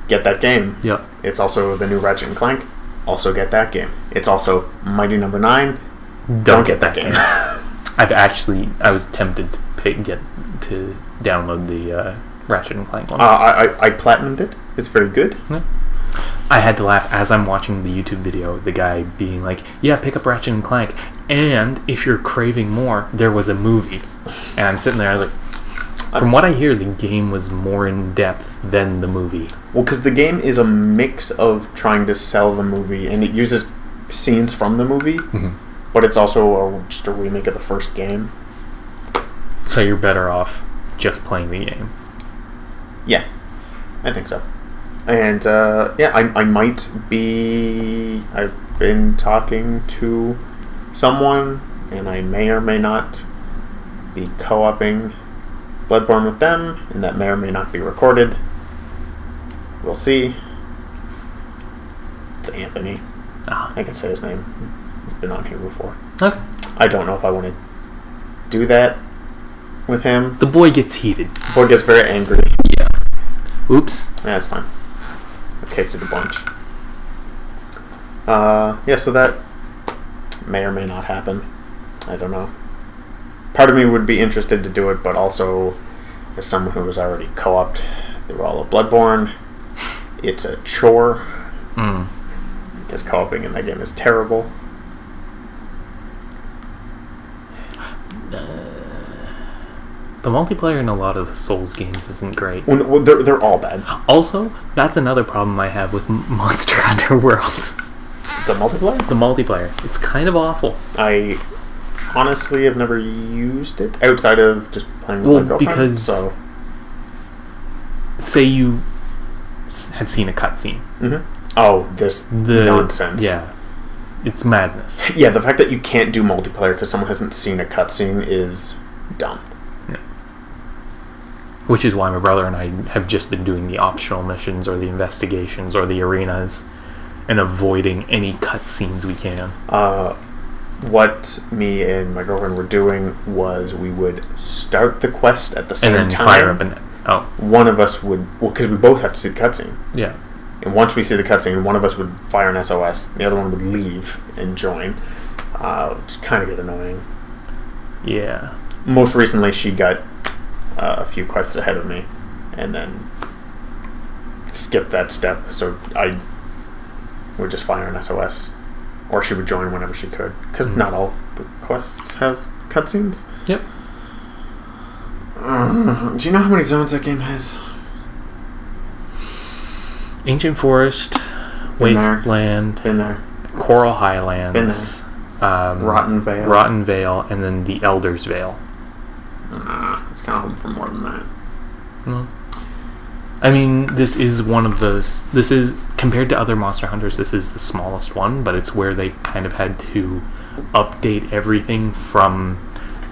Get that game. Yep. It's also the new Ratchet & Clank. Also get that game. It's also Mighty Number 9. Don't get that game. I was tempted to download the Ratchet & Clank one. I platinumed it. It's very good. Yeah. I had to laugh as I'm watching the YouTube video, the guy being like, yeah, pick up Ratchet & Clank, and if you're craving more, there was a movie. And I'm sitting there, I was like, from what I hear, the game was more in depth than the movie. Well, because the game is a mix of trying to sell the movie, and it uses scenes from the movie, but it's also just a remake of the first game. So you're better off just playing the game. Yeah, I think so. And I might be... I've been talking to someone, and I may or may not be co-oping Bloodborne with them, and that may or may not be recorded. We'll see. It's Anthony. I can say his name. He's been on here before. Okay. I don't know if I want to do that with him. The boy gets heated. The boy gets very angry. Yeah. Oops. Yeah, that's fine. I've kicked it a bunch. So that may or may not happen. I don't know. Part of me would be interested to do it, but also as someone who was already co-opted through all of Bloodborne, it's a chore Mm. because co-oping in that game is terrible. The multiplayer in a lot of the Souls games isn't great. Well, they're all bad. Also, that's another problem I have with Monster Hunter World. The multiplayer? The multiplayer. It's kind of awful. I honestly have never used it outside of just playing with Well, my girlfriend. because- So, Say you have seen a cutscene. oh, this nonsense. Yeah. It's madness. Yeah, the fact that you can't do multiplayer because someone hasn't seen a cutscene is dumb. Which is why my brother and I have just been doing the optional missions or the investigations or the arenas and avoiding any cutscenes we can. What me and my girlfriend were doing was we would start the quest at the same And then time. fire up an... Oh, One of us would... Well, because we both have to see the cutscene. yeah. And once we see the cutscene, one of us would fire an SOS. The other one would leave and join. Which kind of get annoying. Yeah. Most recently, she got a few quests ahead of me. And then skipped that step. So I would just fire an SOS. Or she would join whenever she could. Because not all the quests have cutscenes. Yep. Do you know how many zones that game has? Ancient Forest, Been there. Wasteland, Been there. Coral Highlands, Rotten Vale. Rotten Vale, and then the Elder's Vale. It's kind of home for more than that. No. I mean, this is one of those. This is, compared to other Monster Hunters, this is the smallest one, but it's where they kind of had to update everything from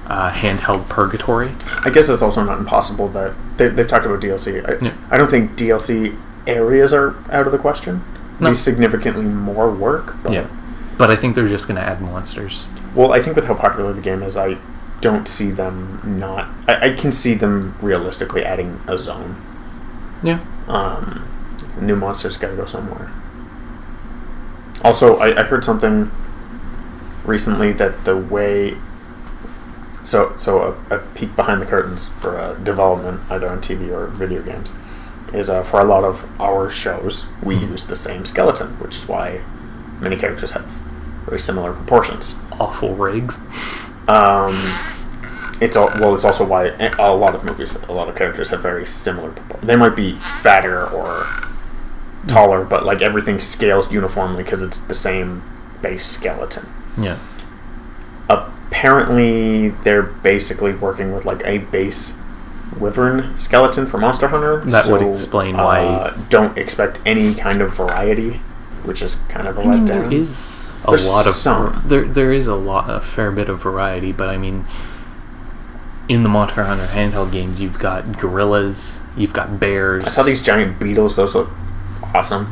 handheld Purgatory. I guess it's also not impossible that they've talked about DLC. Yeah. I don't think DLC areas are out of the question. It'd No. be significantly more work. But, Yeah. But I think they're just going to add monsters. Well, I think with how popular the game is, I don't see them not... I can see them realistically adding a zone. Yeah. New monsters got to go somewhere. Also, I heard something recently that the way... So a peek behind the curtains for development, either on TV or video games, is for a lot of our shows, we use the same skeleton, which is why many characters have very similar proportions. Awful rigs. It's also why a lot of movies, a lot of characters have very similar proportions. They might be fatter or taller, but like everything scales uniformly because it's the same base skeleton. Yeah. Apparently, they're basically working with like a base wyvern skeleton for Monster Hunter. That would explain why. Don't expect any kind of variety, which is kind of a There letdown. is a There's lot of some. there is a fair bit of variety, but I mean, in the Monster Hunter handheld games, you've got gorillas, you've got bears. I saw these giant beetles; those look awesome.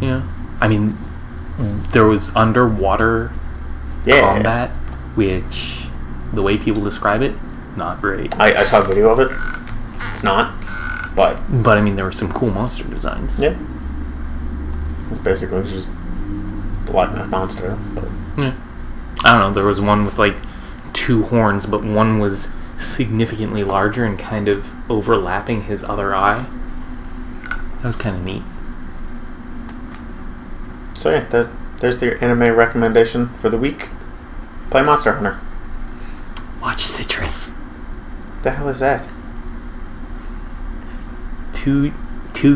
Yeah, I mean, there was underwater Yeah, combat, which the way people describe it, not great. I saw a video of it. It's not, but But I mean, there were some cool monster designs. yeah, it's basically just the Loch Ness monster. But Yeah. I don't know. There was one with like 2 horns, but one was significantly larger and kind of overlapping his other eye. That was kind of neat. so yeah, there's your anime recommendation for the week. Play Monster Hunter. Watch Citrus. What the hell is that? Two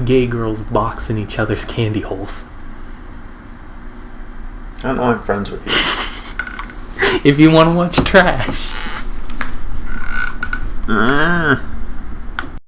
gay girls boxing each other's candy holes. I don't know. I'm friends with you. If you want to watch trash. Ah.